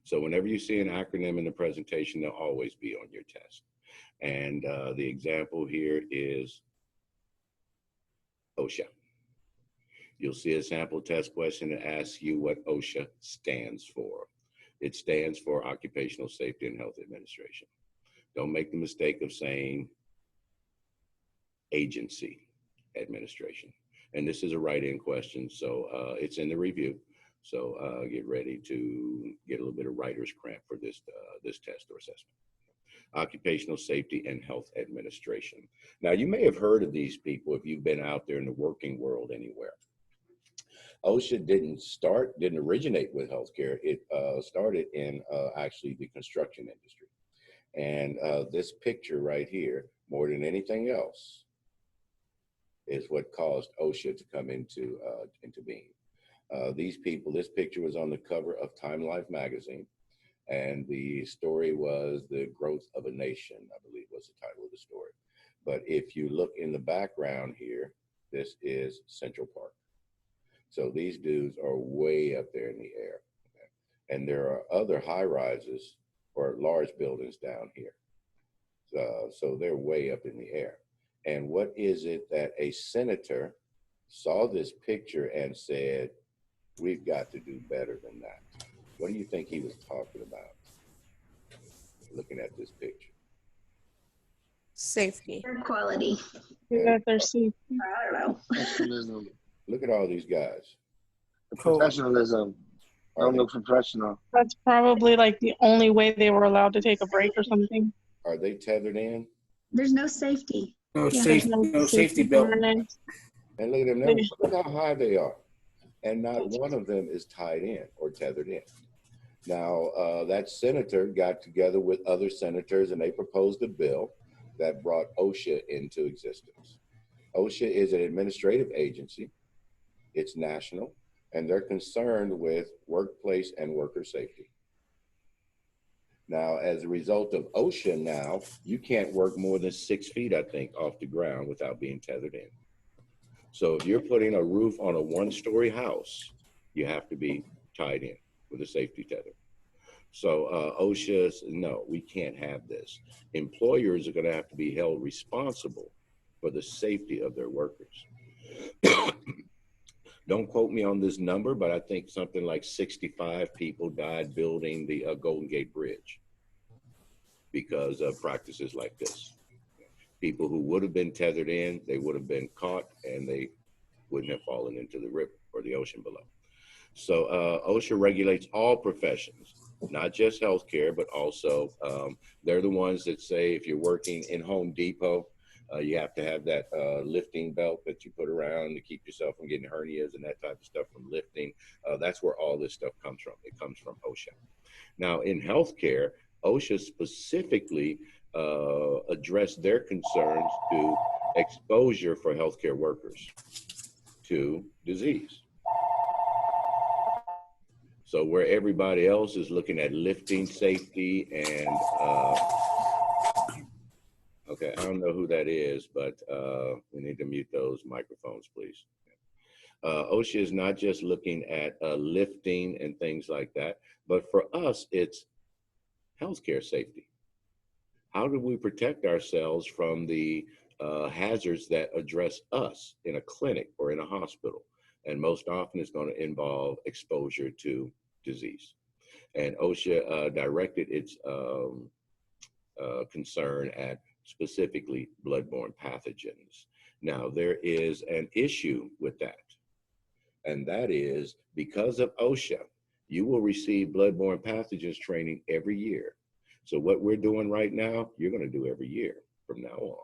So whenever you see an acronym in the presentation, they'll always be on your test. And the example here is OSHA. You'll see a sample test question that asks you what OSHA stands for. It stands for Occupational Safety and Health Administration. Don't make the mistake of saying agency administration. And this is a write-in question, so it's in the review. So get ready to get a little bit of writer's cramp for this, this test or assessment. Occupational Safety and Health Administration. Now, you may have heard of these people if you've been out there in the working world anywhere. OSHA didn't originate with healthcare. It started in actually the construction industry. And this picture right here, more than anything else, is what caused OSHA to come into being. These people, this picture was on the cover of Time Life magazine, and the story was The Growth of a Nation, I believe was the title of the story. But if you look in the background here, this is Central Park. So these dudes are way up there in the air. Okay? And there are other high rises or large buildings down here. So they're way up in the air. And what is it that a senator saw this picture and said, we've got to do better than that? What do you think he was talking about looking at this picture? Safety. Air quality. Yeah, they're safe. I don't know. Professionalism. Look at all these guys. Professionalism. I don't know, professional. That's probably like the only way they were allowed to take a break or something. Are they tethered in? There's no safety. No, Yeah. no safety belt. And look at them, look how high they are. And not one of them is tied in or tethered in. Now, that senator got together with other senators and they proposed a bill that brought OSHA into existence. OSHA is an administrative agency. It's national, and they're concerned with workplace and worker safety. Now, as a result of OSHA now, you can't work more than 6 feet, I think, off the ground without being tethered in. So if you're putting a roof on a 1-story house, you have to be tied in with a safety tether. So OSHA, no, we can't have this. Employers are going to have to be held responsible for the safety of their workers. Don't quote me on this number, but I think something like 65 people died building the Golden Gate Bridge because of practices like this. People who would have been tethered in, they would have been caught and they wouldn't have fallen into the river or the ocean below. So OSHA regulates all professions, not just healthcare, but also they're the ones that say if you're working in Home Depot, you have to have that lifting belt that you put around to keep yourself from getting hernias and that type of stuff from lifting. That's where all this stuff comes from. It comes from OSHA. Now in healthcare, OSHA specifically addressed their concerns to exposure for healthcare workers to disease. So where everybody else is looking at lifting safety and okay, I don't know who that is, but we need to mute those microphones, please. OSHA is not just looking at lifting and things like that, but for us, it's healthcare safety. How do we protect ourselves from the hazards that address us in a clinic or in a hospital? And most often it's going to involve exposure to disease. And OSHA directed its concern at specifically bloodborne pathogens. Now, there is an issue with that, and that is because of OSHA, you will receive bloodborne pathogens training every year. So what we're doing right now, you're going to do every year from now on.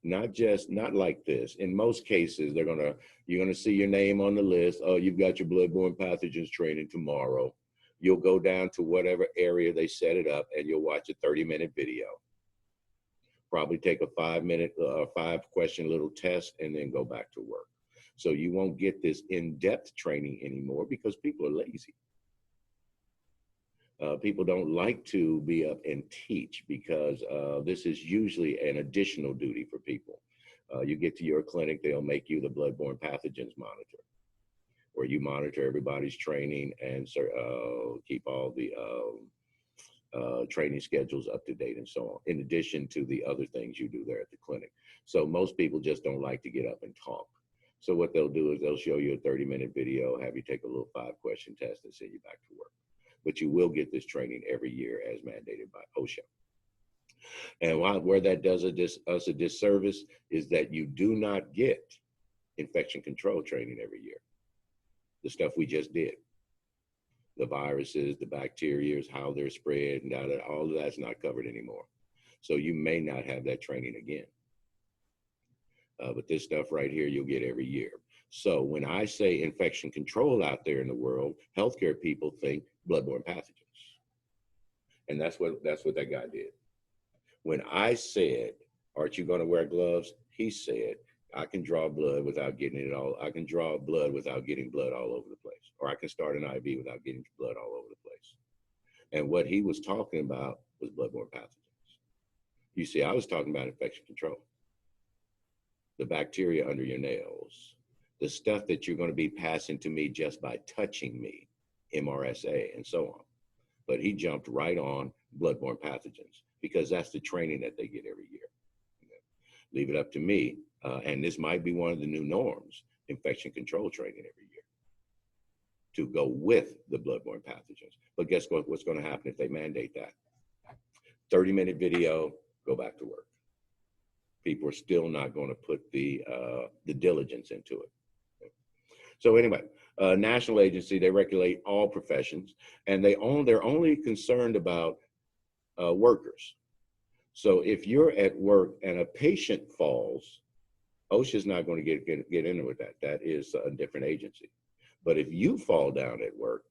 Not like this. In most cases, you're going to see your name on the list. Oh, you've got your bloodborne pathogens training tomorrow. You'll go down to whatever area they set it up and you'll watch a 30-minute video. Probably take a 5-minute, 5-question little test and then go back to work. So you won't get this in-depth training anymore because people are lazy. People don't like to be up and teach because this is usually an additional duty for people. You get to your clinic, they'll make you the bloodborne pathogens monitor. where you monitor everybody's training and keep all the training schedules up to date and so on, in addition to the other things you do there at the clinic. So most people just don't like to get up and talk. So what they'll do is they'll show you a 30-minute video, have you take a little 5-question test, and send you back to work. But you will get this training every year as mandated by OSHA. And where that does us a disservice is that you do not get infection control training every year. The stuff we just did. The viruses, the bacteria, how they're spread, and all of that's not covered anymore. So you may not have that training again. But this stuff right here, you'll get every year. So when I say infection control out there in the world, healthcare people think bloodborne pathogens. And that's what that guy did. When I said, aren't you going to wear gloves? He said, I can draw blood without getting it all. I can draw blood without getting blood all over the place. Or I can start an IV without getting blood all over the place. And what he was talking about was bloodborne pathogens. You see, I was talking about infection control. The bacteria under your nails, the stuff that you're going to be passing to me just by touching me, MRSA, and so on. But he jumped right on bloodborne pathogens because that's the training that they get every year. Leave it up to me, and this might be one of the new norms, infection control training every year to go with the bloodborne pathogens. But guess what? What's going to happen if they mandate that? 30-minute video, go back to work. People are still not going to put the diligence into it. So anyway, national agency, they regulate all professions, and they're only concerned about workers. So if you're at work and a patient falls, OSHA's not going to get into with that. That is a different agency. But if you fall down at work,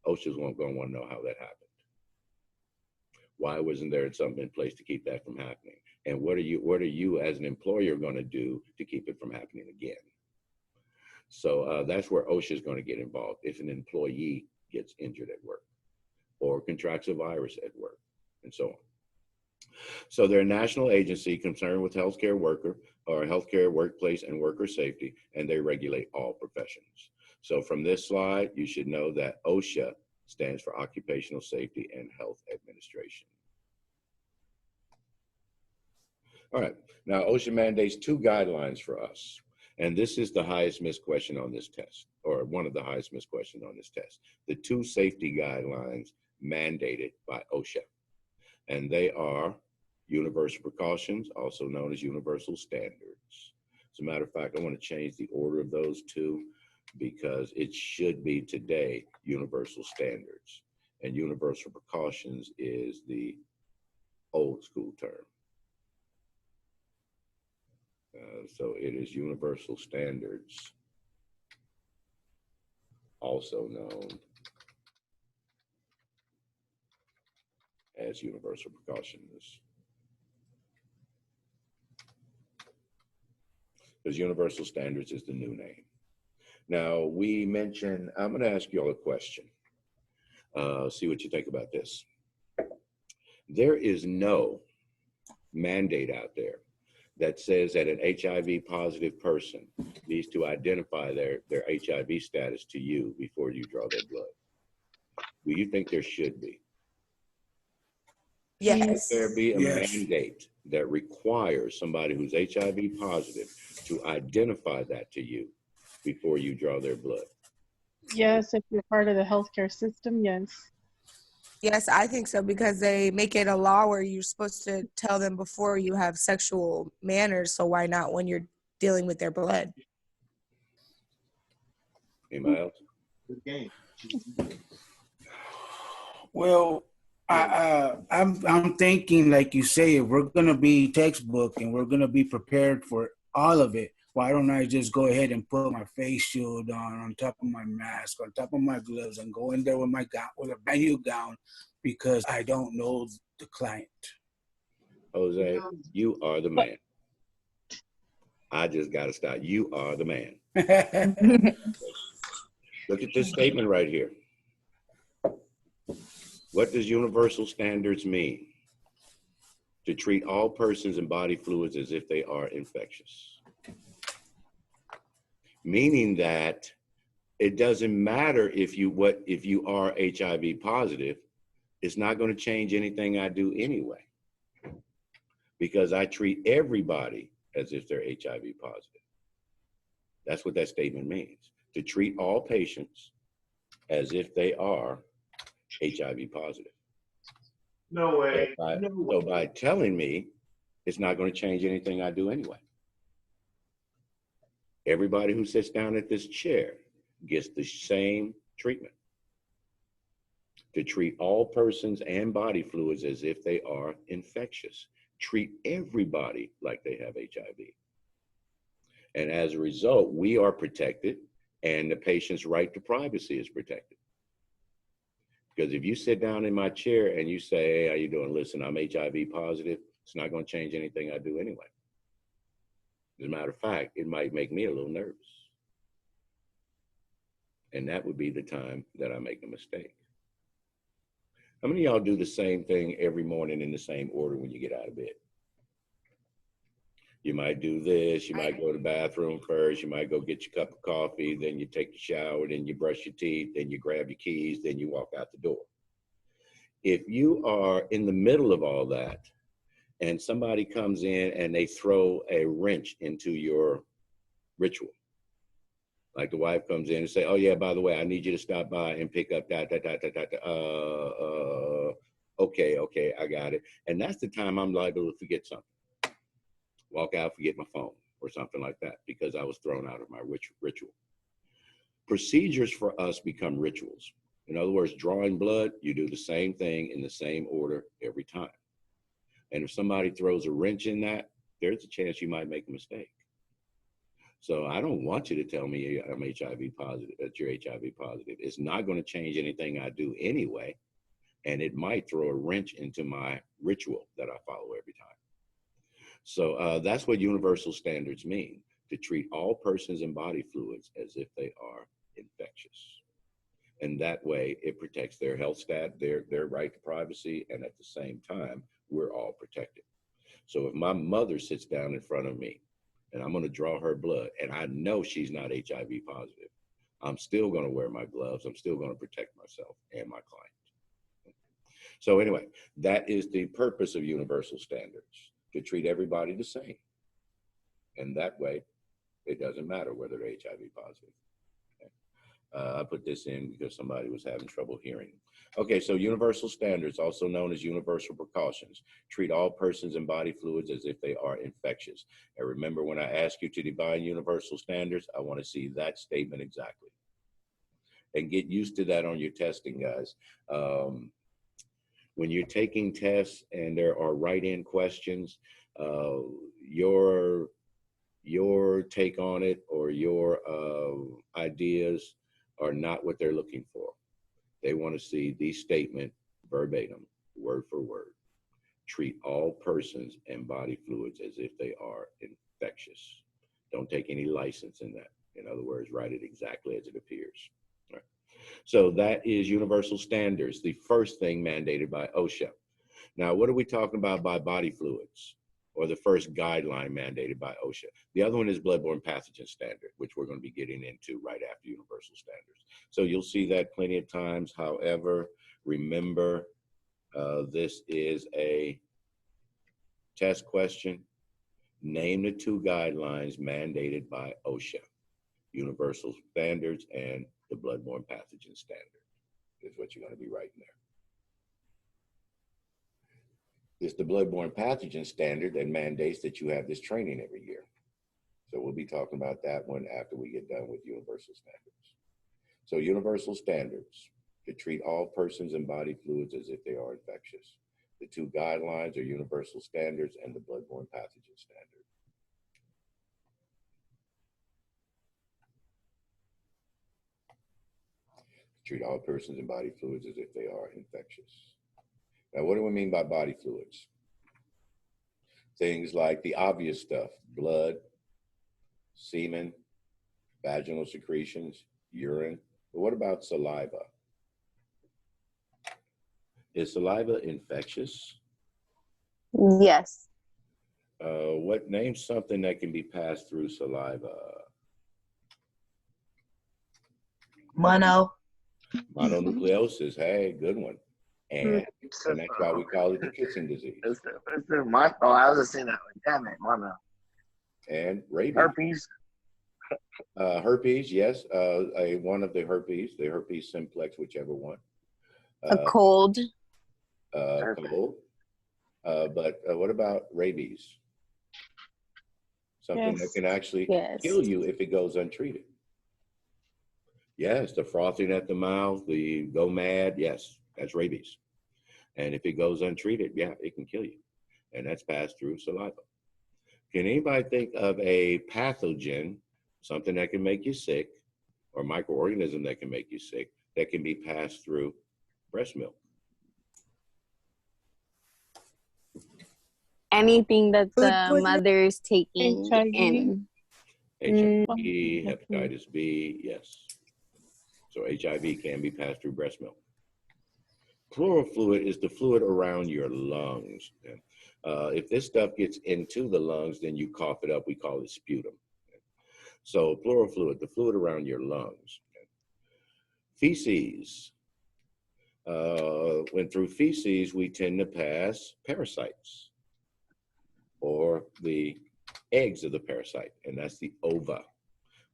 OSHA's going to want to know how that happened. Why wasn't there something in place to keep that from happening? And what are you as an employer going to do to keep it from happening again? So that's where OSHA is going to get involved if an employee gets injured at work or contracts a virus at work and so on. So they're a national agency concerned with healthcare worker or healthcare workplace and worker safety, and they regulate all professions. So from this slide, you should know that OSHA stands for Occupational Safety and Health Administration. All right, now OSHA mandates 2 guidelines for us. And this is the highest missed question on this test, or one of the highest missed questions on this test. The 2 safety guidelines mandated by OSHA. And they are universal precautions, also known as universal standards. As a matter of fact, I want to change the order of those 2 because it should be today universal standards. And universal precautions is the old school term. So it is universal standards, also known as universal precautions. Because universal standards is the new name. Now we mentioned, I'm going to ask you all a question. See what you think about this. There is no mandate out there that says that an HIV positive person needs to identify their HIV status to you before you draw their blood. Do you think there should be? Yes. Should there be a mandate that requires somebody who's HIV positive to identify that to you before you draw their blood? Yes, if you're part of the healthcare system, yes. Yes, I think so, because they make it a law where you're supposed to tell them before you have sexual manners. So why not when you're dealing with their blood? Anybody else? Well, I'm thinking, like you say, if we're gonna be textbook and we're gonna be prepared for all of it, why don't I just go ahead and put my face shield on top of my mask, on top of my gloves, and go in there with my gown, with a brand gown, because I don't know the client. Jose, you are the man. I just got to stop. You are the man. Look at this statement right here. What does universal standards mean? To treat all persons and body fluids as if they are infectious. Meaning that it doesn't matter if you are HIV positive. It's not going to change anything I do anyway, because I treat everybody as if they're HIV positive. That's what that statement means, to treat all patients as if they are HIV positive. No way. So by telling me, it's not going to change anything I do anyway. Everybody who sits down at this chair gets the same treatment, to treat all persons and body fluids as if they are infectious. Treat everybody like they have HIV. And as a result, we are protected, and the patient's right to privacy is protected. Because if you sit down in my chair and you say, hey, how you doing? Listen, I'm HIV positive. It's not going to change anything I do anyway. As a matter of fact, it might make me a little nervous. And that would be the time that I make a mistake. How many of y'all do the same thing every morning in the same order when you get out of bed? You might do this, you might go to the bathroom first, you might go get your cup of coffee, then you take the shower, then you brush your teeth, then you grab your keys, then you walk out the door. If you are in the middle of all that and somebody comes in and they throw a wrench into your ritual, like the wife comes in and say, oh yeah, by the way, I need you to stop by and pick up that, okay, I got it. And that's the time I'm liable to forget something. Walk out, forget my phone or something like that, because I was thrown out of my ritual. Procedures for us become rituals. In other words, drawing blood, you do the same thing in the same order every time. And if somebody throws a wrench in that, there's a chance you might make a mistake. So I don't want you to tell me I'm HIV positive, that you're HIV positive. It's not going to change anything I do anyway. And it might throw a wrench into my ritual that I follow every time. So that's what universal standards mean, to treat all persons and body fluids as if they are infectious. And that way it protects their health their right to privacy, and at the same time, we're all protected. So if my mother sits down in front of me and I'm going to draw her blood and I know she's not HIV positive, I'm still going to wear my gloves. I'm still going to protect myself and my client. So anyway, that is the purpose of universal standards, to treat everybody the same. And that way, it doesn't matter whether they're HIV positive. Okay. I put this in because somebody was having trouble hearing. Okay, so universal standards, also known as universal precautions, treat all persons and body fluids as if they are infectious. And remember, when I ask you to define universal standards, I want to see that statement exactly. And get used to that on your testing, guys. When you're taking tests and there are write-in questions, your take on it or your ideas are not what they're looking for. They want to see the statement verbatim, word for word. Treat all persons and body fluids as if they are infectious. Don't take any license in that. In other words, write it exactly as it appears. All right. So that is universal standards, the first thing mandated by OSHA. Now, what are we talking about by body fluids, or the first guideline mandated by OSHA? The other one is bloodborne pathogen standard, which we're going to be getting into right after universal standards. So you'll see that plenty of times. However, remember, this is a test question. Name the two guidelines mandated by OSHA, universal standards and the bloodborne pathogen standard is what you're going to be writing there. It's the bloodborne pathogen standard that mandates that you have this training every year. So we'll be talking about that one after we get done with universal standards. So universal standards, to treat all persons and body fluids as if they are infectious. The two guidelines are universal standards and the bloodborne pathogen standard. Treat all persons and body fluids as if they are infectious. Now, what do we mean by body fluids? Things like the obvious stuff: blood, semen, vaginal secretions, urine. But what about saliva? Is saliva infectious? Yes. Name something that can be passed through saliva? Mono. Mononucleosis. Hey, good one. And that's why we call it the kissing disease. It's the mono. Oh, I was just saying that. Damn it, mono. And rabies. Herpes. Herpes, yes. One of the herpes simplex, whichever one. A cold. Cold. But what about rabies? Something that can actually kill you if it goes untreated. Yes, the frothing at the mouth, the go mad, yes, that's rabies. And if it goes untreated, yeah, it can kill you. And that's passed through saliva. Can anybody think of a pathogen, something that can make you sick, or microorganism that can make you sick, that can be passed through breast milk? Anything that Food the poisoning? mother's taking HIV. in. HIV, hepatitis B, yes. So HIV can be passed through breast milk. Pleural fluid is the fluid around your lungs. If this stuff gets into the lungs, then you cough it up. We call it sputum. So pleural fluid, the fluid around your lungs. Feces. When through feces, we tend to pass parasites or the eggs of the parasite, and that's the ova.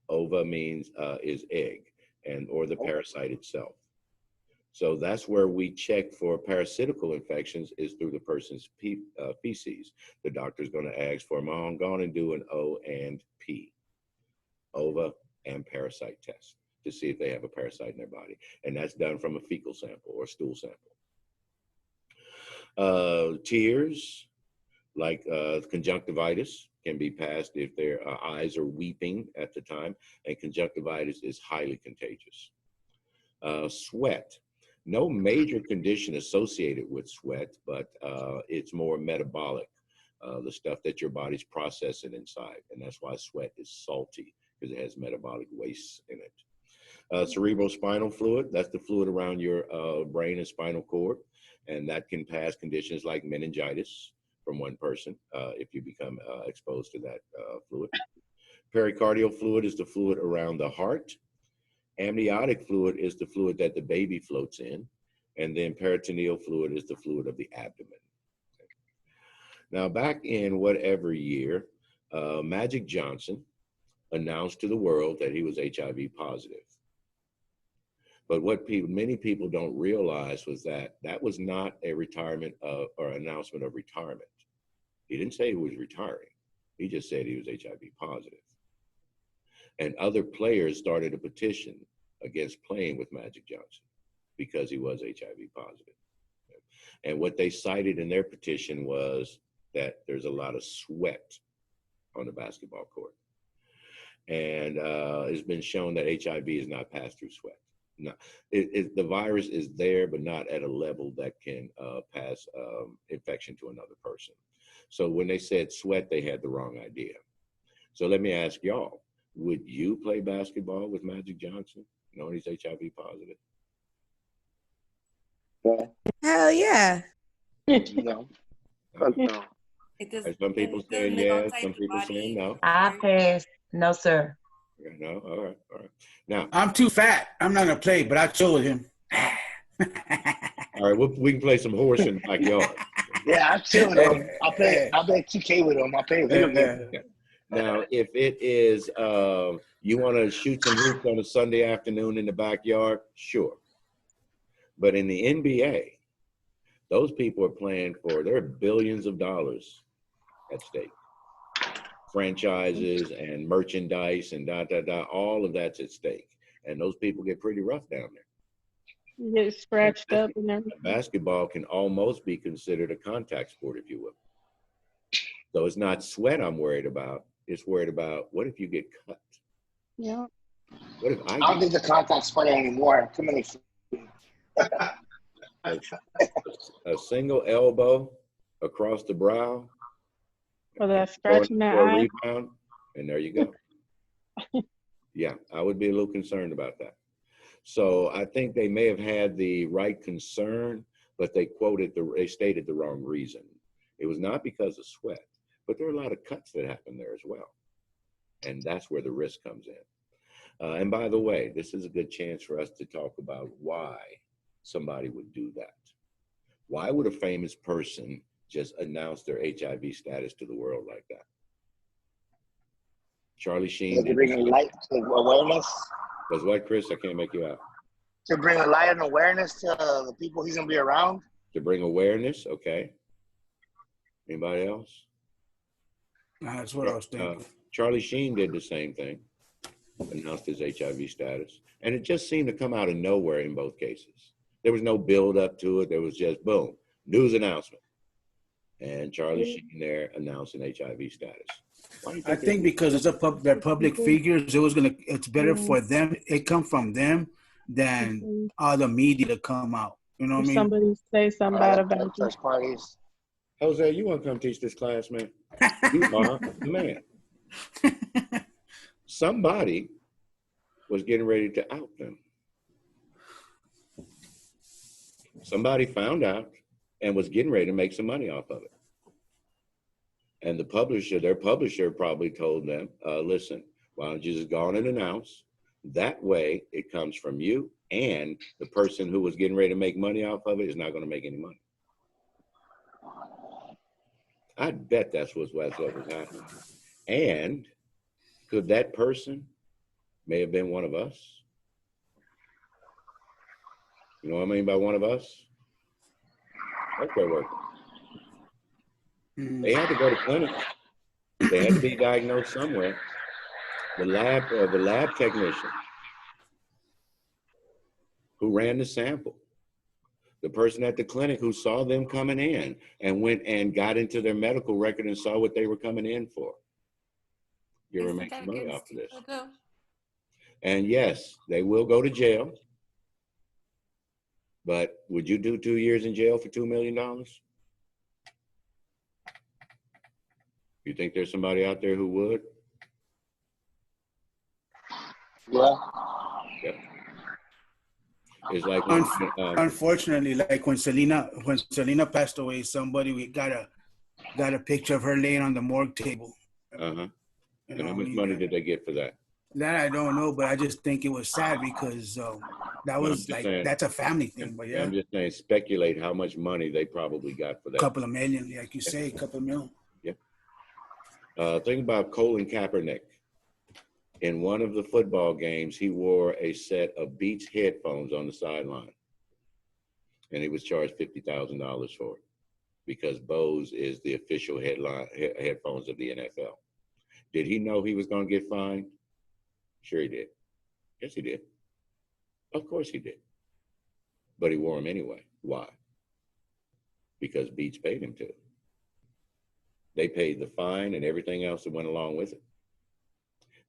Ova means is egg, and or the parasite itself. So that's where we check for parasitical infections, is through the person's feces. The doctor's going to ask for them. I'm going to do an O and P, ova and parasite test, to see if they have a parasite in their body. And that's done from a fecal sample or stool sample. Tears, like conjunctivitis, can be passed if their eyes are weeping at the time, and conjunctivitis is highly contagious. Sweat. No major condition associated with sweat, but it's more metabolic, the stuff that your body's processing inside. And that's why sweat is salty, because it has metabolic waste in it. Cerebrospinal fluid, that's the fluid around your brain and spinal cord. And that can pass conditions like meningitis from one person if you become exposed to that fluid. Pericardial fluid is the fluid around the heart. Amniotic fluid is the fluid that the baby floats in, and then peritoneal fluid is the fluid of the abdomen. Now, back in whatever year, Magic Johnson announced to the world that he was HIV positive. But what many people don't realize was that that was not a retirement or announcement of retirement. He didn't say he was retiring. He just said he was HIV positive. And other players started a petition against playing with Magic Johnson because he was HIV positive. And what they cited in their petition was that there's a lot of sweat on the basketball court. And it's been shown that HIV is not passed through sweat. No, the virus is there, but not at a level that can pass infection to another person. So when they said sweat, they had the wrong idea. So let me ask y'all, would you play basketball with Magic Johnson, knowing he's HIV positive? Yeah. Hell yeah. No. Fuck no. And some people saying yes, some people saying no. I pass. No, sir. No, all right. Now, I'm too fat. I'm not gonna play, but I chill with him. all right, we can play some horse in the backyard. Yeah, I'm chilling with him. I'll play 2K with him. I'll play video games. Now, if it is you want to shoot some hoops on a Sunday afternoon in the backyard, sure. But in the NBA, those people are playing for, there are billions of dollars at stake. Franchises and merchandise and all of that's at stake. And those people get pretty rough down there. You get scratched up and everything. Basketball can almost be considered a contact sport, if you will. So it's not sweat I'm worried about. It's worried about, what if you get cut? Yeah. What if I don't think the contact sport anymore. Too many. A single elbow across the brow, Or that scratch in that for a eye. rebound, and there you go. Yeah, I would be a little concerned about that. So I think they may have had the right concern, but they stated the wrong reason. It was not because of sweat, but there are a lot of cuts that happen there as well. And that's where the risk comes in. And by the way, this is a good chance for us to talk about why somebody would do that. Why would a famous person just announce their HIV status to the world like that? Charlie Sheen. To bring a light to awareness. Because what, Chris? I can't make you out. To bring a light and awareness to the people he's gonna be around. To bring awareness, okay. Anybody else? That's what I was thinking. Charlie Sheen did the same thing, announced his HIV status, and it just seemed to come out of nowhere in both cases. There was no build up to it. There was just boom, news announcement, and Charlie Sheen there announcing HIV status. I think because it's they're public figures, it's better for them. It come from them than all the media to come out. You know what I mean? Somebody say something bad about you. Parties. Jose, you want to come teach this class, man? You are the man. Somebody was getting ready to out them. Somebody found out and was getting ready to make some money off of it. And their publisher probably told them, listen, why don't you just go on and announce? That way it comes from you, and the person who was getting ready to make money off of it is not going to make any money. I bet that's what was happening. And could that person may have been one of us? You know what I mean by one of us? Healthcare worker. They had to go to clinic. They had to be diagnosed somewhere. The lab technician who ran the sample, the person at the clinic who saw them coming in and went and got into their medical record and saw what they were coming in for. You ever make some money off of this? And yes, they will go to jail. But would you do 2 years in jail for $2 million? You think there's somebody out there who would? Yeah. Yep. It's like unfortunately, like when Selena passed away, somebody got a picture of her laying on the morgue table. And how much money did they get for that? That I don't know, but I just think it was sad because that was like saying, that's a family thing. But yeah, I'm just saying, speculate how much money they probably got for that. A couple of million, like you say, a couple of million. Yeah. Think about Colin Kaepernick. In one of the football games, he wore a set of Beats headphones on the sideline, and he was charged $50,000 for it because Bose is the official headphones of the NFL. Did he know he was going to get fined? Sure he did. Yes, he did. Of course he did. But he wore them anyway. Why? Because Beats paid him to. They paid the fine and everything else that went along with it.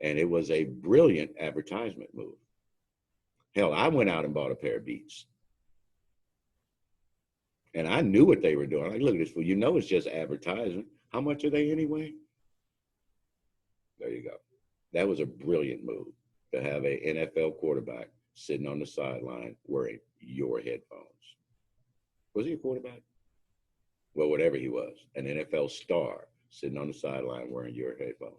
And it was a brilliant advertisement move. Hell, I went out and bought a pair of Beats. And I knew what they were doing. Like, look at this, well, you know it's just advertising. How much are they anyway? There you go. That was a brilliant move to have an NFL quarterback sitting on the sideline wearing your headphones. Was he a quarterback? Well, whatever he was, an NFL star sitting on the sideline wearing your headphones.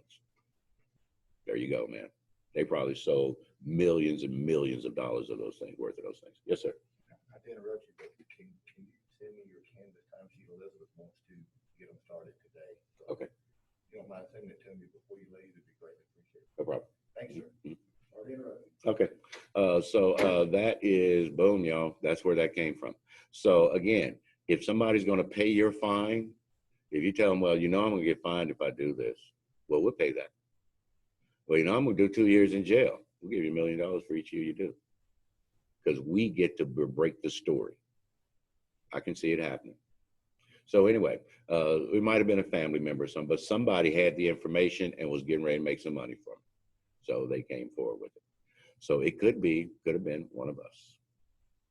There you go, man. They probably sold millions and millions of dollars of those things, worth of those things. Yes, sir. I did interrupt you, but can you send me your Canvas timesheet? Elizabeth wants to get them started today. So okay. If you don't mind sending it to me before you leave, it'd be greatly appreciated. No problem. Thanks, sir. Sorry to interrupt. Okay. So that is, boom, y'all. That's where that came from. So again, if somebody's going to pay your fine, if you tell them, well, you know, I'm going to get fined if I do this, well, we'll pay that. Well, you know, I'm going to do 2 years in jail. We'll give you $1 million for each year you do. Because we get to break the story. I can see it happening. So anyway, it might have been a family member or something, but somebody had the information and was getting ready to make some money from it. So they came forward with it. So it could have been one of us,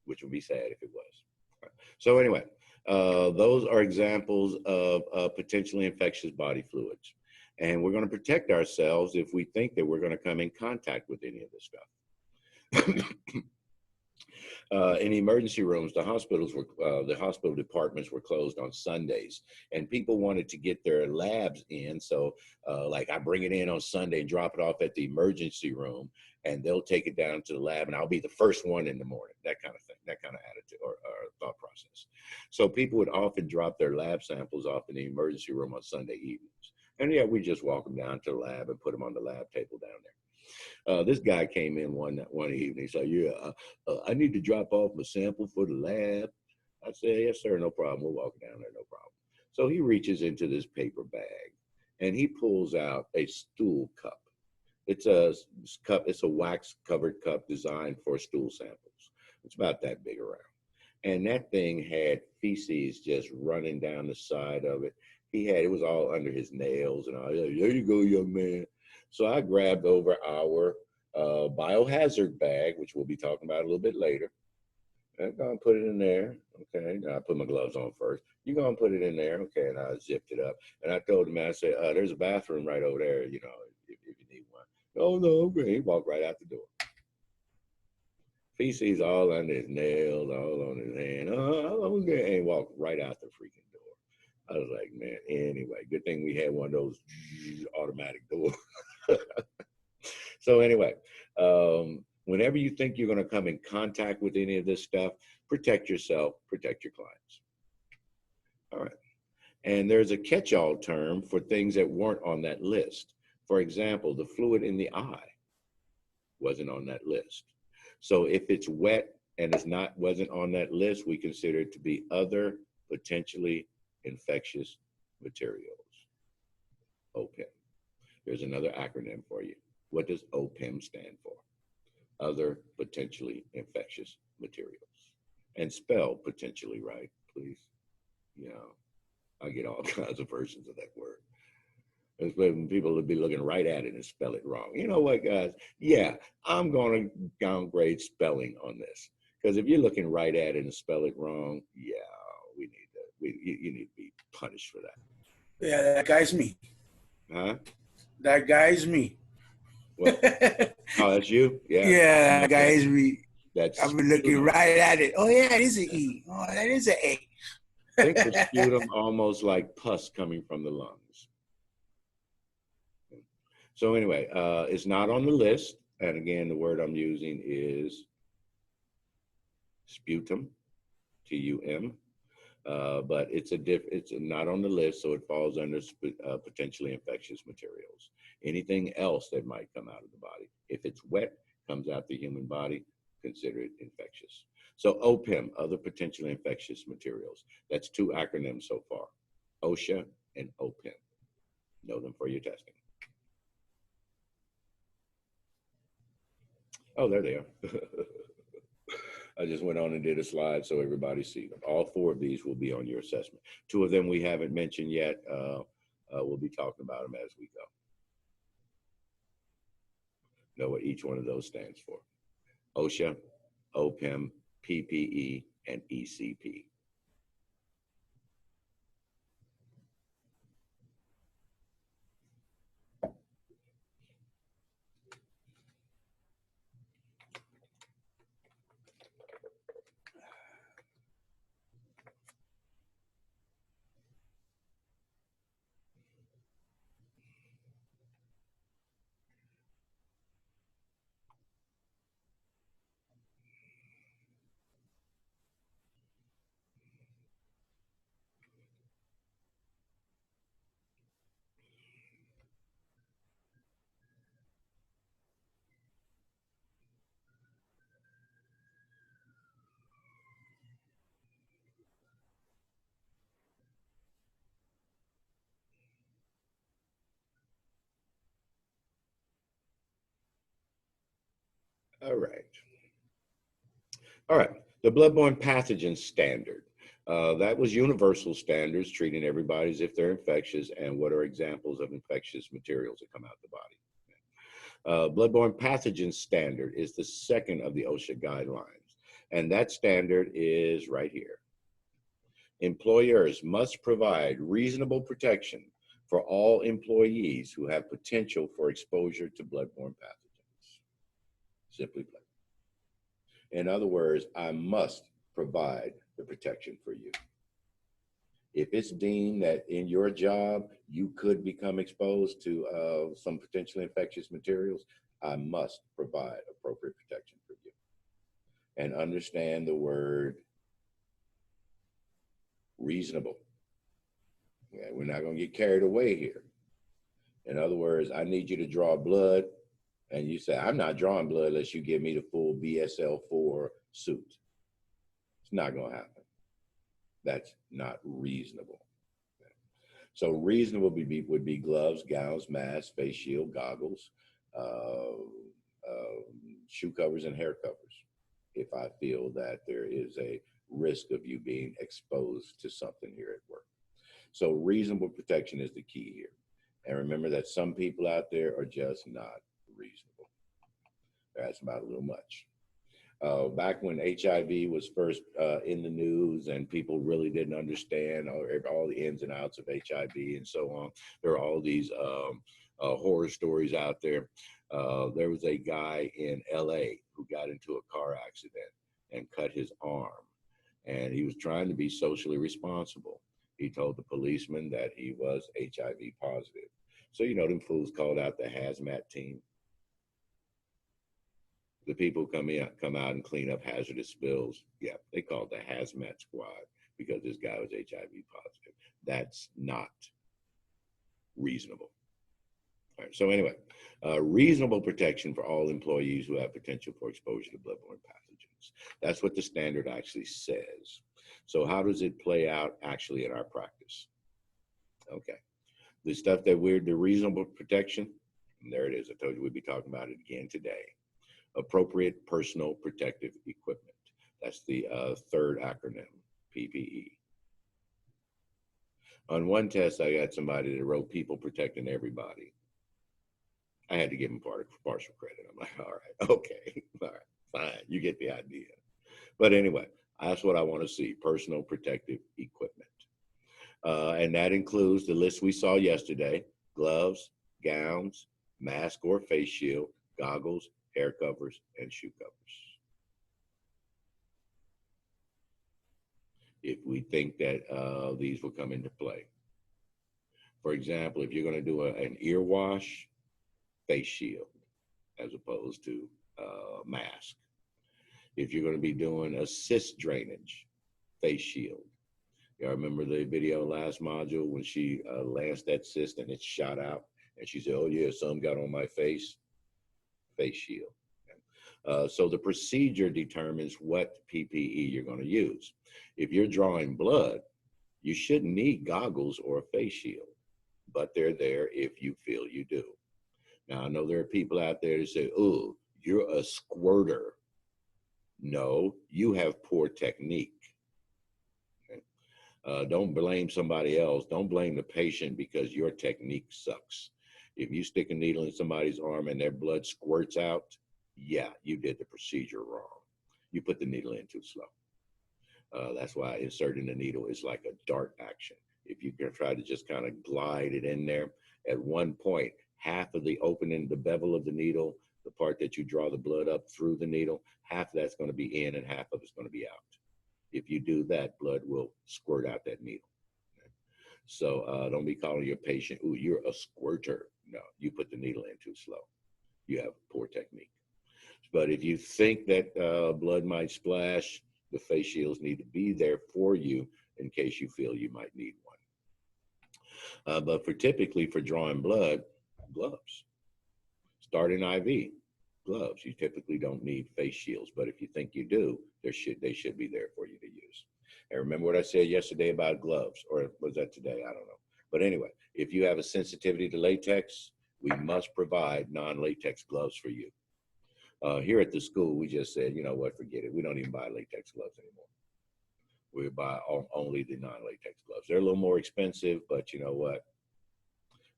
which would be sad if it was. So anyway, those are examples of potentially infectious body fluids. And we're going to protect ourselves if we think that we're going to come in contact with any of this stuff. In emergency rooms, the hospital departments were closed on Sundays, and people wanted to get their labs in. So, like, I bring it in on Sunday and drop it off at the emergency room, and they'll take it down to the lab, and I'll be the first one in the morning. That kind of thing, that kind of attitude or thought process. So people would often drop their lab samples off in the emergency room on Sunday evenings, and yeah, we just walk them down to the lab and put them on the lab table down there. This guy came in one evening. So yeah, I need to drop off my sample for the lab. I said, yes, sir, no problem. We'll walk down there, no problem. So he reaches into this paper bag and he pulls out a stool cup. It's a cup. It's a wax covered cup designed for stool samples. It's about that big around. And that thing had feces just running down the side of it. It was all under his nails and all. There you go, young man. So I grabbed over our biohazard bag, which we'll be talking about a little bit later. I'm going to put it in there. Okay, now I put my gloves on first. You're going to put it in there. Okay, and I zipped it up. And I told the man, I said, there's a bathroom right over there, you know, if you need one. Oh, no, okay. He walked right out the door. Feces all under his nails, all on his hand. Oh, okay. And walked right out the freaking door. I was like, man, anyway, good thing we had one of those automatic doors. So anyway, whenever you think you're going to come in contact with any of this stuff, protect yourself, protect your clients. All right. And there's a catch-all term for things that weren't on that list. For example, the fluid in the eye wasn't on that list. So if it's wet and wasn't on that list, we consider it to be other potentially infectious materials. OPIM. There's another acronym for you. What does OPIM stand for? Other potentially infectious materials. And spell potentially right, please. You know, I get all kinds of versions of that word. When people would be looking right at it and spell it wrong. You know what, guys? Yeah, I'm going to downgrade spelling on this. Because if you're looking right at it and spell it wrong, yeah, you need to be punished for that. Yeah, that guy's me. Huh? That guy's me. What? Oh, that's you? Yeah. Yeah, that guy's me. That's I've been looking right at it. Oh, yeah, it is an E. Oh, that is an A. Think of sputum almost like pus coming from the lungs. So anyway, it's not on the list. And again, the word I'm using is sputum, T-U-M. But it's not on the list, so it falls under potentially infectious materials. Anything else that might come out of the body, if it's wet, comes out the human body, consider it infectious. So OPIM, other potentially infectious materials. That's 2 acronyms so far, OSHA and OPIM. Know them for your testing. Oh, there they are. I just went on and did a slide so everybody sees them. All 4 of these will be on your assessment. 2 of them we haven't mentioned yet. We'll be talking about them as we go. Know what each one of those stands for. OSHA, OPIM, PPE, and ECP. All right. All right. The bloodborne pathogen standard. That was universal standards, treating everybody as if they're infectious, and what are examples of infectious materials that come out the body. Bloodborne pathogen standard is the 2nd of the OSHA guidelines, and that standard is right here. Employers must provide reasonable protection for all employees who have potential for exposure to bloodborne pathogens. Simply put. In other words, I must provide the protection for you. If it's deemed that in your job you could become exposed to some potentially infectious materials, I must provide appropriate protection for you. And understand the word reasonable. Yeah, we're not going to get carried away here. In other words, I need you to draw blood, and you say, I'm not drawing blood unless you give me the full BSL-4 suit. It's not going to happen. That's not reasonable. So reasonable would be gloves, gowns, masks, face shield, goggles, shoe covers, and hair covers, if I feel that there is a risk of you being exposed to something here at work. So reasonable protection is the key here. And remember that some people out there are just not reasonable. That's about a little much. Back when HIV was first in the news and people really didn't understand all the ins and outs of HIV and so on, there are all these horror stories out there. There was a guy in LA who got into a car accident and cut his arm. And he was trying to be socially responsible. He told the policeman that he was HIV positive. So, you know, them fools called out the hazmat team. The people come out and clean up hazardous spills. Yeah, they called the hazmat squad because this guy was HIV positive. That's not reasonable. All right, so anyway, reasonable protection for all employees who have potential for exposure to bloodborne pathogens. That's what the standard actually says. So how does it play out actually in our practice? Okay, the stuff that the reasonable protection, and there it is. I told you we'd be talking about it again today. Appropriate personal protective equipment. That's the third acronym, PPE. On one test, I got somebody that wrote people protecting everybody. I had to give him partial credit. I'm like, all right, okay, all right, fine, you get the idea. But anyway, that's what I want to see, personal protective equipment. And that includes the list we saw yesterday: gloves, gowns, mask or face shield, goggles, hair covers, and shoe covers. If we think that these will come into play. For example, if you're going to do an ear wash, face shield, as opposed to mask. If you're going to be doing a cyst drainage, face shield. Y'all remember the video last module when she lanced that cyst and it shot out and she said, oh yeah, some got on my face, face shield. So the procedure determines what PPE you're going to use. If you're drawing blood, you shouldn't need goggles or a face shield, but they're there if you feel you do. Now, I know there are people out there that say, oh, you're a squirter. No, you have poor technique. Okay? Don't blame somebody else. Don't blame the patient because your technique sucks. If you stick a needle in somebody's arm and their blood squirts out, yeah, you did the procedure wrong. You put the needle in too slow. That's why inserting the needle is like a dart action. If you can try to just kind of glide it in there, at one point, half of the opening, the bevel of the needle, the part that you draw the blood up through the needle, half of that's going to be in and half of it's going to be out. If you do that, blood will squirt out that needle. Okay? So don't be calling your patient, ooh, you're a squirter. No, you put the needle in too slow. You have poor technique. But if you think that blood might splash, the face shields need to be there for you in case you feel you might need one. But typically for drawing blood, gloves. Starting IV, gloves. You typically don't need face shields, but if you think you do, they should be there for you to use. And remember what I said yesterday about gloves, or was that today? I don't know. But anyway, if you have a sensitivity to latex, we must provide non-latex gloves for you. Here at the school, we just said, you know what, forget it. We don't even buy latex gloves anymore. We buy only the non-latex gloves. They're a little more expensive, but you know what?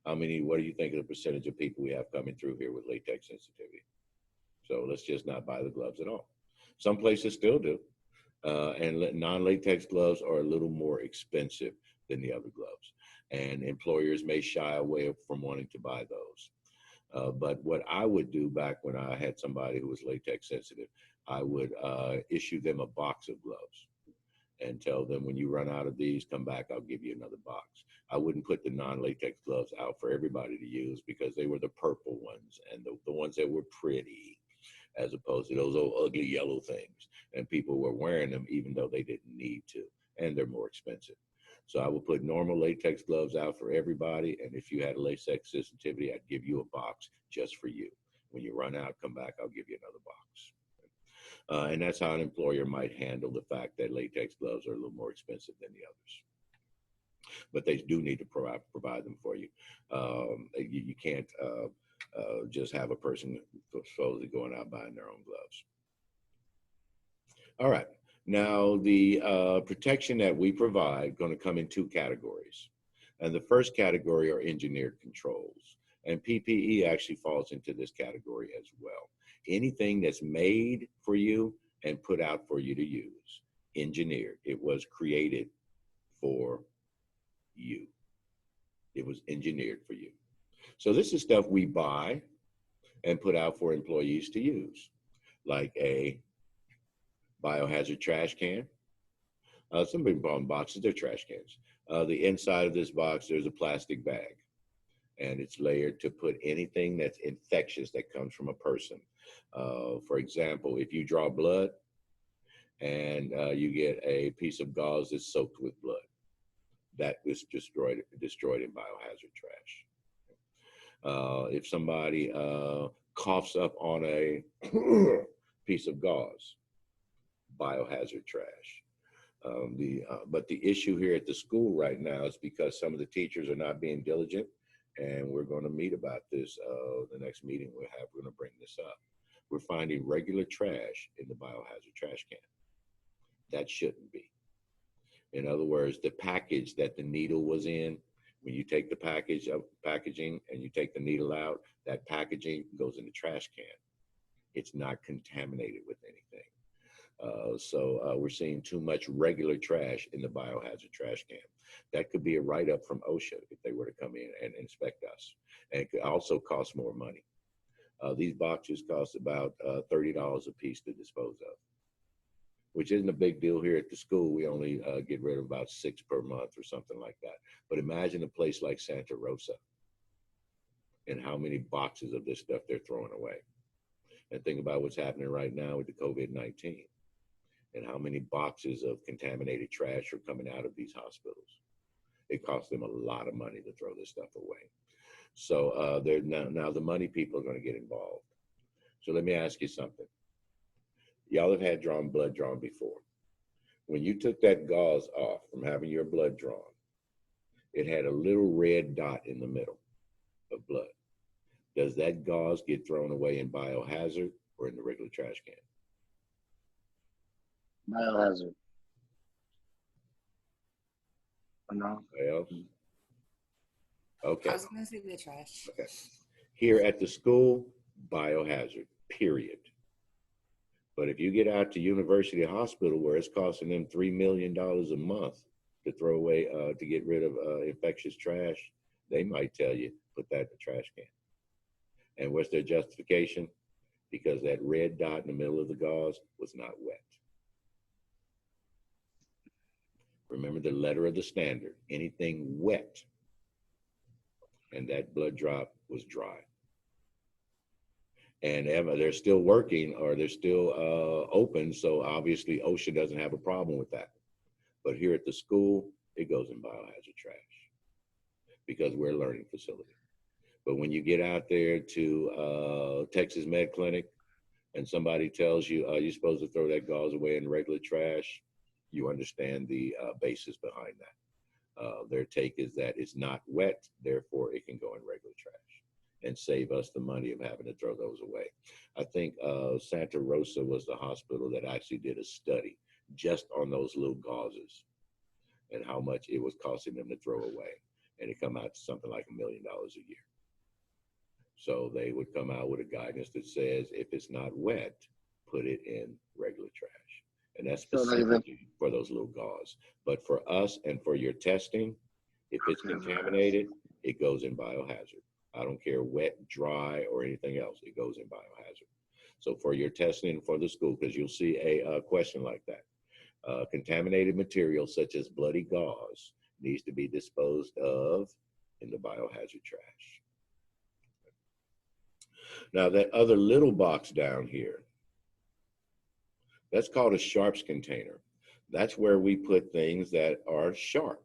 What do you think of the percentage of people we have coming through here with latex sensitivity? So let's just not buy the gloves at all. Some places still do. And non-latex gloves are a little more expensive than the other gloves. And employers may shy away from wanting to buy those. But what I would do back when I had somebody who was latex sensitive, I would issue them a box of gloves and tell them, when you run out of these, come back, I'll give you another box. I wouldn't put the non-latex gloves out for everybody to use because they were the purple ones and the ones that were pretty, as opposed to those old ugly yellow things. And people were wearing them even though they didn't need to, and they're more expensive. So I would put normal latex gloves out for everybody, and if you had a latex sensitivity, I'd give you a box just for you. When you run out, come back, I'll give you another box. And that's how an employer might handle the fact that latex gloves are a little more expensive than the others. But they do need to provide them for you. You can't just have a person supposedly going out buying their own gloves. All right. Now, the protection that we provide going to come in two categories. And the first category are engineered controls. And PPE actually falls into this category as well. Anything that's made for you and put out for you to use, engineered. It was created for you. It was engineered for you. So this is stuff we buy and put out for employees to use, like a biohazard trash can. Some people call them boxes, they're trash cans. The inside of this box, there's a plastic bag, and it's layered to put anything that's infectious that comes from a person. For example, if you draw blood and you get a piece of gauze that's soaked with blood, that is destroyed in biohazard trash. If somebody coughs up on a piece of gauze, biohazard trash. But the issue here at the school right now is because some of the teachers are not being diligent, and we're going to meet about this the next meeting we'll have. We're going to bring this up. We're finding regular trash in the biohazard trash can. That shouldn't be. In other words, the package that the needle was in, when you take the packaging and you take the needle out, that packaging goes in the trash can. It's not contaminated with anything. So we're seeing too much regular trash in the biohazard trash can. That could be a write-up from OSHA if they were to come in and inspect us. And it could also cost more money. These boxes cost about $30 a piece to dispose of, which isn't a big deal here at the school. We only get rid of about 6 per month or something like that. But imagine a place like Santa Rosa and how many boxes of this stuff they're throwing away. And think about what's happening right now with the COVID-19 and how many boxes of contaminated trash are coming out of these hospitals. It costs them a lot of money to throw this stuff away. So now the money people are going to get involved. So let me ask you something. Y'all have had blood drawn before. When you took that gauze off from having your blood drawn, it had a little red dot in the middle of blood. Does that gauze get thrown away in biohazard or in the regular trash can? Biohazard. No. Else? Okay. I was going to say the trash. Okay. Here at the school, biohazard, period. But if you get out to University Hospital where it's costing them $3 million a month to throw away, to get rid of infectious trash, they might tell you, put that in the trash can. And what's their justification? Because that red dot in the middle of the gauze was not wet. Remember the letter of the standard, anything wet, and that blood drop was dry. And they're still working, or they're still open, so obviously OSHA doesn't have a problem with that. But here at the school, it goes in biohazard trash because we're a learning facility. But when you get out there to Texas Med Clinic and somebody tells you you're supposed to throw that gauze away in regular trash, you understand the basis behind that. Their take is that it's not wet, therefore it can go in regular trash and save us the money of having to throw those away. I think Santa Rosa was the hospital that actually did a study just on those little gauzes and how much it was costing them to throw away. And it come out to something like $1 million a year. So they would come out with a guidance that says, if it's not wet, put it in regular trash. And that's specifically for those little gauze. But for us and for your testing, if it's contaminated, it goes in biohazard. I don't care wet, dry, or anything else. It goes in biohazard. So for your testing for the school, because you'll see a question like that. Contaminated material such as bloody gauze needs to be disposed of in the biohazard trash. Now that other little box down here, that's called a sharps container. That's where we put things that are sharp,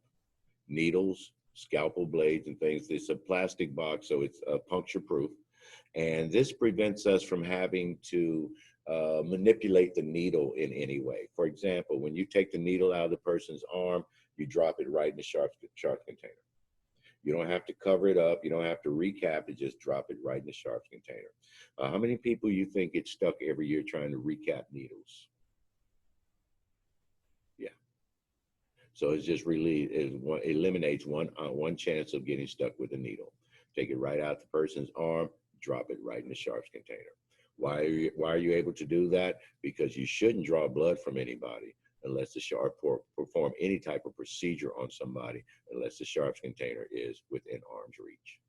needles, scalpel blades, and things. It's a plastic box, so it's puncture proof. And this prevents us from having to manipulate the needle in any way. For example, when you take the needle out of the person's arm, you drop it right in the sharps container. You don't have to cover it up. You don't have to recap it. Just drop it right in the sharps container. How many people you think get stuck every year trying to recap needles? Yeah. So it's just really, it eliminates one chance of getting stuck with a needle. Take it right out the person's arm, drop it right in the sharps container. Why are you able to do that? Because you shouldn't draw blood from anybody unless the sharp perform any type of procedure on somebody, unless the sharps container is within arm's reach.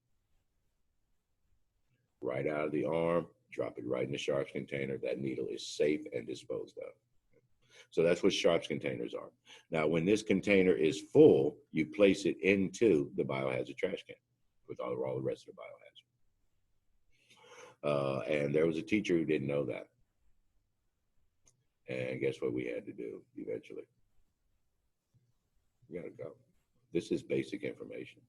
Right out of the arm, drop it right in the sharps container. That needle is safe and disposed of. So that's what sharps containers are. Now, when this container is full, you place it into the biohazard trash can with all the rest of the biohazard. And there was a teacher who didn't know that. And guess what we had to do eventually? We gotta go. This is basic information.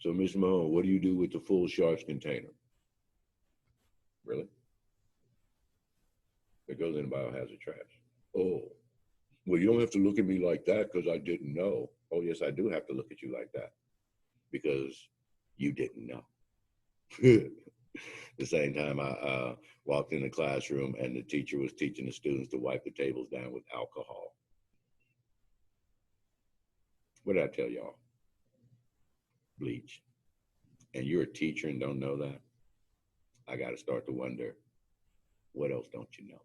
So, Mr. Mahone, what do you do with the full sharps container? Really? It goes in biohazard trash. Oh, well, you don't have to look at me like that because I didn't know. Oh, yes, I do have to look at you like that because you didn't know. The same time I walked in the classroom and the teacher was teaching the students to wipe the tables down with alcohol. What did I tell y'all? Bleach. And you're a teacher and don't know that? I got to start to wonder, what else don't you know?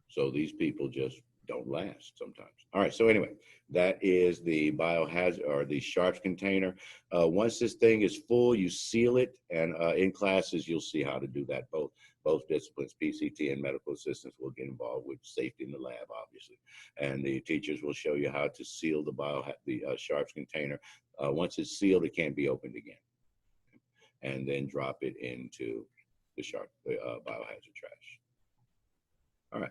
So these people just don't last sometimes. All right, so anyway, that is the biohazard or the sharps container. Once this thing is full, you seal it, and in classes, you'll see how to do that. Both disciplines, PCT and medical assistants, will get involved with safety in the lab, obviously. And the teachers will show you how to seal the sharps container. Once it's sealed, it can't be opened again. And then drop it into the biohazard trash. All right.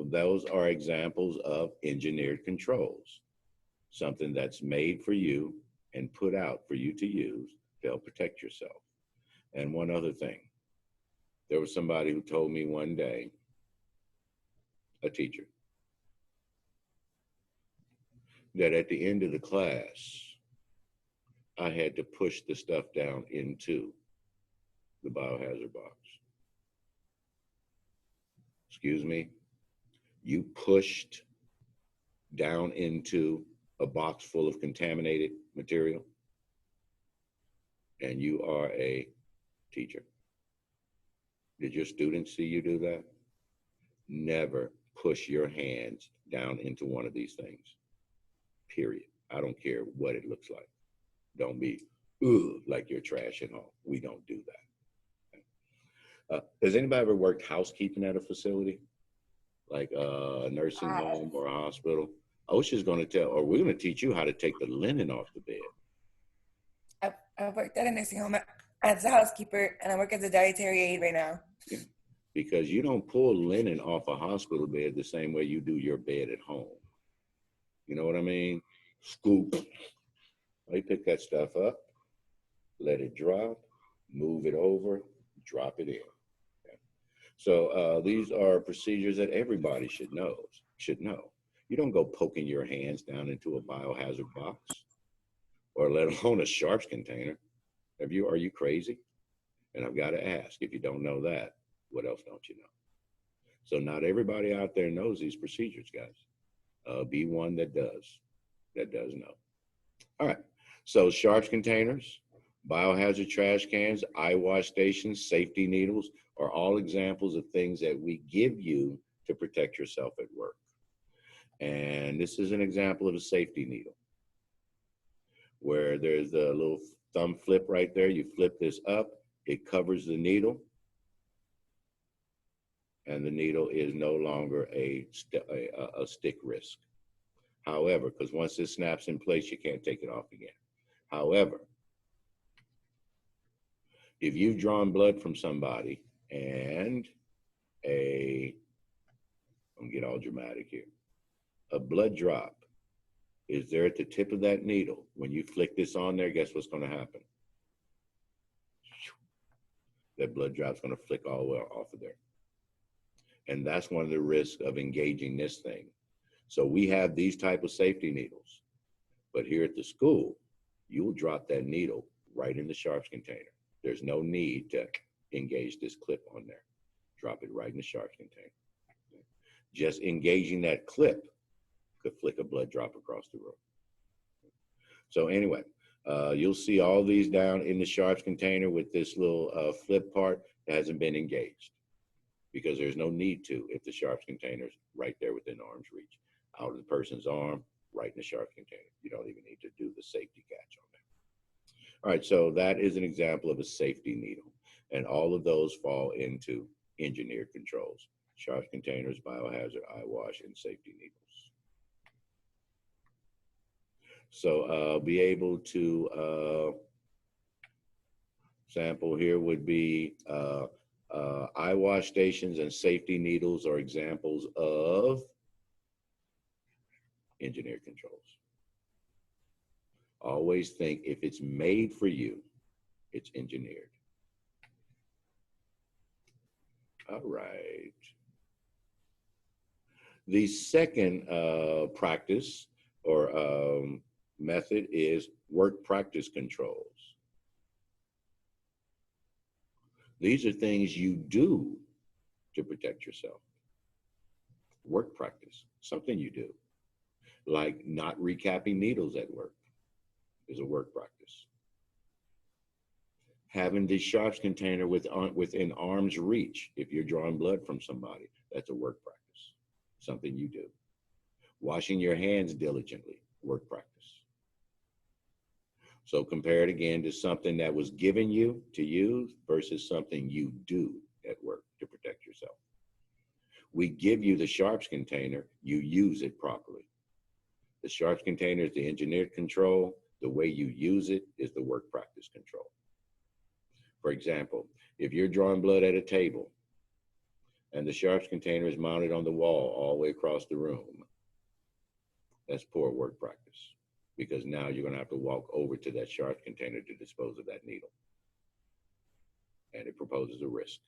Those are examples of engineered controls, something that's made for you and put out for you to use to help protect yourself. And one other thing, there was somebody who told me one day, a teacher, that at the end of the class, I had to push the stuff down into the biohazard box. Excuse me, you pushed down into a box full of contaminated material, and you are a teacher. Did your students see you do that? Never push your hands down into one of these things, period. I don't care what it looks like. Don't be, like you're trash and all. We don't do that. Has anybody ever worked housekeeping at a facility? Like a nursing home or a hospital? OSHA's going to tell, or we're going to teach you how to take the linen off the bed. I've worked at a nursing home as a housekeeper, and I work as a dietary aide right now. Yeah. Because you don't pull linen off a hospital bed the same way you do your bed at home. You know what I mean? Scoop. They pick that stuff up, let it drop, move it over, drop it in. Okay. So these are procedures that everybody should know. You don't go poking your hands down into a biohazard box, or let alone a sharps container. Are you crazy? And I've got to ask, if you don't know that, what else don't you know? So not everybody out there knows these procedures, guys. Be one that does know. All right, so sharps containers, biohazard trash cans, eye wash stations, safety needles are all examples of things that we give you to protect yourself at work. And this is an example of a safety needle, where there's a little thumb flip right there. You flip this up, it covers the needle, and the needle is no longer a stick risk. However, because once it snaps in place, you can't take it off again. However, if you've drawn blood from somebody and I'm gonna get all dramatic here, a blood drop is there at the tip of that needle. When you flick this on there, guess what's gonna happen? That blood drop's gonna flick all the way off of there. And that's one of the risks of engaging this thing. So we have these type of safety needles, but here at the school, you will drop that needle right in the sharps container. There's no need to engage this clip on there. Drop it right in the sharps container. Just engaging that clip could flick a blood drop across the room. So anyway, you'll see all these down in the sharps container with this little flip part that hasn't been engaged, because there's no need to if the sharps container's right there within arm's reach. Out of the person's arm, right in the sharps container. You don't even need to do the safety catch on there. All right, so that is an example of a safety needle. And all of those fall into engineered controls: sharps containers, biohazard, eye wash, and safety needles. So be able to sample here would be eye wash stations and safety needles are examples of engineered controls. Always think if it's made for you, it's engineered. All right. The second practice or method is work practice controls. These are things you do to protect yourself. Work practice, something you do, like not recapping needles at work is a work practice. Having the sharps container within arm's reach, if you're drawing blood from somebody, that's a work practice, something you do. Washing your hands diligently, work practice. So compare it again to something that was given you to use versus something you do at work to protect yourself. We give you the sharps container, you use it properly. The sharps container is the engineered control. The way you use it is the work practice control. For example, if you're drawing blood at a table and the sharps container is mounted on the wall all the way across the room, that's poor work practice, because now you're gonna have to walk over to that sharps container to dispose of that needle. And it proposes a risk.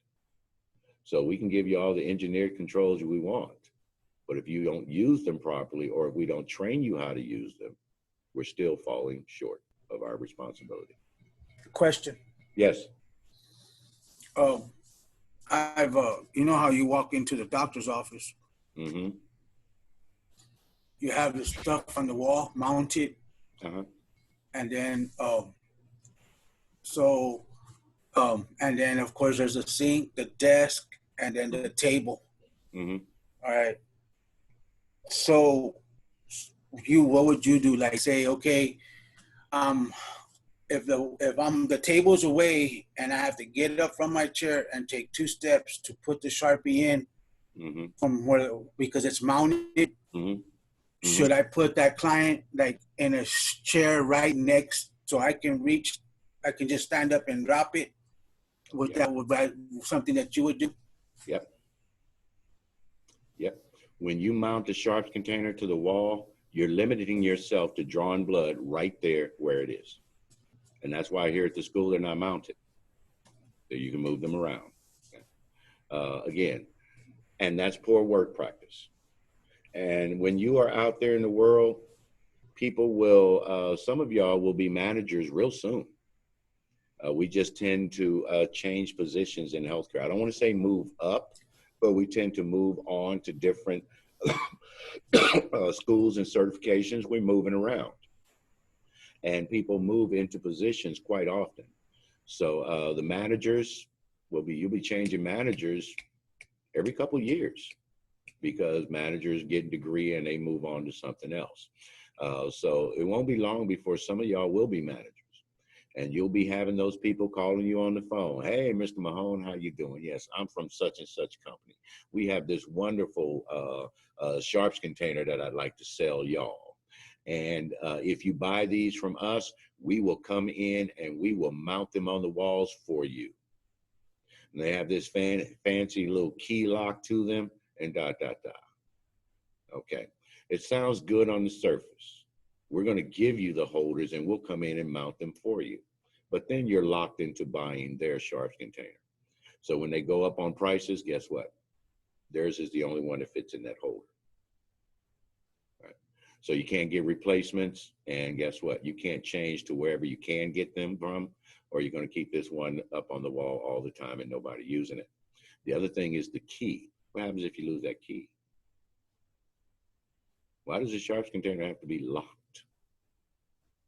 So we can give you all the engineered controls we want, but if you don't use them properly, or if we don't train you how to use them, we're still falling short of our responsibility. Question. Yes. I've you know how you walk into the doctor's office? Mm-hmm. You have the stuff on the wall mounted, and then and then of course there's a sink, the desk, and then the table. Mm-hmm. All right. So what would you do? Like say, okay, if the table's away and I have to get up from my chair and take 2 steps to put the Sharpie in from where, because it's mounted, should I put that client like in a chair right next so I can reach, I can just stand up and drop it? Would that something that you would do? Yep. Yep. When you mount the sharps container to the wall, you're limiting yourself to drawing blood right there where it is. And that's why here at the school, they're not mounted. So you can move them around. Again, and that's poor work practice. And when you are out there in the world, people will, some of y'all will be managers real soon. We just tend to change positions in healthcare. I don't want to say move up, but we tend to move on to different schools and certifications. We're moving around. And people move into positions quite often. So the managers you'll be changing managers every couple of years, because managers get a degree and they move on to something else. So it won't be long before some of y'all will be managers. And you'll be having those people calling you on the phone. Hey, Mr. Mahone, how you doing? Yes, I'm from such and such company. We have this wonderful sharps container that I'd like to sell y'all. And if you buy these from us, we will come in and we will mount them on the walls for you. And they have this fancy little key lock to them and ... Okay, it sounds good on the surface. We're going to give you the holders and we'll come in and mount them for you. But then you're locked into buying their sharps container. So when they go up on prices, guess what? Theirs is the only one that fits in that holder. Right? So you can't get replacements, and guess what? You can't change to wherever you can get them from, or you're going to keep this one up on the wall all the time and nobody using it. The other thing is the key. What happens if you lose that key? Why does the sharps container have to be locked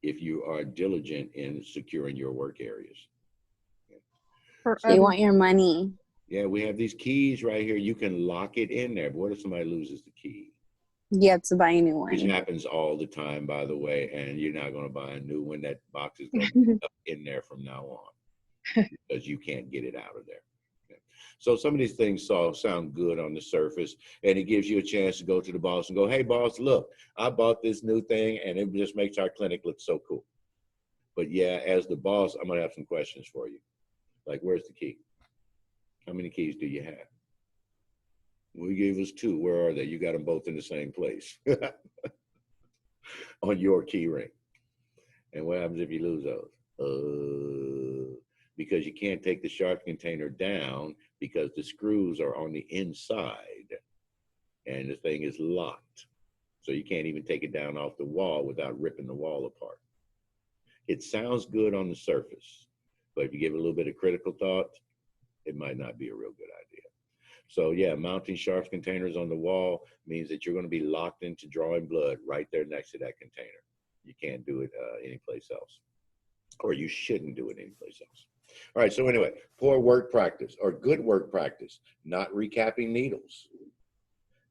if you are diligent in securing your work areas? They want your money. Yeah, we have these keys right here. You can lock it in there. But what if somebody loses the key? You have to buy a new Which one. happens all the time, by the way, and you're not going to buy a new one. That box is going to be up in there from now on because you can't get it out of there. Okay. So some of these things sound good on the surface, and it gives you a chance to go to the boss and go, hey, boss, look, I bought this new thing, and it just makes our clinic look so cool. But yeah, as the boss, I'm going to have some questions for you. Like, where's the key? How many keys do you have? We gave us 2. Where are they? You got them both in the same place on your key ring. And what happens if you lose those? Because you can't take the sharp container down because the screws are on the inside and the thing is locked. So you can't even take it down off the wall without ripping the wall apart. It sounds good on the surface, but if you give it a little bit of critical thought, it might not be a real good idea. So yeah, mounting sharps containers on the wall means that you're going to be locked into drawing blood right there next to that container. You can't do it anyplace else, or you shouldn't do it anyplace else. All right, so anyway, poor work practice or good work practice, not recapping needles,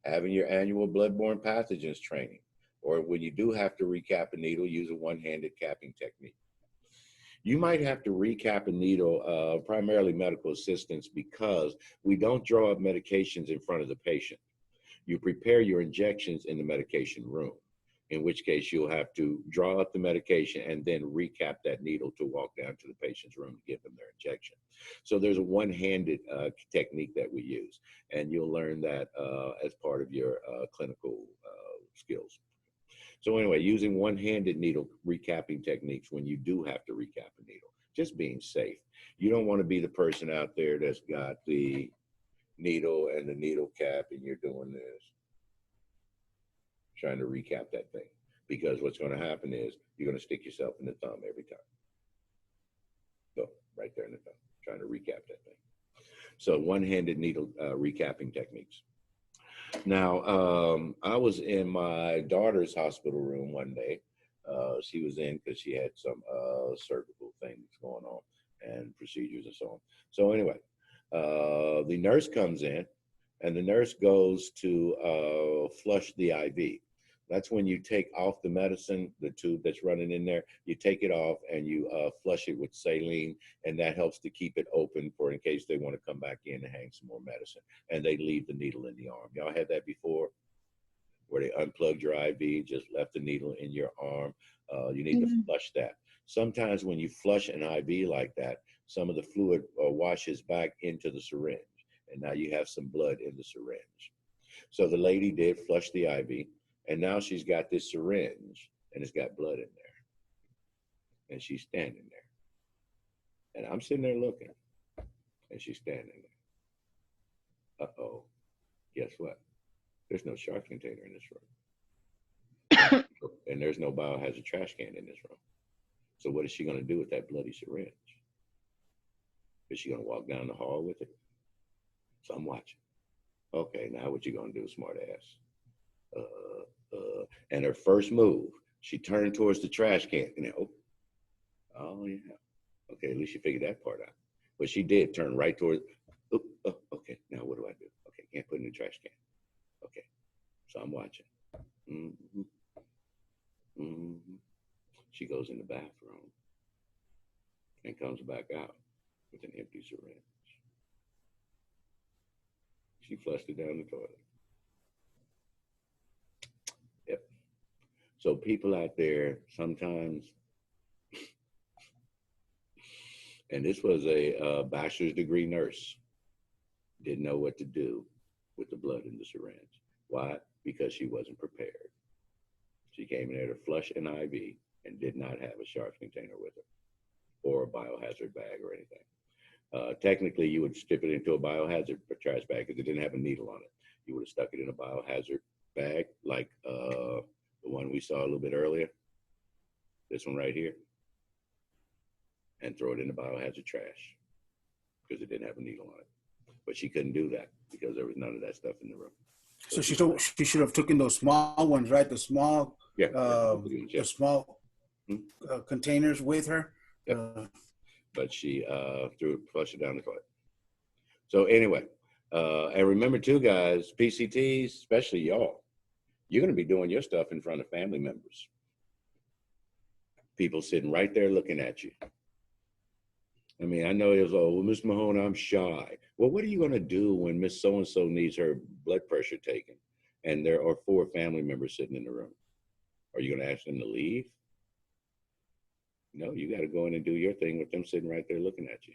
having your annual blood-borne pathogens training, or when you do have to recap a needle, use a one-handed capping technique. You might have to recap a needle, primarily medical assistance, because we don't draw up medications in front of the patient. You prepare your injections in the medication room, in which case you'll have to draw up the medication and then recap that needle to walk down to the patient's room to give them their injection. So there's a one-handed technique that we use, and you'll learn that as part of your clinical skills. So anyway, using one-handed needle recapping techniques when you do have to recap a needle, just being safe. You don't want to be the person out there that's got the needle and the needle cap and you're doing this, trying to recap that thing. Because what's going to happen is you're going to stick yourself in the thumb every time. So right there in the thumb, trying to recap that thing. So one-handed needle recapping techniques. Now, I was in my daughter's hospital room one day. She was in because she had some surgical things going on and procedures and so on. So anyway, the nurse comes in and the nurse goes to flush the IV. That's when you take off the medicine, the tube that's running in there, you take it off and you flush it with saline, and that helps to keep it open for in case they want to come back in and hang some more medicine. And they leave the needle in the arm. Y'all had that before? Where they unplugged your IV, just left the needle in your arm. You need to flush that. Sometimes when you flush an IV like that, some of the fluid washes back into the syringe, and now you have some blood in the syringe. So the lady did flush the IV, and now she's got this syringe, and it's got blood in there. And she's standing there. And I'm sitting there looking, and she's standing there. Uh-oh. Guess what? There's no sharps container in this room. And there's no biohazard trash can in this room. So what is she going to do with that bloody syringe? Is she going to walk down the hall with it? So I'm watching. Okay, now what you going to do, smart ass? And her first move, she turned towards the trash can. You know, oh yeah. Okay, at least she figured that part out. But she did turn right towards. Okay, now what do I do? Okay, can't put it in the trash can. Okay, so I'm watching. She goes in the bathroom and comes back out with an empty syringe. She flushed it down the toilet. Yep. So people out there sometimes, and this was a bachelor's degree nurse, didn't know what to do with the blood in the syringe. Why? Because she wasn't prepared. She came in there to flush an IV and did not have a sharps container with her or a biohazard bag or anything. Technically, you would strip it into a biohazard trash bag because it didn't have a needle on it. You would have stuck it in a biohazard bag like the one we saw a little bit earlier, this one right here, and throw it in the biohazard trash because it didn't have a needle on it. But she couldn't do that because there was none of that stuff in the room. So she should have taken those small ones, right? The small, the small containers with her. But she flushed it down the toilet. So anyway, and remember too, guys, PCTs, especially y'all, you're going to be doing your stuff in front of family members. People sitting right there looking at you. I mean, I know it was, oh, well, Miss Mahone, I'm shy. Well, what are you going to do when Miss So-and-so needs her blood pressure taken and there are 4 family members sitting in the room? Are you going to ask them to leave? No, you got to go in and do your thing with them sitting right there looking at you.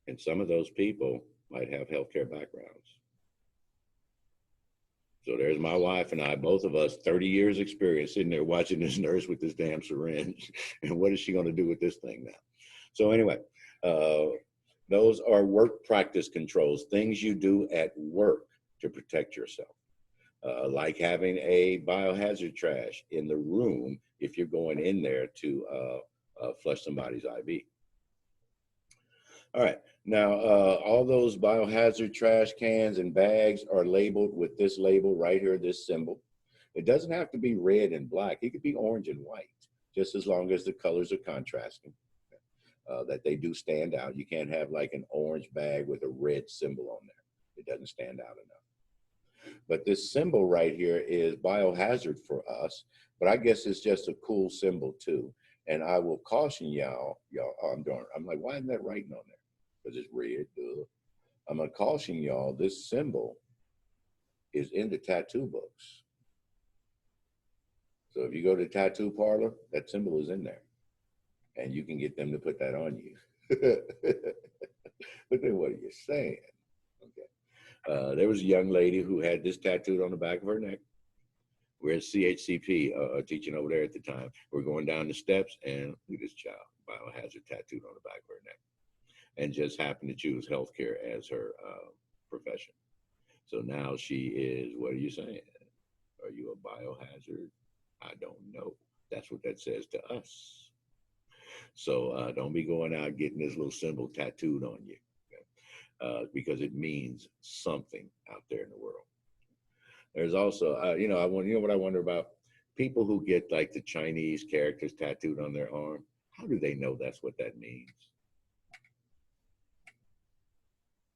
And some of those people might have healthcare backgrounds. So there's my wife and I, both of us, 30 years experience sitting there watching this nurse with this damn syringe. And what is she going to do with this thing now? So anyway, those are work practice controls, things you do at work to protect yourself. Like having a biohazard trash in the room if you're going in there to flush somebody's IV. All right, now all those biohazard trash cans and bags are labeled with this label right here, this symbol. It doesn't have to be red and black. It could be orange and white, just as long as the colors are contrasting. That they do stand out. You can't have like an orange bag with a red symbol on there. It doesn't stand out enough. But this symbol right here is biohazard for us, but I guess it's just a cool symbol too. And I will caution y'all, I'm like, why isn't that writing on there? Because it's red, duh. I'm gonna caution y'all, this symbol is in the tattoo books. So if you go to the tattoo parlor, that symbol is in there. And you can get them to put that on you. But then what are you saying? Okay. There was a young lady who had this tattooed on the back of her neck. We're at CHCP teaching over there at the time. We're going down the steps and look at this child, biohazard tattooed on the back of her neck. And just happened to choose healthcare as her profession. So now she is, what are you saying? Are you a biohazard? I don't know. That's what that says to us. So don't be going out getting this little symbol tattooed on you, okay? Because it means something out there in the world. There's also, you know what I wonder about? People who get like the Chinese characters tattooed on their arm. How do they know that's what that means?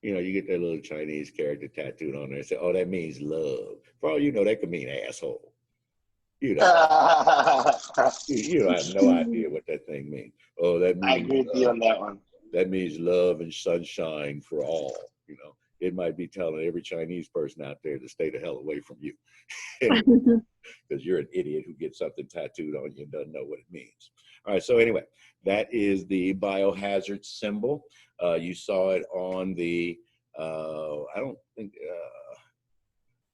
You know, you get that little Chinese character tattooed on there and say, oh, that means love. For all you know, that could mean asshole. You know, you have no idea what that thing means. Oh, that means, I agree with you on that one. That means love and sunshine for all. You know, it might be telling every Chinese person out there to stay the hell away from you, because you're an idiot who gets something tattooed on you and doesn't know what it means. All right, so anyway, that is the biohazard symbol. You saw it on the. I don't think.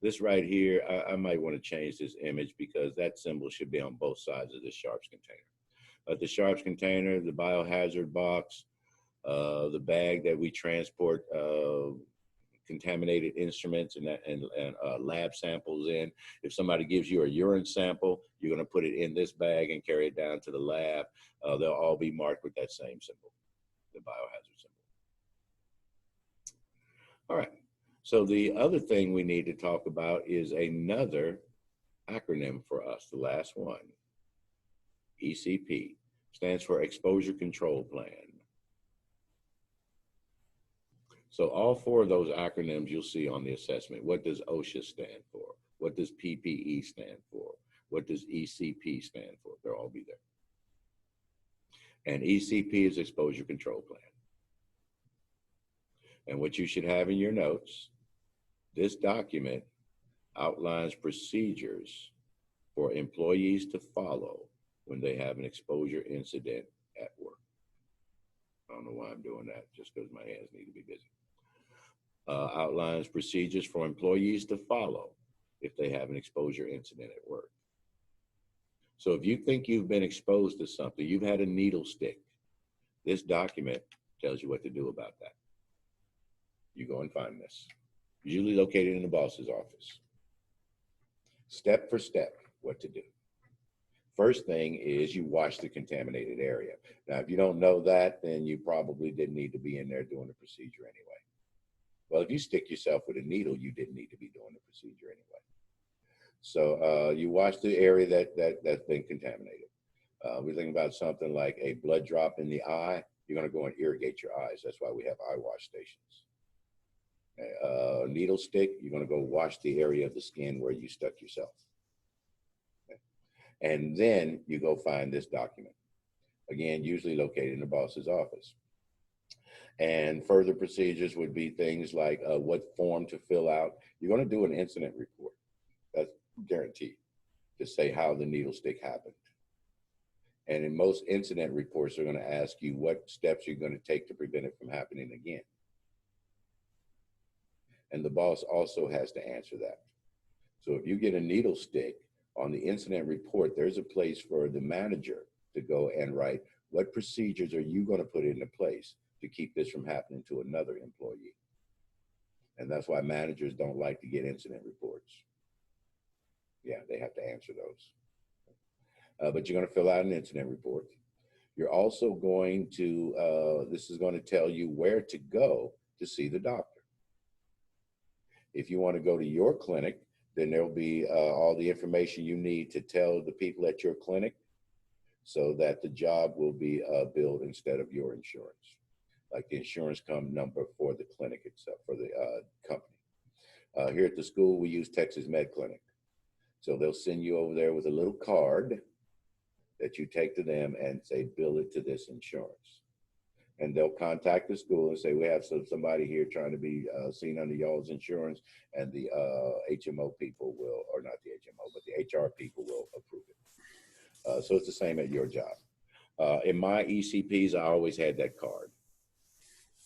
This right here, I might want to change this image because that symbol should be on both sides of the sharps container. The sharps container, the biohazard box, the bag that we transport contaminated instruments and lab samples in. If somebody gives you a urine sample, you're going to put it in this bag and carry it down to the lab. They'll all be marked with that same symbol, the biohazard symbol. All right. So the other thing we need to talk about is another acronym for us, the last one. ECP stands for Exposure Control Plan. So all 4 of those acronyms you'll see on the assessment. What does OSHA stand for? What does PPE stand for? What does ECP stand for? They'll all be there. And ECP is exposure control plan. And what you should have in your notes, this document outlines procedures for employees to follow when they have an exposure incident at work. I don't know why I'm doing that, just because my hands need to be busy. Outlines procedures for employees to follow if they have an exposure incident at work. So if you think you've been exposed to something, you've had a needle stick, this document tells you what to do about that. You go and find this. Usually located in the boss's office. Step for step, what to do. First thing is you wash the contaminated area. Now, if you don't know that, then you probably didn't need to be in there doing the procedure anyway. Well, if you stick yourself with a needle, you didn't need to be doing the procedure anyway. So you wash the area that's been contaminated. We're thinking about something like a blood drop in the eye. You're going to go and irrigate your eyes. That's why we have eye wash stations. Needle stick, you're going to go wash the area of the skin where you stuck yourself. Okay. And then you go find this document. Again, usually located in the boss's office. And further procedures would be things like what form to fill out. You're going to do an incident report. That's guaranteed, to say how the needle stick happened. And in most incident reports, they're going to ask you what steps you're going to take to prevent it from happening again. And the boss also has to answer that. So if you get a needle stick on the incident report, there's a place for the manager to go and write, what procedures are you going to put into place to keep this from happening to another employee? And that's why managers don't like to get incident reports. Yeah, they have to answer those. But you're going to fill out an incident report. You're also going to, this is going to tell you where to go to see the doctor. If you want to go to your clinic, then there'll be all the information you need to tell the people at your clinic so that the job will be billed instead of your insurance, like the insurance number for the clinic itself, for the company. Here at the school, we use Texas Med Clinic. So they'll send you over there with a little card that you take to them and say, bill it to this insurance. And they'll contact the school and say, we have somebody here trying to be seen under y'all's insurance, and the HMO people will, or not the HMO, but the HR people will approve it. So it's the same at your job. In my ECPs, I always had that card.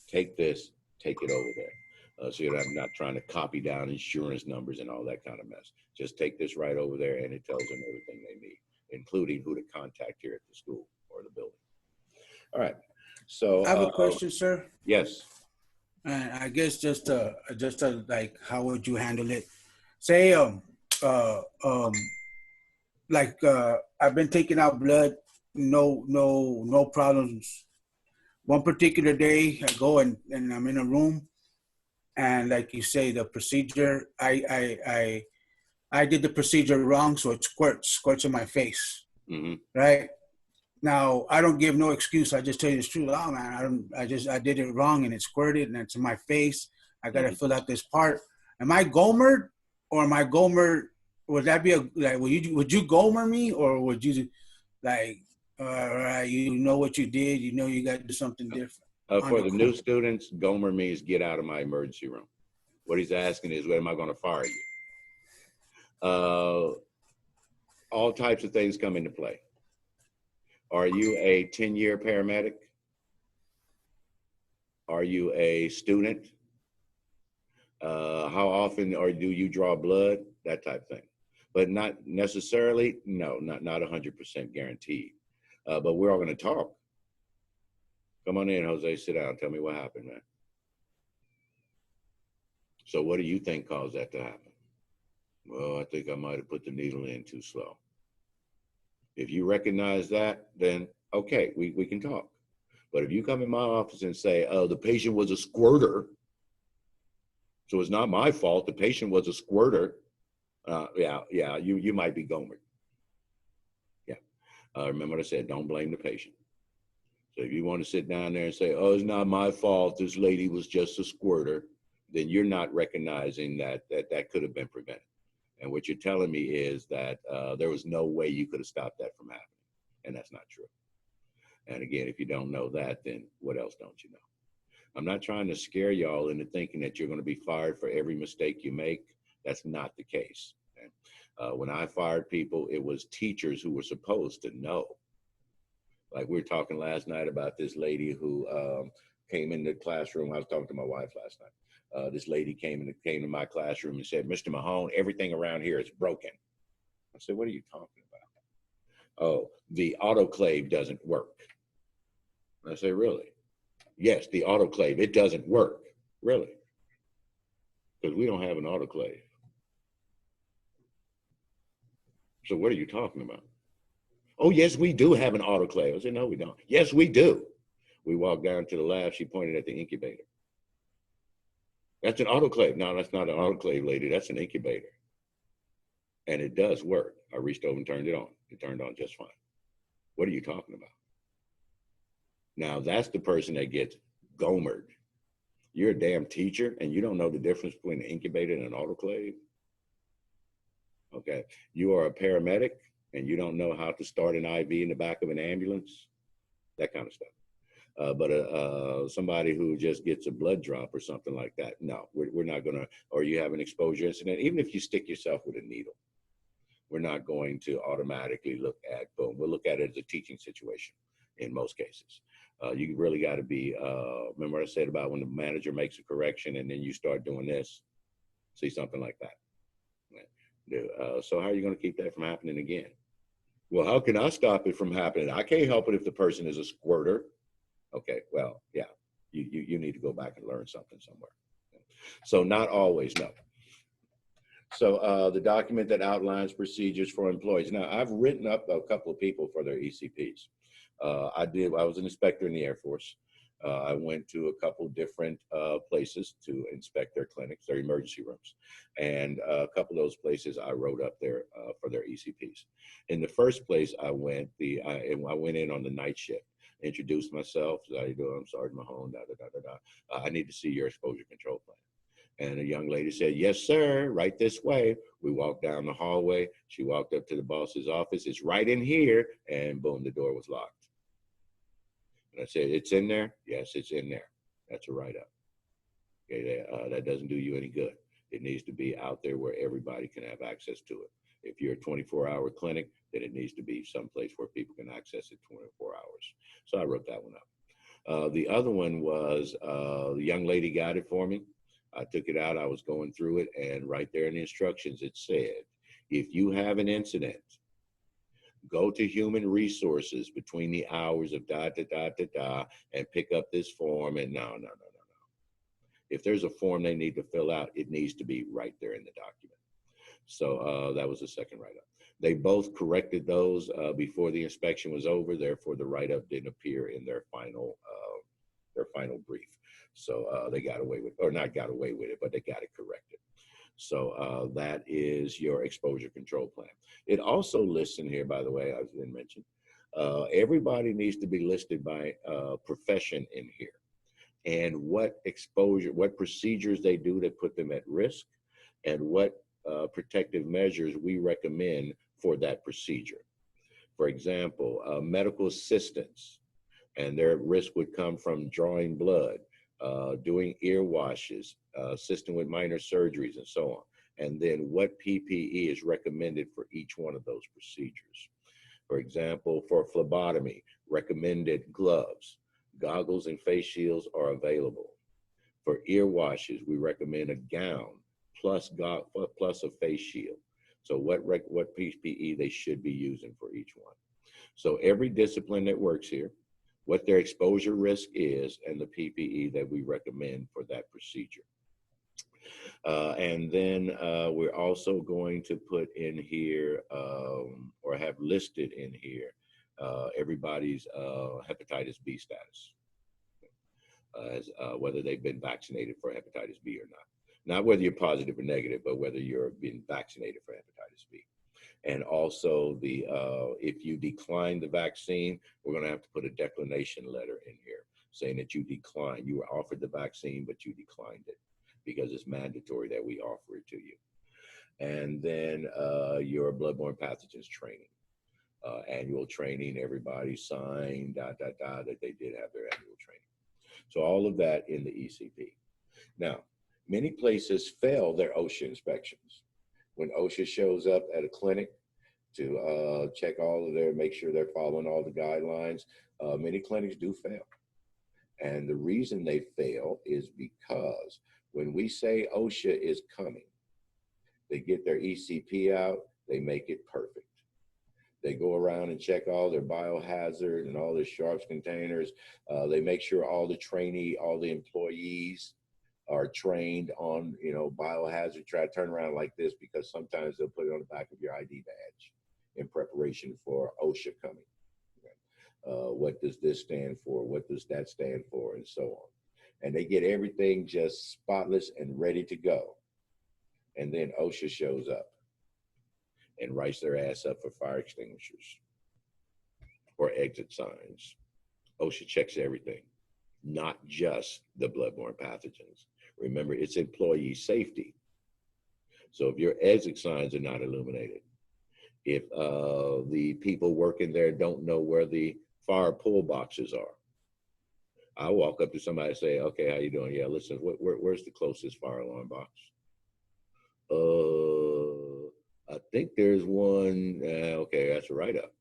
Take this, take it over there. So I'm not trying to copy down insurance numbers and all that kind of mess. Just take this right over there, and it tells them everything they need, including who to contact here at the school or the building. All right. So I have a question, sir. Yes. And I guess just like, how would you handle it? Say, I've been taking out blood, no problems. One particular day, I go and I'm in a room, and like you say, the procedure, I did the procedure wrong, so it squirts in my face, right? Now, I don't give no excuse. I just tell you the truth. Oh man, I did it wrong and it squirted and it's in my face. I got to fill out this part. Am I gomered, or am I gomered? Would that be would you gomer me, or would you like, you know what you did, you know you got to do something different? For the new students, gomer means get out of my emergency room. What he's asking is, when am I going to fire you? All types of things come into play. Are you a 10-year paramedic? Are you a student? How often do you draw blood? That type of thing. But not necessarily, no, not 100% guaranteed. But we're all going to talk. Come on in, Jose, sit down. Tell me what happened, man. So what do you think caused that to happen? Well, I think I might have put the needle in too slow. If you recognize that, then okay, we can talk. But if you come in my office and say, oh, the patient was a squirter, so it's not my fault, the patient was a squirter, you might be gomered. Yeah. Remember what I said, don't blame the patient. So if you want to sit down there and say, oh, it's not my fault, this lady was just a squirter, then you're not recognizing that could have been prevented. And what you're telling me is that there was no way you could have stopped that from happening. And that's not true. And again, if you don't know that, then what else don't you know? I'm not trying to scare y'all into thinking that you're going to be fired for every mistake you make. That's not the case. Okay? When I fired people, it was teachers who were supposed to know. Like we were talking last night about this lady who came in the classroom. I was talking to my wife last night. This lady came to my classroom and said, "Mr. Mahone, everything around here is broken." I said, "What are you talking about?" "Oh, the autoclave doesn't work." I said, "Really?" "Yes, the autoclave, it doesn't work." "Really?" "Because we don't have an autoclave." "So what are you talking about?" "Oh, yes, we do have an autoclave." I said, "No, we don't." "Yes, we do." We walked down to the lab. She pointed at the incubator. "That's an autoclave." "No, that's not an autoclave, lady. That's an incubator. And it does work." I reached over and turned it on. It turned on just fine. "What are you talking about?" Now, that's the person that gets gomered. You're a damn teacher and you don't know the difference between an incubator and an autoclave? Okay. You are a paramedic and you don't know how to start an IV in the back of an ambulance? That kind of stuff. But somebody who just gets a blood drop or something like that, no, we're not going to, or you have an exposure incident, even if you stick yourself with a needle, we're not going to automatically look at, boom, we'll look at it as a teaching situation in most cases. You really got to be, remember what I said about when the manager makes a correction and then you start doing this, see something like that. So how are you going to keep that from happening again? Well, how can I stop it from happening? I can't help it if the person is a squirter. Okay, well, yeah, you need to go back and learn something somewhere. So not always, no. So the document that outlines procedures for employees. Now, I've written up a couple of people for their ECPs. I was an inspector in the Air Force. I went to a couple different places to inspect their clinics, their emergency rooms. And a couple of those places I wrote up there for their ECPs. In the first place I went in on the night shift, introduced myself, said, "How you doing? I'm Sergeant Mahone, da, da, da, da, da. I need to see your exposure control plan." And a young lady said, "Yes, sir, right this way." We walked down the hallway. She walked up to the boss's office. "It's right in here." And boom, the door was locked. And I said, "It's in there?" "Yes, it's in there." That's a write-up. Okay, that doesn't do you any good. It needs to be out there where everybody can have access to it. If you're a 24-hour clinic, then it needs to be someplace where people can access it 24 hours. So I wrote that one up. The other one was the young lady got it for me. I took it out. I was going through it, and right there in the instructions, it said, if you have an incident, go to human resources between the hours of da, da, da, da, da, and pick up this form. And no. If there's a form they need to fill out, it needs to be right there in the document. So that was the second write-up. They both corrected those before the inspection was over. Therefore, the write-up didn't appear in their final brief. So they got away with, or not got away with it, but they got it corrected. So that is your exposure control plan. It also lists in here, by the way, I didn't mention, everybody needs to be listed by profession in here, and what exposure, what procedures they do that put them at risk, and what protective measures we recommend for that procedure. For example, medical assistants, and their risk would come from drawing blood, doing ear washes, assisting with minor surgeries, and so on. And then what PPE is recommended for each one of those procedures. For example, for phlebotomy, recommended gloves, goggles, and face shields are available. For ear washes, we recommend a gown plus a face shield. So what PPE they should be using for each one. So every discipline that works here, what their exposure risk is, and the PPE that we recommend for that procedure. And then we're also going to put in here, or have listed in here, everybody's hepatitis B status, as whether they've been vaccinated for hepatitis B or not. Not whether you're positive or negative, but whether you're being vaccinated for hepatitis B. And also if you decline the vaccine, we're going to have to put a declination letter in here saying that you declined. You were offered the vaccine, but you declined it because it's mandatory that we offer it to you. And then your bloodborne pathogens training. Annual training, everybody signed, that they did have their annual training. So all of that in the ECP. Now, many places fail their OSHA inspections. When OSHA shows up at a clinic to check all of their, make sure they're following all the guidelines, many clinics do fail. And the reason they fail is because when we say OSHA is coming, they get their ECP out, they make it perfect. They go around and check all their biohazard and all their sharps containers. They make sure all the employees are trained on, biohazard. Try to turn around like this because sometimes they'll put it on the back of your ID badge in preparation for OSHA coming. What does this stand for? What does that stand for? And so on. And they get everything just spotless and ready to go. And then OSHA shows up and writes their ass up for fire extinguishers or exit signs. OSHA checks everything, not just the bloodborne pathogens. Remember, it's employee safety. So if your exit signs are not illuminated, if the people working there don't know where the fire pull boxes are, I walk up to somebody and say, okay, how you doing? Yeah, listen, where's the closest fire alarm box? I think there's one. Okay, that's a write-up.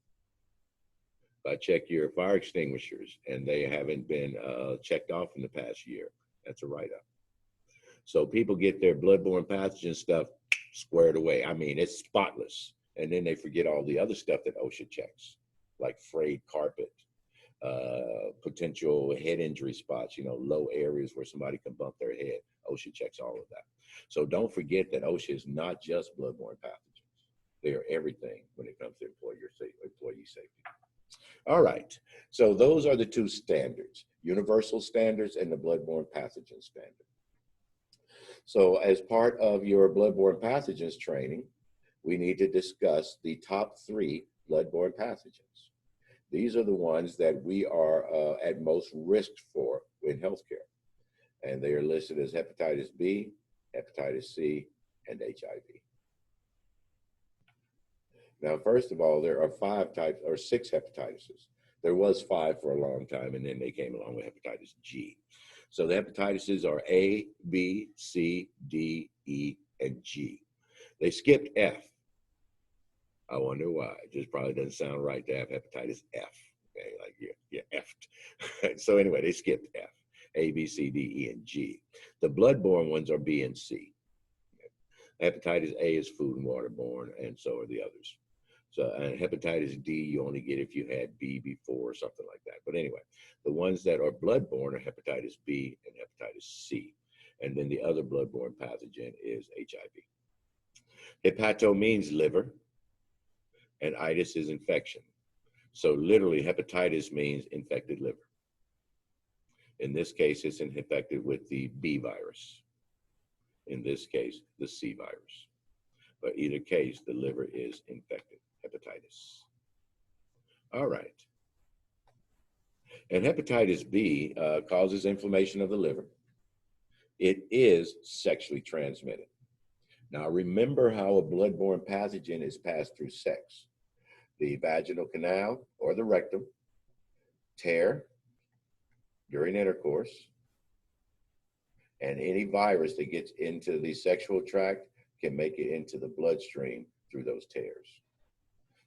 If I check your fire extinguishers and they haven't been checked off in the past year, that's a write-up. So people get their bloodborne pathogen stuff squared away. I mean, it's spotless. And then they forget all the other stuff that OSHA checks, like frayed carpet, potential head injury spots, low areas where somebody can bump their head. OSHA checks all of that. So don't forget that OSHA is not just bloodborne pathogens. They are everything when it comes to employee safety. All right. So those are the two standards, universal standards and the bloodborne pathogen standard. So as part of your bloodborne pathogens training, we need to discuss the top 3 bloodborne pathogens. These are the ones that we are at most risk for in healthcare. And they are listed as hepatitis B, hepatitis C, and HIV. Now, first of all, there are 5 types or 6 hepatitises. There was 5 for a long time, and then they came along with hepatitis G. So the hepatitises are A, B, C, D, E, and G. They skipped F. I wonder why. It just probably doesn't sound right to have hepatitis F. Okay, like you're effed. So anyway, they skipped F. A, B, C, D, E, and G. The bloodborne ones are B and C. Hepatitis A is food and waterborne, and so are the others. So hepatitis D, you only get if you had B before or something like that. But anyway, the ones that are bloodborne are hepatitis B and hepatitis C. And then the other bloodborne pathogen is HIV. Hepato means liver, and itis is infection. So literally, hepatitis means infected liver. In this case, it's infected with the B virus. In this case, the C virus. But either case, the liver is infected, hepatitis. All right. And hepatitis B causes inflammation of the liver. It is sexually transmitted. Now, remember how a bloodborne pathogen is passed through sex. The vaginal canal or the rectum, tear during intercourse, and any virus that gets into the sexual tract can make it into the bloodstream through those tears.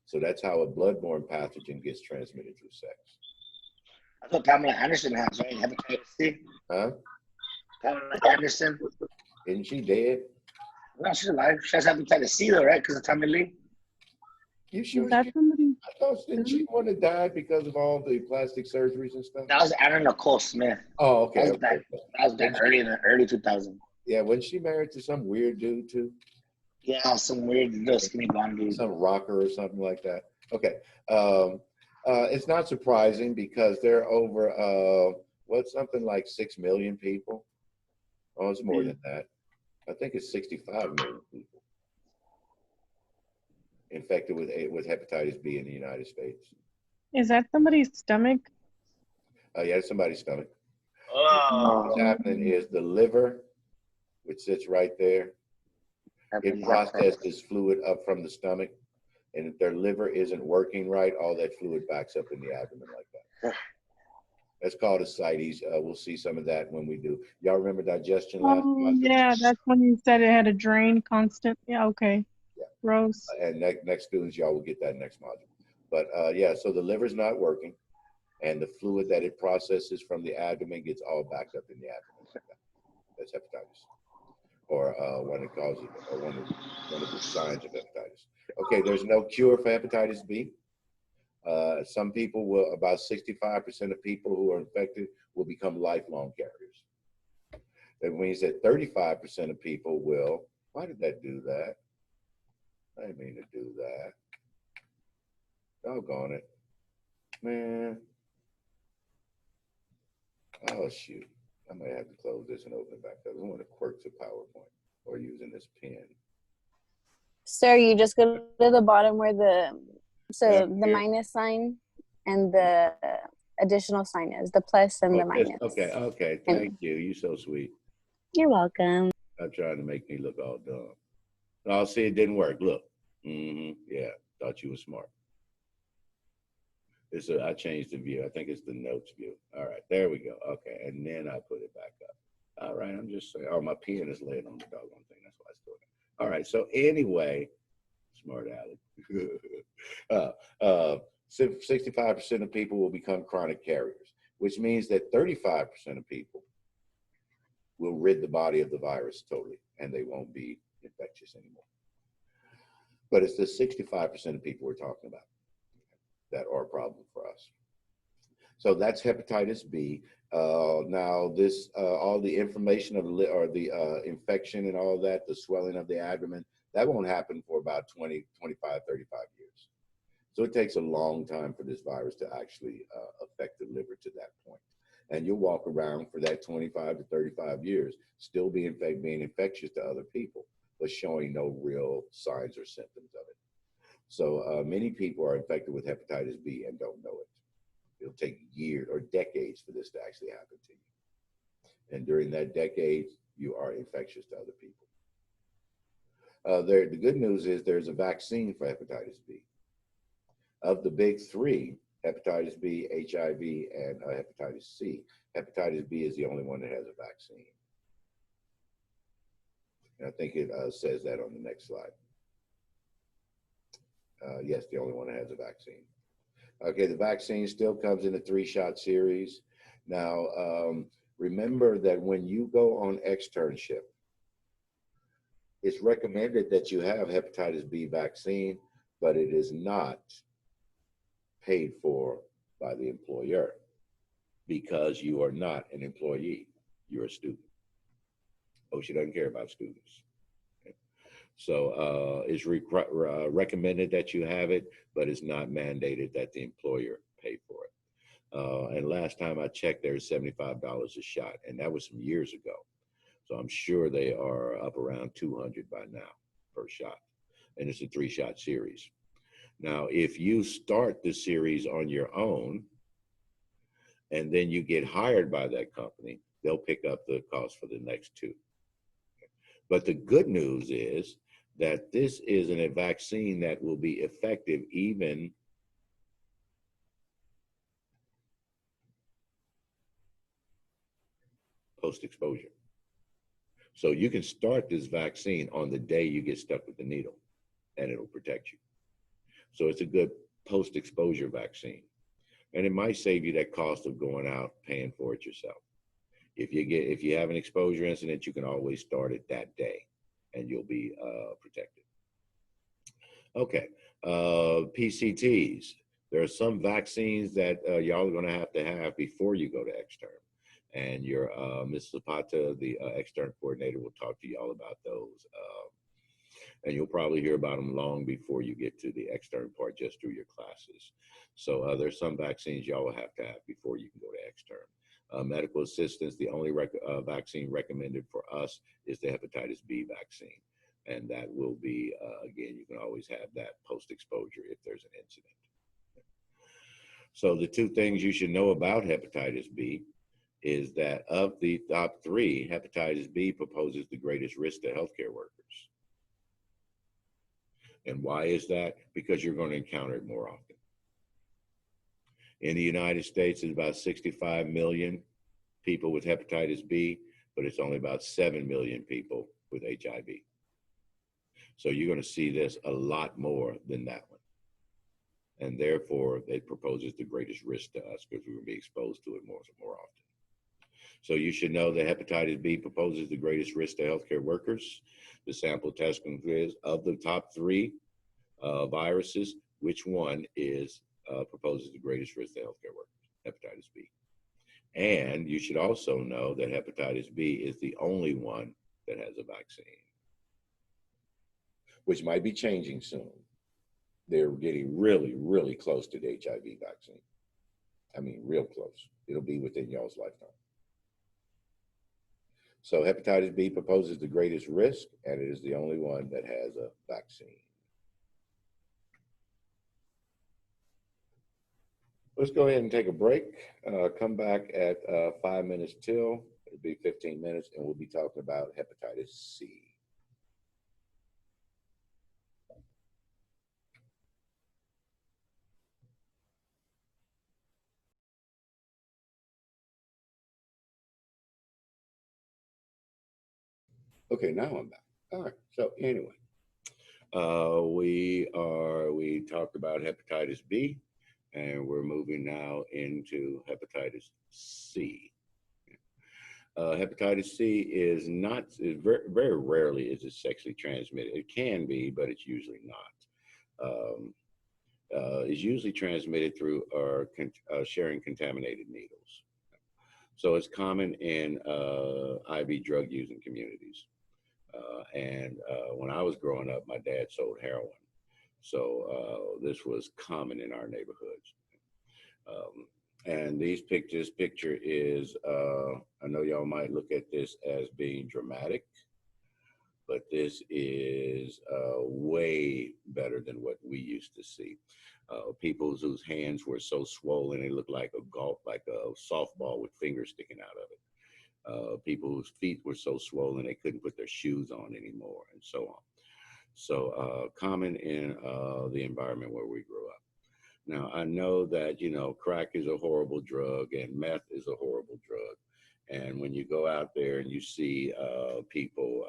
So that's how a bloodborne pathogen gets transmitted through sex. I thought Pamela Anderson has, right? Hepatitis C. Huh? Pamela Anderson. Isn't she dead? No, she's alive. She has hepatitis C though, right? Because of Tommy Lee. You sure? Is that somebody? I thought, didn't she want to die because of all the plastic surgeries and stuff? That was Anna Nicole Smith. Oh, okay. That was back early in the early 2000s. Yeah, wasn't she married to some weird dude too? Yeah, some weird little skinny blonde dude. Some rocker or something like that. Okay. It's not surprising because there are over, something like 6 million people? Oh, it's more than that. I think it's 65 million people infected with hepatitis B in the United States. Is that somebody's stomach? Yeah, it's somebody's stomach. Oh. What's happening is the liver, which sits right there, it processes fluid up from the stomach. And if their liver isn't working right, all that fluid backs up in the abdomen like that. That's called ascites. We'll see some of that when we do. Y'all remember digestion last Oh, month? yeah, that's when you said it had a drain constant. Yeah, okay. Yeah. Gross. And next students, y'all will get that next module. But yeah, so the liver's not working, and the fluid that it processes from the abdomen gets all backed up in the abdomen like that. That's hepatitis, or one it causes, or one of the signs of hepatitis. Okay, there's no cure for hepatitis B. Some people will, about 65% of people who are infected will become lifelong carriers. That means that 35% of people will, why did that do that? I didn't mean to do that. Doggone it. Man. Oh, shoot. I might have to close this and open it back up. I don't want the quirks of PowerPoint or using this pen. Sir, you just go to the bottom where the Yeah, the here. minus sign and the additional sign is, the plus and the minus. Okay. Thank you. You're so sweet. You're welcome. I'm trying to make me look all dumb. Oh, see, it didn't work. Look. Yeah, thought you were smart. I changed the view. I think it's the notes view. All right, there we go. Okay, and then I put it back up. All right, I'm just saying. Oh, my pen is laying on the doggone thing. That's why it's doing it. All right, so anyway, smart Alec. 65% of people will become chronic carriers, which means that 35% of people will rid the body of the virus totally, and they won't be infectious anymore. But it's the 65% of people we're talking about that are a problem for us. So that's hepatitis B. Now this, all the inflammation of the infection and all that, the swelling of the abdomen, that won't happen for about 20, 25, 35 years. So it takes a long time for this virus to actually affect the liver to that point. And you'll walk around for that 25 to 35 years, still being infectious to other people, but showing no real signs or symptoms of it. So many people are infected with hepatitis B and don't know it. It'll take years or decades for this to actually happen to you. And during that decade, you are infectious to other people. The good news is there's a vaccine for hepatitis B. Of the big three, hepatitis B, HIV, and hepatitis C, hepatitis B is the only one that has a vaccine. And I think it says that on the next slide. Yes, the only one that has a vaccine. Okay, the vaccine still comes in a 3-shot series. Now, remember that when you go on externship, it's recommended that you have hepatitis B vaccine, but it is not paid for by the employer because you are not an employee, you're a student. OSHA doesn't care about students. So it's recommended that you have it, but it's not mandated that the employer pay for it. And last time I checked, there's $75 a shot, and that was some years ago. So I'm sure they are up around 200 by now per shot, and it's a 3-shot series. Now, if you start the series on your own, and then you get hired by that company, they'll pick up the cost for the next 2. But the good news is that this is a vaccine that will be effective even post-exposure. So you can start this vaccine on the day you get stuck with the needle, and it'll protect you. So it's a good post-exposure vaccine. And it might save you that cost of going out paying for it yourself. If you have an exposure incident, you can always start it that day, and you'll be protected. Okay, PCTs. There are some vaccines that y'all are going to have before you go to extern. And your Ms. Zapata, the extern coordinator, will talk to y'all about those. And you'll probably hear about them long before you get to the extern part, just through your classes. So there's some vaccines y'all will have to have before you can go to extern. Medical assistance, the only vaccine recommended for us is the hepatitis B vaccine. And that will be, again, you can always have that post-exposure if there's an incident. So the 2 things you should know about hepatitis B is that of the top 3, hepatitis B poses the greatest risk to healthcare workers. And why is that? Because you're going to encounter it more often. In the United States, there's about 65 million people with hepatitis B, but it's only about 7 million people with HIV. So you're going to see this a lot more than that one. And therefore, it proposes the greatest risk to us because we're going to be exposed to it more often. So you should know that hepatitis B proposes the greatest risk to healthcare workers. The sample test is of the top 3 viruses, which one proposes the greatest risk to healthcare workers? Hepatitis B. And you should also know that hepatitis B is the only one that has a vaccine, which might be changing soon. They're getting really, really close to the HIV vaccine. I mean, real close. It'll be within y'all's lifetime. So hepatitis B proposes the greatest risk, and it is the only one that has a vaccine. Let's go ahead and take a break. Come back at 5 minutes till. It'll be 15 minutes, and we'll be talking about hepatitis C. Okay, now I'm back. All right. So anyway, we talked about hepatitis B, and we're moving now into hepatitis C. Hepatitis C is very, very rarely is it sexually transmitted. It can be, but it's usually not. It's usually transmitted through sharing contaminated needles. So it's common in IV drug using communities. When I was growing up, my dad sold heroin. So this was common in our neighborhoods. And these picture is, I know y'all might look at this as being dramatic, but this is way better than what we used to see. People whose hands were so swollen, they looked like a softball with fingers sticking out of it. People whose feet were so swollen, they couldn't put their shoes on anymore, and so on. So common in the environment where we grew up. Now, I know that, crack is a horrible drug and meth is a horrible drug. And when you go out there and you see people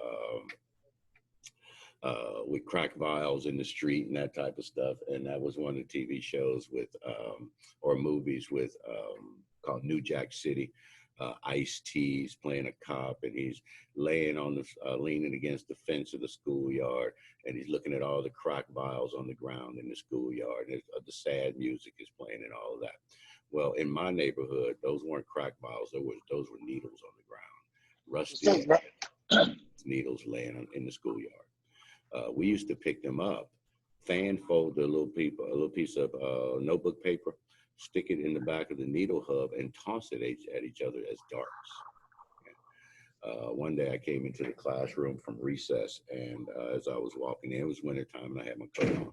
with crack vials in the street and that type of stuff, and that was one of the TV shows or movies called New Jack City. Ice-T's playing a cop, and he's leaning against the fence of the schoolyard, and he's looking at all the crack vials on the ground in the schoolyard, and the sad music is playing and all of that. Well, in my neighborhood, those weren't crack vials; those were needles on the ground, rusty needles laying in the schoolyard. We used to pick them up, fan fold a little piece of notebook paper, stick it in the back of the needle hub, and toss it at each other as darts. One day I came into the classroom from recess, and as I was walking in, it was wintertime, and I had my coat on,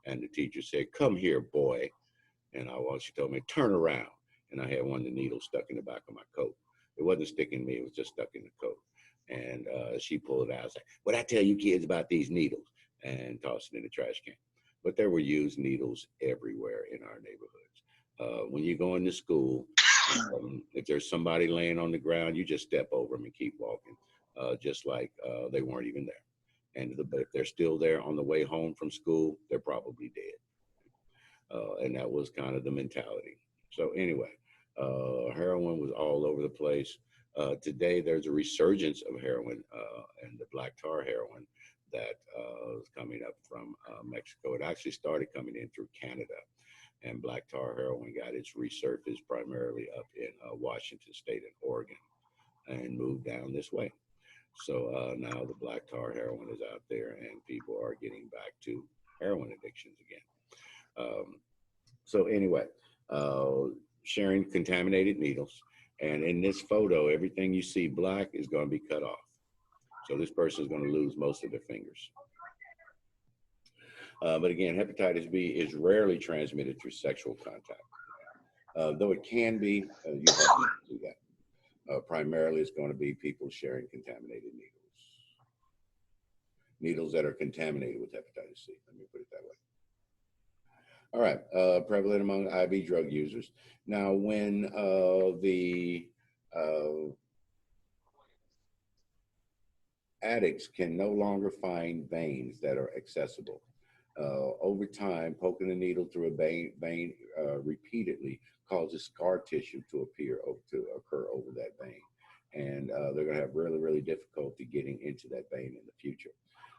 and the teacher said, "Come here, boy." And she told me, "Turn around." And I had one of the needles stuck in the back of my coat. It wasn't sticking me, it was just stuck in the coat. And she pulled it out. I was like, "What'd I tell you kids about these needles?" And tossed it in the trash can. But there were used needles everywhere in our neighborhoods. When you go into school, if there's somebody laying on the ground, you just step over them and keep walking, just like they weren't even there. And if they're still there on the way home from school, they're probably dead. And that was kind of the mentality. So anyway, heroin was all over the place. Today, there's a resurgence of heroin and the black tar heroin that is coming up from Mexico. It actually started coming in through Canada. And black tar heroin got its resurface primarily up in Washington State and Oregon and moved down this way. So now the black tar heroin is out there and people are getting back to heroin addictions again. So anyway, sharing contaminated needles. And in this photo, everything you see black is going to be cut off. So this person is going to lose most of their fingers. But again, hepatitis B is rarely transmitted through sexual contact. Though it can be, you have to do that. Primarily, it's going to be people sharing contaminated needles. needles that are contaminated with hepatitis C. Let me put it that way. All right, prevalent among IV drug users. Now, when the addicts can no longer find veins that are accessible, over time, poking a needle through a vein repeatedly causes scar tissue to occur over that vein. And they're going to have really, really difficulty getting into that vein in the future.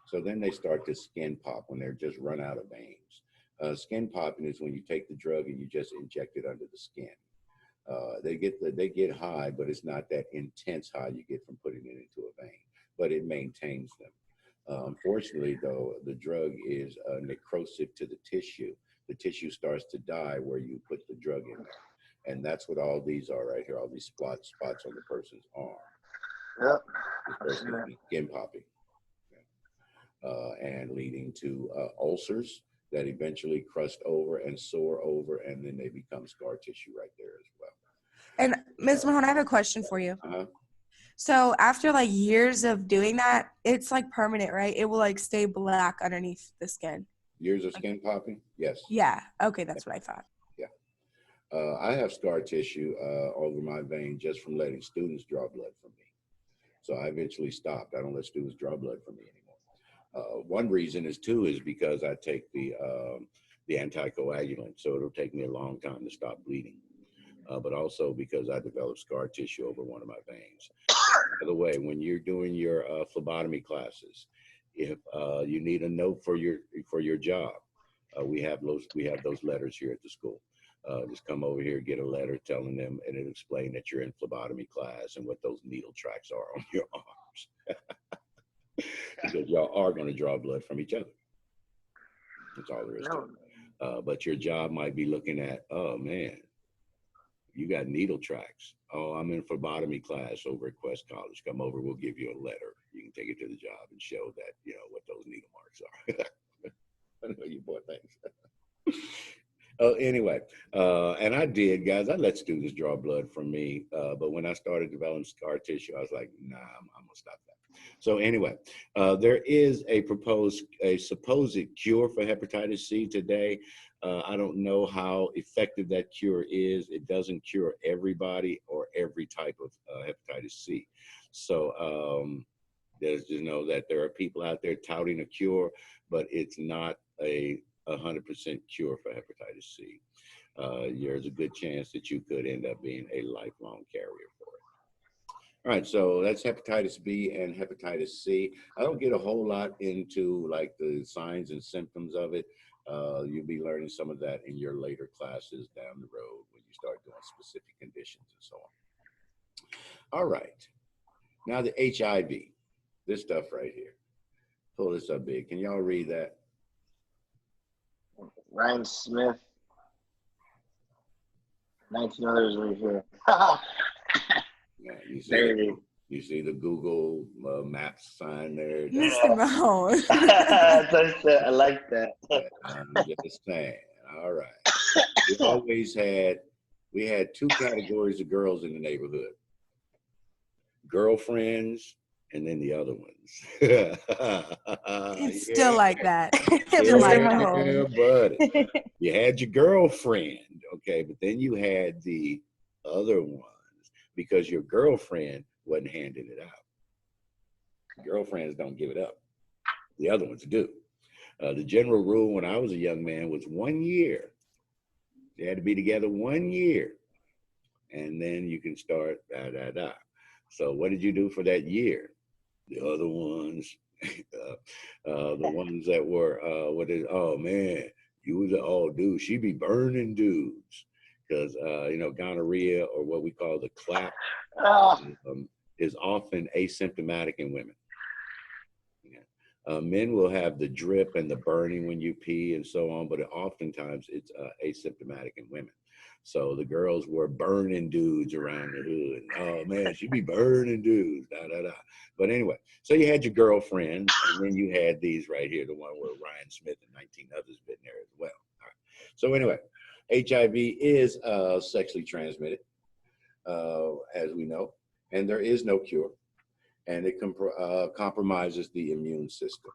So then they start to skin pop when they're just run out of veins. Skin popping is when you take the drug and you just inject it under the skin. They get high, but it's not that intense high you get from putting it into a vein, but it maintains them. Unfortunately, though, the drug is necrosive to the tissue. The tissue starts to die where you put the drug in there. And that's what all these are right here, all these spots on the person's arm. Yep. This person skin popping. And leading to ulcers that eventually crust over and sore over, and then they become scar tissue right there as well. And Ms. Mahone, I have a question for you. Uh-huh. So after like years of doing that, it's like permanent, right? It will like stay black underneath the skin. Years of skin popping? Yes. Yeah. Okay, that's what I thought. Yeah. I have scar tissue over my vein just from letting students draw blood from me. So I eventually stopped. I don't let students draw blood from me anymore. One reason is because I take the anticoagulant, so it'll take me a long time to stop bleeding. But also because I developed scar tissue over one of my veins. By the way, when you're doing your phlebotomy classes, if you need a note for your job, we have those letters here at the school. Just come over here, get a letter telling them, and it'll explain that you're in phlebotomy class and what those needle tracks are on your arms. Because y'all are going to draw blood from each other. That's all there is to it. But your job might be looking at, oh man, you got needle tracks. Oh, I'm in phlebotomy class over at Quest College. Come over, we'll give you a letter. You can take it to the job and show that, you know, what those needle marks are. I know you boy things. Anyway, and I did, guys. I let students draw blood from me. But when I started developing scar tissue, I was like, nah, I'm going to stop that. So anyway, there is a supposed cure for hepatitis C today. I don't know how effective that cure is. It doesn't cure everybody or every type of hepatitis C. So there's, you know, that there are people out there touting a cure, but it's not a 100% cure for hepatitis C. There's a good chance that you could end up being a lifelong carrier for it. All right, so that's hepatitis B and hepatitis C. I don't get a whole lot into like the signs and symptoms of it. You'll be learning some of that in your later classes down the road when you start doing specific conditions and so on. All right, now the HIV, this stuff right here. Pull this up big. Can y'all read that? Ryan Smith. 19 others right here. Yeah, you see the Google Maps sign there. Mr. Mahone. I like that. I'm just saying. All right. We had two categories of girls in the neighborhood. Girlfriends and then the other ones. It's still like that. Yeah, buddy. You had your girlfriend, okay, but then you had the other ones because your girlfriend wasn't handing it out. Girlfriends don't give it up. The other ones do. The general rule when I was a young man was 1 year. They had to be together 1 year. And then you can start da. So what did you do for that year? The other ones, the ones that were, oh man, dude, she be burning dudes. Because, gonorrhea or what we call the clap is often asymptomatic in women. Men will have the drip and the burning when you pee and so on, but oftentimes it's asymptomatic in women. So the girls were burning dudes around the hood. Oh man, she be burning dudes, da. But anyway, so you had your girlfriend, and then you had these right here, the one where Ryan Smith and 19 others been there as well. All right. So anyway, HIV is sexually transmitted, as we know, and there is no cure, and it compromises the immune system.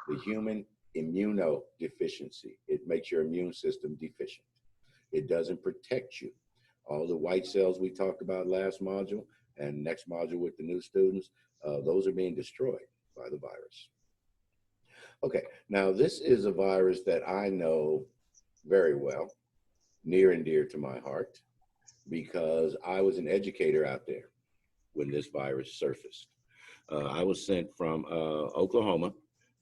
the human immunodeficiency. It makes your immune system deficient. It doesn't protect you. All the white cells we talked about last module and next module with the new students, those are being destroyed by the virus. Okay, now this is a virus that I know very well, near and dear to my heart, because I was an educator out there when this virus surfaced. I was sent from Oklahoma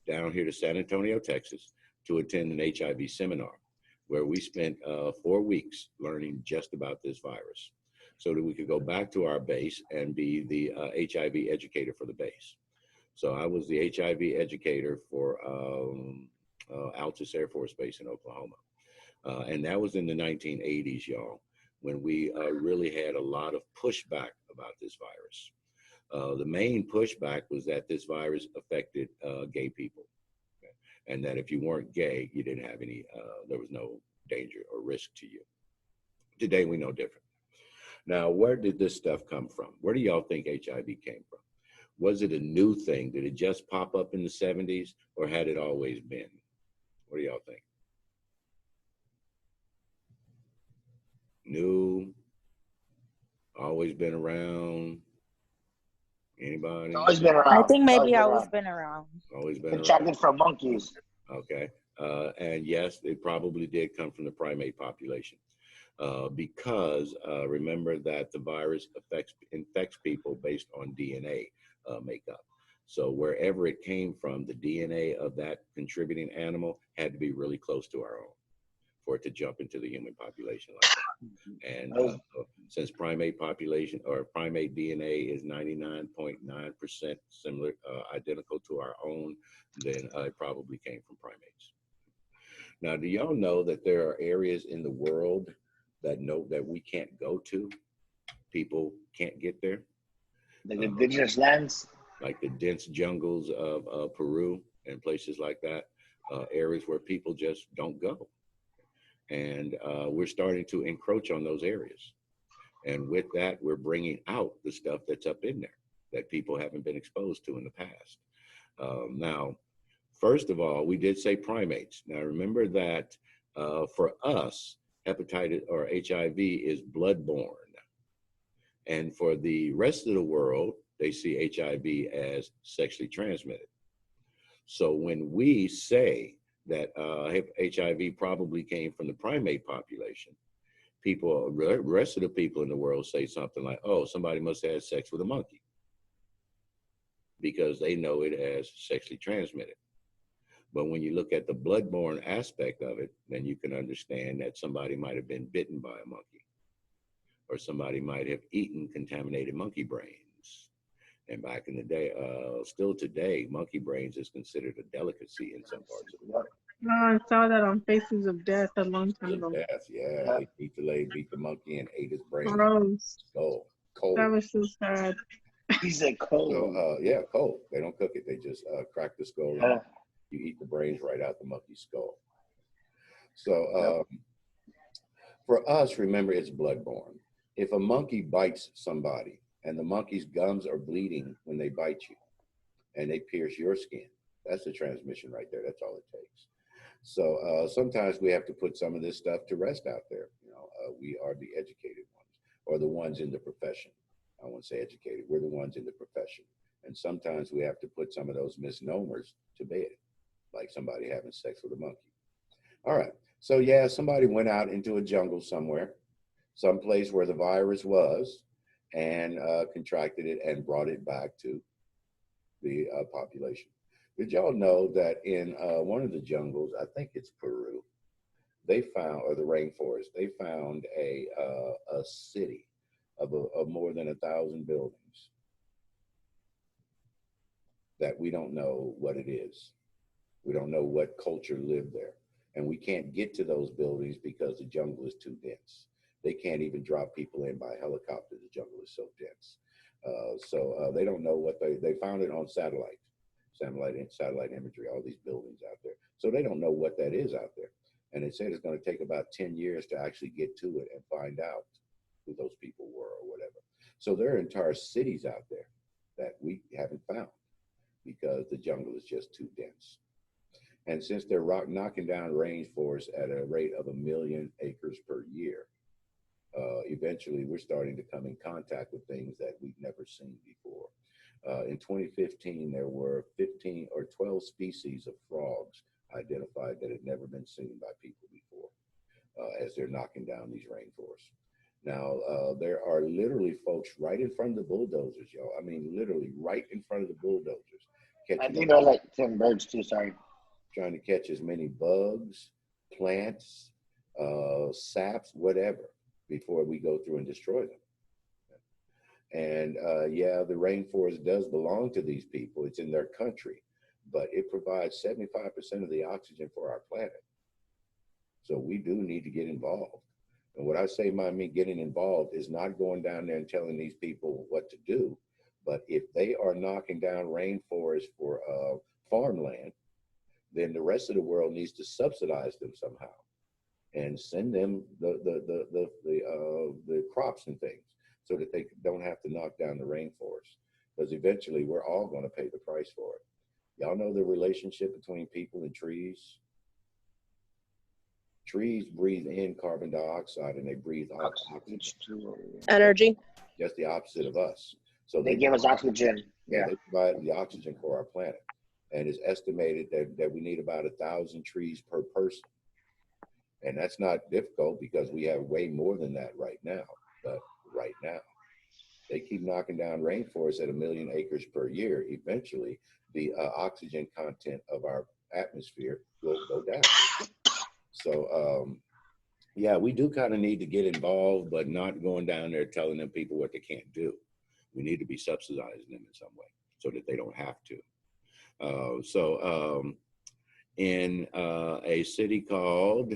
down here to San Antonio, Texas, to attend an HIV seminar where we spent 4 weeks learning just about this virus so that we could go back to our base and be the HIV educator for the base. So I was the HIV educator for Altus Air Force Base in Oklahoma. And that was in the 1980s, y'all, when we really had a lot of pushback about this virus. The main pushback was that this virus affected gay people, okay? And that if you weren't gay, you didn't have any, there was no danger or risk to you. Today, we know different. Now, where did this stuff come from? Where do y'all think HIV came from? Was it a new thing? Did it just pop up in the 70s, or had it always been? What do y'all think? New, always been around? Anybody? It's always been I around. think It's maybe always always been around. Always been contracted around. from monkeys. Okay. And yes, it probably did come from the primate population because remember that the virus infects people based on DNA makeup. So wherever it came from, the DNA of that contributing animal had to be really close to our own for it to jump into the human population like that. And since primate population or primate DNA is 99.9% similar, identical to our own, then it probably came from primates. Now, do y'all know that there are areas in the world that we can't go to? People can't get there. The indigenous lands, like the dense jungles of Peru and places like that, areas where people just don't go. And we're starting to encroach on those areas. And with that, we're bringing out the stuff that's up in there that people haven't been exposed to in the past. Now, first of all, we did say primates. Now, remember that for us, hepatitis or HIV is bloodborne. And for the rest of the world, they see HIV as sexually transmitted. So when we say that HIV probably came from the primate population, people, the rest of the people in the world say something like, oh, somebody must have had sex with a monkey, because they know it as sexually transmitted. But when you look at the bloodborne aspect of it, then you can understand that somebody might have been bitten by a monkey, or somebody might have eaten contaminated monkey brains. And back in the day, still today, monkey brains is considered a delicacy in some parts of the world. No, I saw that on Faces of Death a long time ago. Death, yeah. They beat the monkey and ate his brains. Gross. Skull. Cold. That was so sad. he said cold. So, yeah, cold. They don't cook it. They just crack the skull. You eat the brains right out the monkey's skull. So for us, remember, it's bloodborne. If a monkey bites somebody and the monkey's gums are bleeding when they bite you and they pierce your skin, that's the transmission right there. That's all it takes. So sometimes we have to put some of this stuff to rest out there. You know, we are the educated ones, or the ones in the profession. I won't say educated. We're the ones in the profession. And sometimes we have to put some of those misnomers to bed, like somebody having sex with a monkey. All right. So yeah, somebody went out into a jungle somewhere, someplace where the virus was, and contracted it and brought it back to the population. Did y'all know that in one of the jungles, I think it's Peru, they found, or the rainforest, they found a city of more than 1,000 buildings that we don't know what it is. We don't know what culture lived there. And we can't get to those buildings because the jungle is too dense. They can't even drop people in by helicopter. The jungle is so dense. So they don't know what they found it on satellite imagery, all these buildings out there. So they don't know what that is out there. And they said it's going to take about 10 years to actually get to it and find out who those people were or whatever. So there are entire cities out there that we haven't found because the jungle is just too dense. And since they're knocking down rainforests at a rate of 1 million acres per year, eventually we're starting to come in contact with things that we've never seen before. In 2015, there were 15 or 12 species of frogs identified that had never been seen by people before, as they're knocking down these rainforests. Now, there are literally folks right in front of the bulldozers, y'all. I mean, literally right in front of the bulldozers. I think there are like 10 birds too, sorry. Trying to catch as many bugs, plants, saps, whatever, before we go through and destroy them. And yeah, the rainforest does belong to these people. It's in their country, but it provides 75% of the oxygen for our planet. So we do need to get involved. And what I say by me getting involved is not going down there and telling these people what to do, but if they are knocking down rainforests for farmland, then the rest of the world needs to subsidize them somehow and send them the crops and things so that they don't have to knock down the rainforest, because eventually we're all going to pay the price for it. Y'all know the relationship between people and trees? Trees breathe in carbon dioxide and they breathe out oxygen. Energy. Just the opposite of us. So They give us oxygen. Yeah, Yeah. they provide the oxygen for our planet. And it's estimated that we need about 1,000 trees per person. And that's not difficult because we have way more than that right now. But right now, they keep knocking down rainforests at 1 million acres per year. Eventually, the oxygen content of our atmosphere will go down. So, yeah, we do kind of need to get involved, but not going down there telling them people what they can't do. We need to be subsidizing them in some way so that they don't have to. In a city called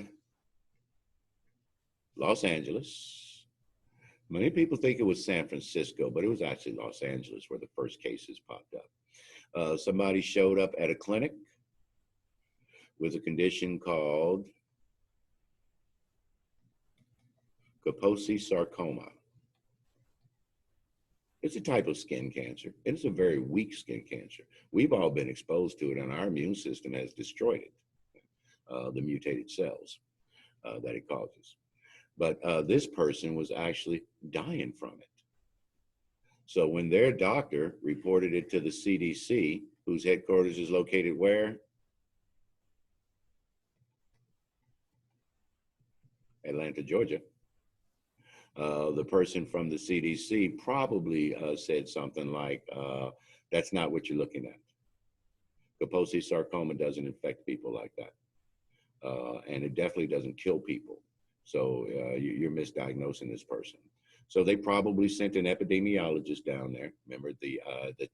Los Angeles, many people think it was San Francisco, but it was actually Los Angeles where the first cases popped up. Somebody showed up at a clinic with a condition called Kaposi sarcoma. It's a type of skin cancer, and it's a very weak skin cancer. We've all been exposed to it, and our immune system has destroyed it, the mutated cells that it causes. But this person was actually dying from it. So when their doctor reported it to the CDC, whose headquarters is located where? Atlanta, Georgia. The person from the CDC probably said something like, that's not what you're looking at. Kaposi sarcoma doesn't infect people like that. And it definitely doesn't kill people. So you're misdiagnosing this person. So they probably sent an epidemiologist down there. Remember the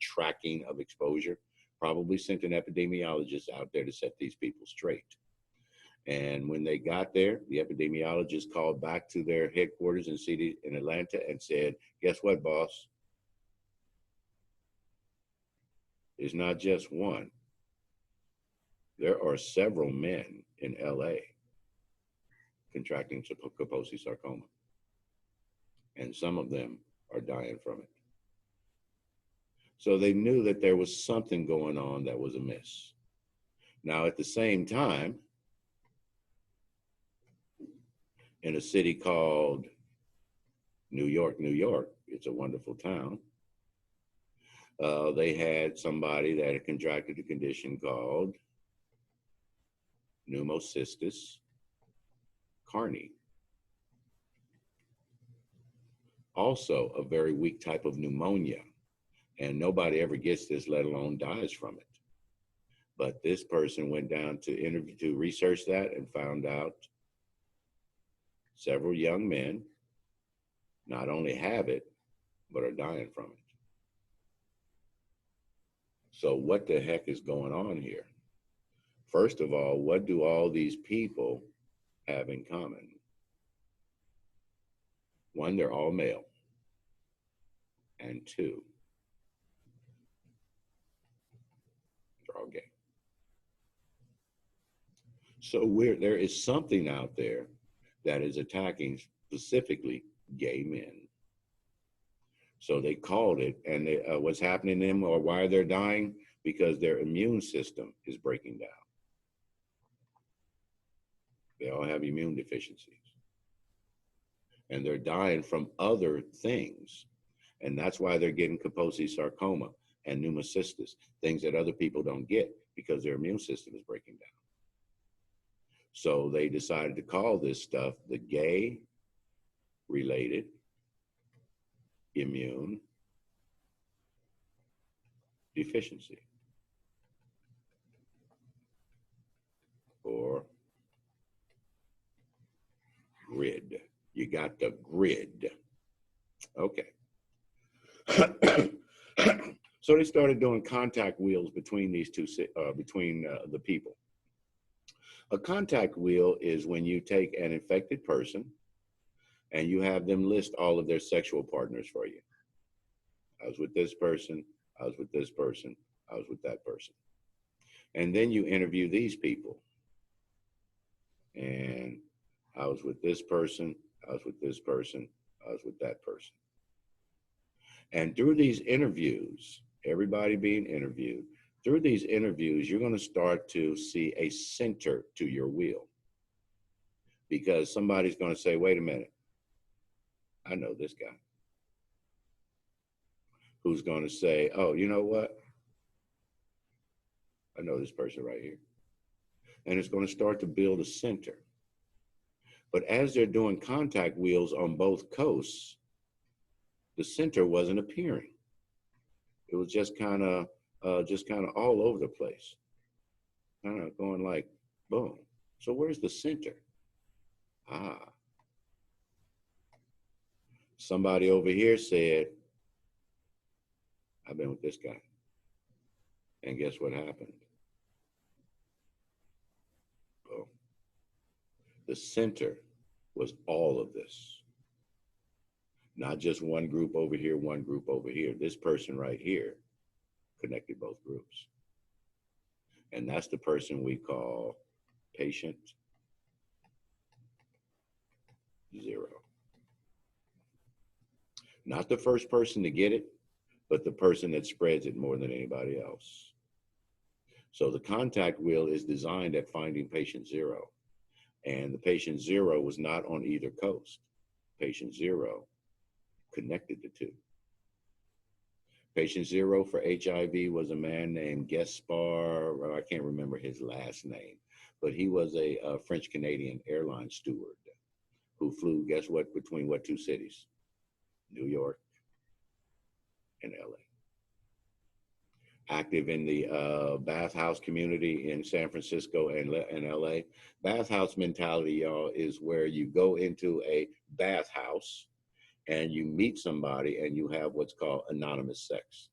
tracking of exposure? Probably sent an epidemiologist out there to set these people straight. And when they got there, the epidemiologist called back to their headquarters in Atlanta and said, guess what, boss? It's not just one. There are several men in LA contracting Kaposi sarcoma. And some of them are dying from it. So they knew that there was something going on that was amiss. Now, at the same time, in a city called New York, New York, it's a wonderful town, they had somebody that had contracted a condition called pneumocystis carni. Also a very weak type of pneumonia, and nobody ever gets this, let alone dies from it. But this person went down to research that and found out several young men not only have it, but are dying from it. So what the heck is going on here? First of all, what do all these people have in common? One, they're all male. And two, they're all gay. So there is something out there that is attacking specifically gay men. So they called it, and what's happening to them or why they're dying? Because their immune system is breaking down. They all have immune deficiencies. And they're dying from other things. And that's why they're getting Kaposi sarcoma and pneumocystis, things that other people don't get because their immune system is breaking down. So they decided to call this stuff the gay-related immune deficiency, or GRID. You got the GRID. Okay. So they started doing contact wheels between these two, the people. A contact wheel is when you take an infected person and you have them list all of their sexual partners for you. I was with this person, I was with this person, I was with that person. And then you interview these people. And I was with this person, I was with this person, I was with that person. And through these interviews, everybody being interviewed, through these interviews, you're going to start to see a center to your wheel. Because somebody's going to say, wait a minute, I know this guy. Who's going to say, oh, you know what? I know this person right here. And it's going to start to build a center. But as they're doing contact wheels on both coasts, the center wasn't appearing. It was just kind of all over the place. Kind of going like, boom. So where's the center? Ah. Somebody over here said, I've been with this guy. And guess what happened? Boom. The center was all of this. Not just one group over here, one group over here. This person right here connected both groups. And that's the person we call patient 0. Not the first person to get it, but the person that spreads it more than anybody else. So the contact wheel is designed at finding patient 0. And the patient 0 was not on either coast. Patient 0 connected the two. Patient 0 for HIV was a man named Gaspar, I can't remember his last name, but he was a French-Canadian airline steward who flew, guess what, between what two cities? New York and LA. Active in the bathhouse community in San Francisco and LA. Bathhouse mentality, y'all, is where you go into a bathhouse and you meet somebody and you have what's called anonymous sex.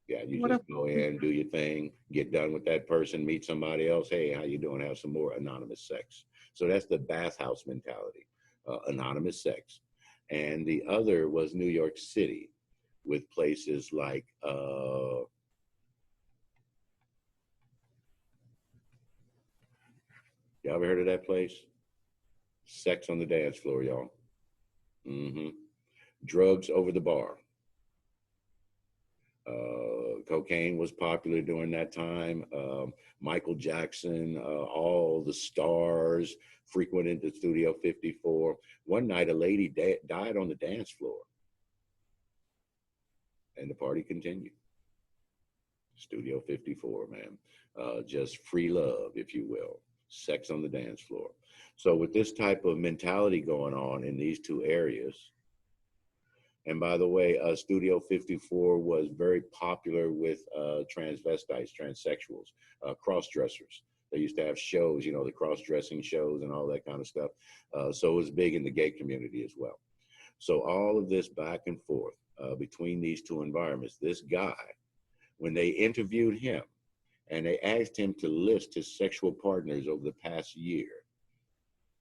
Yeah, you just go in, do your thing, get done with that person, meet somebody else. Hey, how you doing? Have some more anonymous sex. So that's the bathhouse mentality, anonymous sex. And the other was New York City with places like, y'all ever heard of that place? Sex on the dance floor, y'all. Drugs over the bar. Cocaine was popular during that time. Michael Jackson, all the stars frequented the Studio 54. One night, a lady died on the dance floor. And the party continued. Studio 54, man. Just free love, if you will. Sex on the dance floor. So with this type of mentality going on in these two areas, and by the way, Studio 54 was very popular with transvestites, transsexuals, cross-dressers. They used to have shows, you know, the cross-dressing shows and all that kind of stuff. So it was big in the gay community as well. So all of this back and forth between these two environments, this guy, when they interviewed him and they asked him to list his sexual partners over the past year,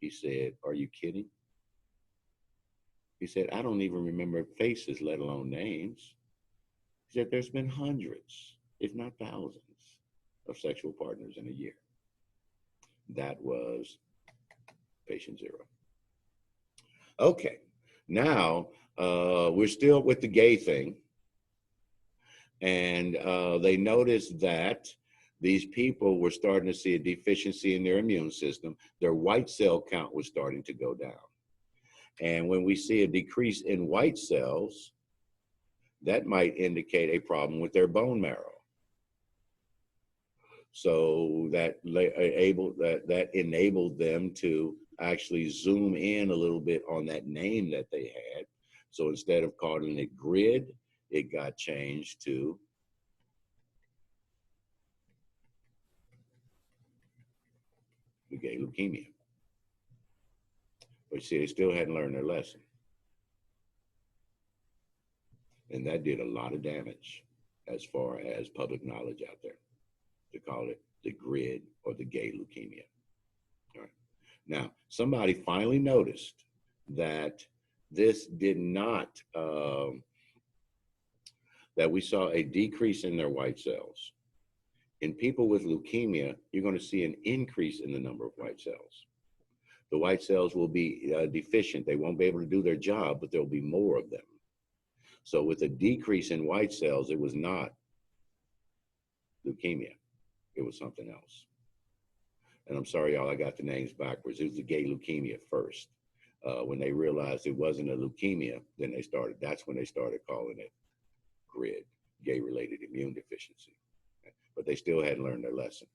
he said, "Are you kidding?" He said, "I don't even remember faces, let alone names." He said, "There's been hundreds, if not thousands, of sexual partners in a year." That was patient 0. Okay, now we're still with the gay thing. And they noticed that these people were starting to see a deficiency in their immune system. Their white cell count was starting to go down. And when we see a decrease in white cells, that might indicate a problem with their bone marrow. So that enabled them to actually zoom in a little bit on that name that they had. So instead of calling it GRID, it got changed to the gay leukemia. But see, they still hadn't learned their lesson. And that did a lot of damage as far as public knowledge out there, to call it the GRID or the gay leukemia. All right. Now, somebody finally noticed that this did not, that we saw a decrease in their white cells. In people with leukemia, you're going to see an increase in the number of white cells. The white cells will be deficient. They won't be able to do their job, but there'll be more of them. So with a decrease in white cells, it was not leukemia. It was something else. And I'm sorry, y'all, I got the names backwards. It was the gay leukemia first. When they realized it wasn't a leukemia, then that's when they started calling it GRID, gay-related immune deficiency. But they still hadn't learned their lesson.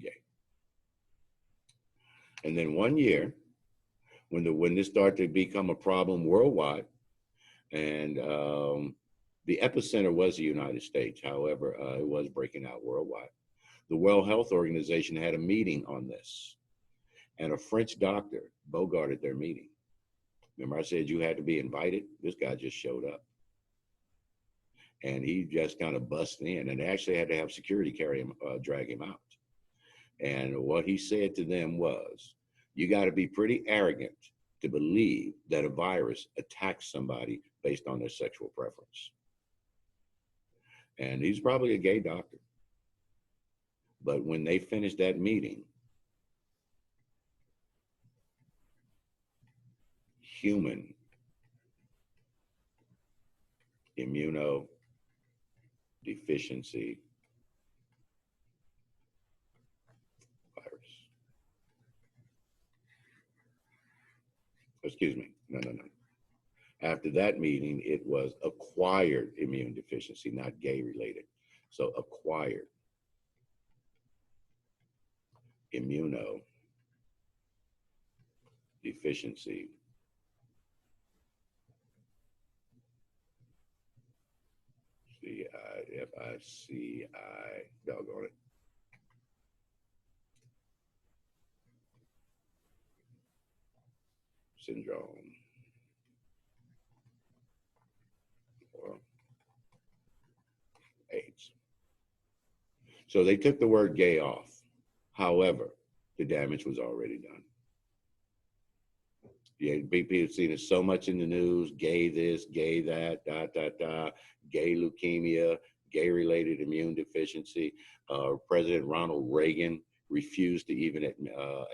Gay. And then one year, when this started to become a problem worldwide, and the epicenter was the United States. However, it was breaking out worldwide. The World Health Organization had a meeting on this, and a French doctor bogarted their meeting. Remember I said you had to be invited? This guy just showed up. And he just kind of busted in, and they actually had to have security drag him out. And what he said to them was, you got to be pretty arrogant to believe that a virus attacks somebody based on their sexual preference. And he's probably a gay doctor. But when they finished that meeting, human immunodeficiency virus. Excuse me, no. After that meeting, it was acquired immune deficiency, not gay related. So acquired immunodeficiency C-I-F-I-C-I, doggone it. Syndrome. Or AIDS. So they took the word gay off. However, the damage was already done. Yeah, people have seen it so much in the news, gay this, gay that, gay leukemia, gay-related immune deficiency. President Ronald Reagan refused to even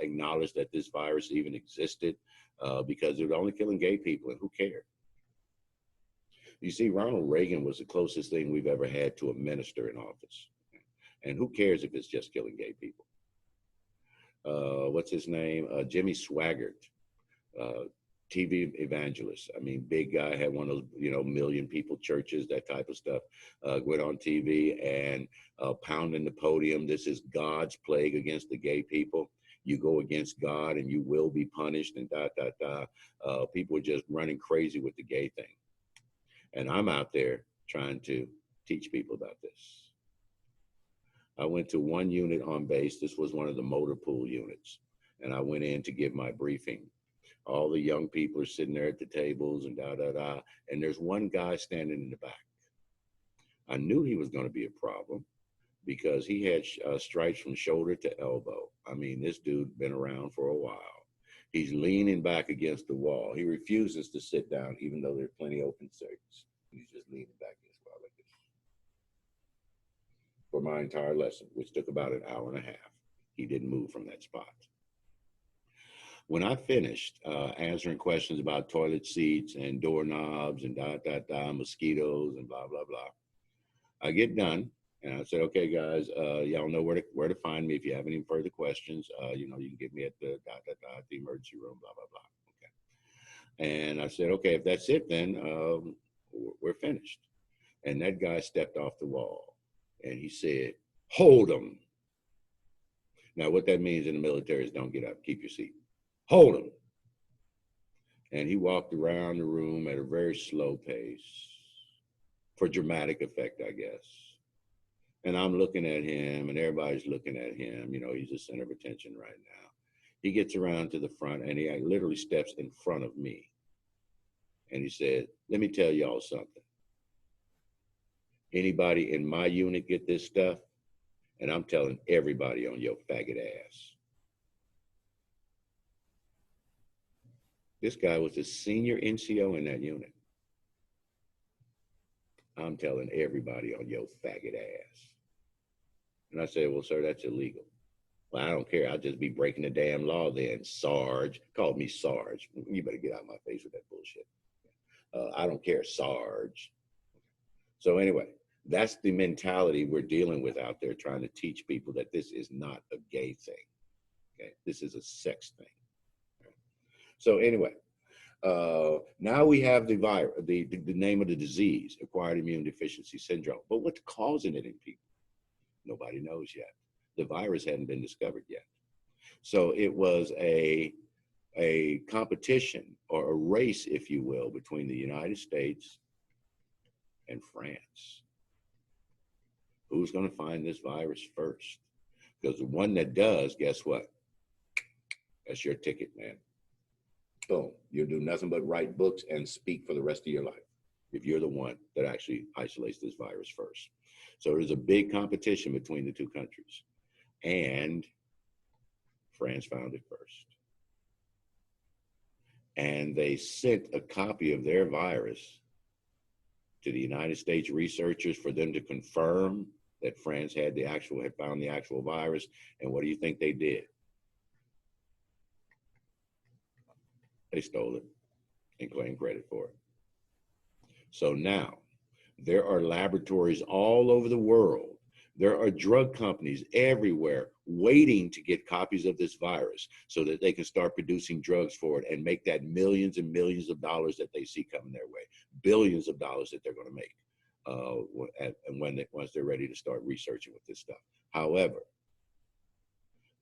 acknowledge that this virus even existed because it was only killing gay people, and who cared? You see, Ronald Reagan was the closest thing we've ever had to a minister in office. And who cares if it's just killing gay people? What's his name? Jimmy Swaggart. TV evangelist. I mean, big guy, had one of those, million people churches, that type of stuff. Went on TV and pounding the podium. This is God's plague against the gay people. You go against God and you will be punished, and people are just running crazy with the gay thing. And I'm out there trying to teach people about this. I went to one unit on base. This was one of the motor pool units. And I went in to give my briefing. All the young people are sitting there at the tables and and there's one guy standing in the back. I knew he was going to be a problem because he had stripes from shoulder to elbow. I mean, this dude been around for a while. He's leaning back against the wall. He refuses to sit down, even though there's plenty open seats. He's just leaning back against the wall like this. For my entire lesson, which took about an hour and a half, he didn't move from that spot. When I finished answering questions about toilet seats and doorknobs and mosquitoes and blah, blah, blah, I get done And I said, okay, guys, y'all know where to find me if you have any further questions. You know, you can get me at the the emergency room, blah, blah, blah. Okay. And I said, okay, if that's it, then we're finished. And that guy stepped off the wall and he said, hold them. Now, what that means in the military is don't get up, keep your seat. Hold them. And he walked around the room at a very slow pace for dramatic effect, I guess. And I'm looking at him and everybody's looking at him. You know, he's the center of attention right now. He gets around to the front and he literally steps in front of me. And he said, let me tell y'all something. Anybody in my unit get this stuff? And I'm telling everybody on your faggot ass. This guy was the senior NCO in that unit. I'm telling everybody on your faggot ass. And I said, well, sir, that's illegal. Well, I don't care. I'll just be breaking the damn law then, Sarge. Called me Sarge. You better get out of my face with that bullshit. I don't care, Sarge. So anyway, that's the mentality we're dealing with out there, trying to teach people that this is not a gay thing. Okay, this is a sex thing. So anyway, now we have the virus, the name of the disease, acquired immune deficiency syndrome. But what's causing it in people? Nobody knows yet. The virus hadn't been discovered yet. So it was a competition or a race, if you will, between the United States and France. Who's going to find this virus first? Because the one that does, guess what? That's your ticket, man. Boom. You'll do nothing but write books and speak for the rest of your life if you're the one that actually isolates this virus first. So there's a big competition between the two countries. And France found it first. And they sent a copy of their virus to the United States researchers for them to confirm that France had found the actual virus. And what do you think they did? They stole it and claimed credit for it. So now there are laboratories all over the world. There are drug companies everywhere waiting to get copies of this virus so that they can start producing drugs for it and make that millions and millions of dollars that they see coming their way, billions of dollars that they're going to make once they're ready to start researching with this stuff. However,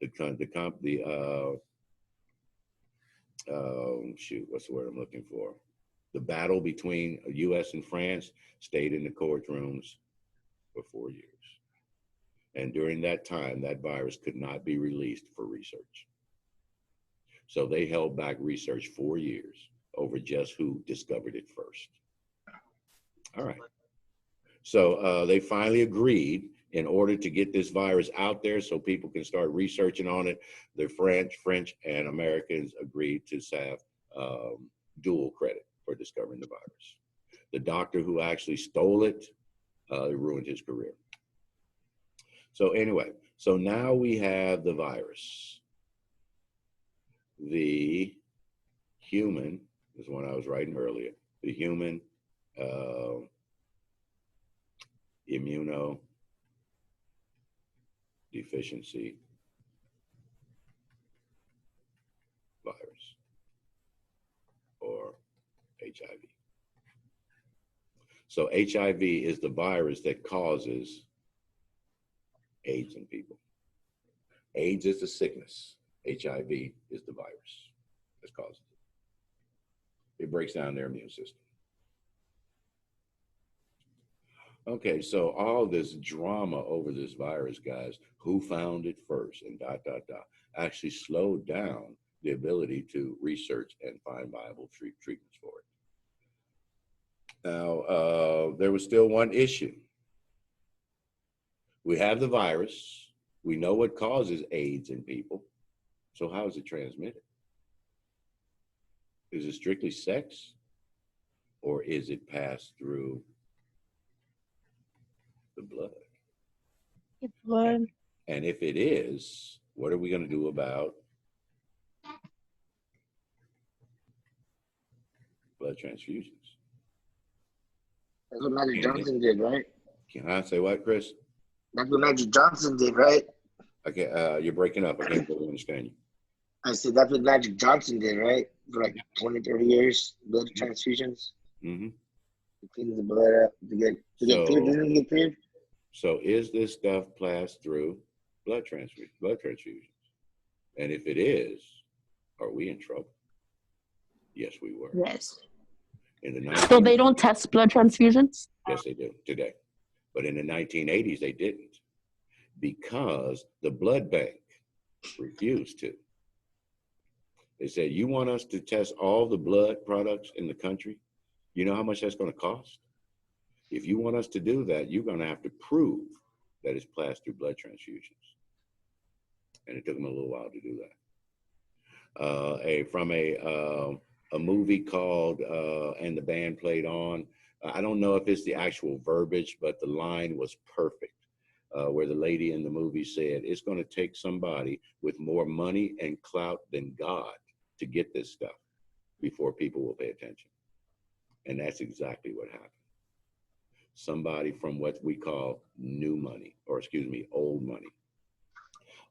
what's the word I'm looking for? The battle between U.S. and France stayed in the courtrooms for 4 years. And during that time, that virus could not be released for research. So they held back research 4 years over just who discovered it first. All right. So they finally agreed in order to get this virus out there so people can start researching on it. The French and Americans agreed to have dual credit for discovering the virus. The doctor who actually stole it ruined his career. So anyway, so now we have the virus. The human is one I was writing earlier. The human immunodeficiency virus, or HIV. So HIV is the virus that causes AIDS in people. AIDS is the sickness. HIV is the virus that causes it. It breaks down their immune system. Okay, so all this drama over this virus, guys, who found it first and ... actually slowed down the ability to research and find viable treatments for it. Now, there was still one issue. We have the virus. We know what causes AIDS in people. So how is it transmitted? Is it strictly sex? Or is it passed through the blood? It's blood. And if it is, what are we going to do about blood transfusions? That's what Magic Johnson did, right? Can I say what, Chris? That's what Magic Johnson did, right? Okay, you're breaking up. I can't really understand you. I said that's what Magic Johnson did, right? For like 20, 30 years, blood transfusions. Mm-hmm. To clean the blood up to get cleared. Didn't he get cleared? So is this stuff passed through blood transfusions? And if it is, are we in trouble? Yes, we were. Yes. In the So they don't test blood transfusions? Yes, they do today. But in the 1980s, they didn't, because the blood bank refused to. They said, you want us to test all the blood products in the country? You know how much that's going to cost? If you want us to do that, you're going to have to prove that it's passed through blood transfusions. And it took them a little while to do that. From a movie called And the Band Played On. I don't know if it's the actual verbiage, but the line was perfect, where the lady in the movie said, it's going to take somebody with more money and clout than God to get this stuff before people will pay attention. And that's exactly what happened. Somebody from what we call new money, or excuse me, old money.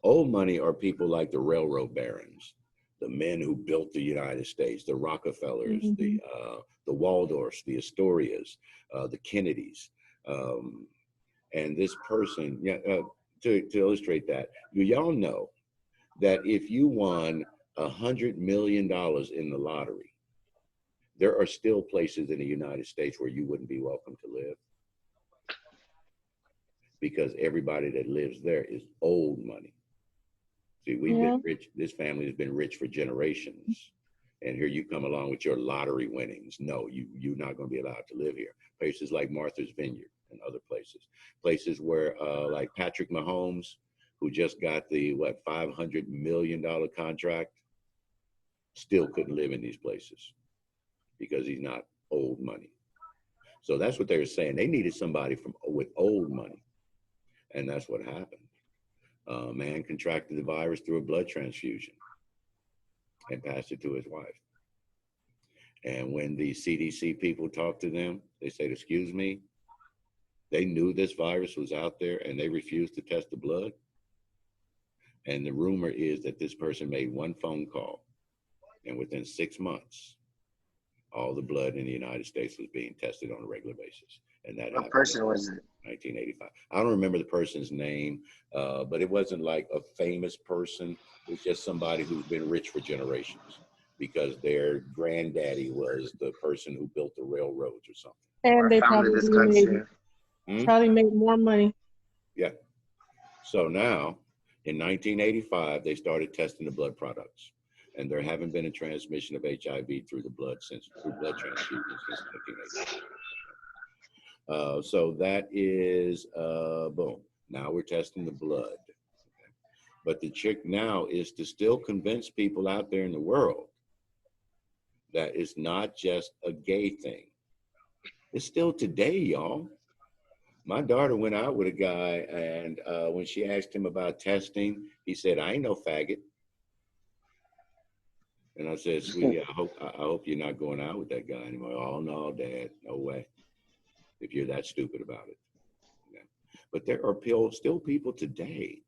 Old money are people like the railroad barons, the men who built the United States, the Rockefellers, the Waldorfs, the Astorias, the Kennedys. And this person, to illustrate that, y'all know that if you won $100 million in the lottery, there are still places in the United States where you wouldn't be welcome to live, because everybody that lives there is old money. See, we've been rich. This family has been rich for generations. And here you come along with your lottery winnings. No, you're not going to be allowed to live here. Places like Martha's Vineyard and other places. Places where, like Patrick Mahomes, who just got the, $500 million contract, still couldn't live in these places because he's not old money. So that's what they were saying. They needed somebody with old money. And that's what happened. A man contracted the virus through a blood transfusion and passed it to his wife. And when the CDC people talked to them, they said, excuse me, they knew this virus was out there and they refused to test the blood. And the rumor is that this person made one phone call, and within 6 months, all the blood in the United States was being tested on a regular basis. And that What person was it? 1985. I don't remember the person's name, but it wasn't like a famous person. It was just somebody who's been rich for generations because their granddaddy was the person who built the railroads or something. And they probably made more money. Yeah. So now, in 1985, they started testing the blood products. And there haven't been a transmission of HIV through the blood through blood transfusions since 1985. So that is, boom. Now we're testing the blood. Okay. But the trick now is to still convince people out there in the world that it's not just a gay thing. It's still today, y'all. My daughter went out with a guy, and when she asked him about testing, he said, I ain't no faggot. And I said, sweetie, I hope you're not going out with that guy anymore. Oh, no, Dad, no way. If you're that stupid about it. Okay. But there are still people today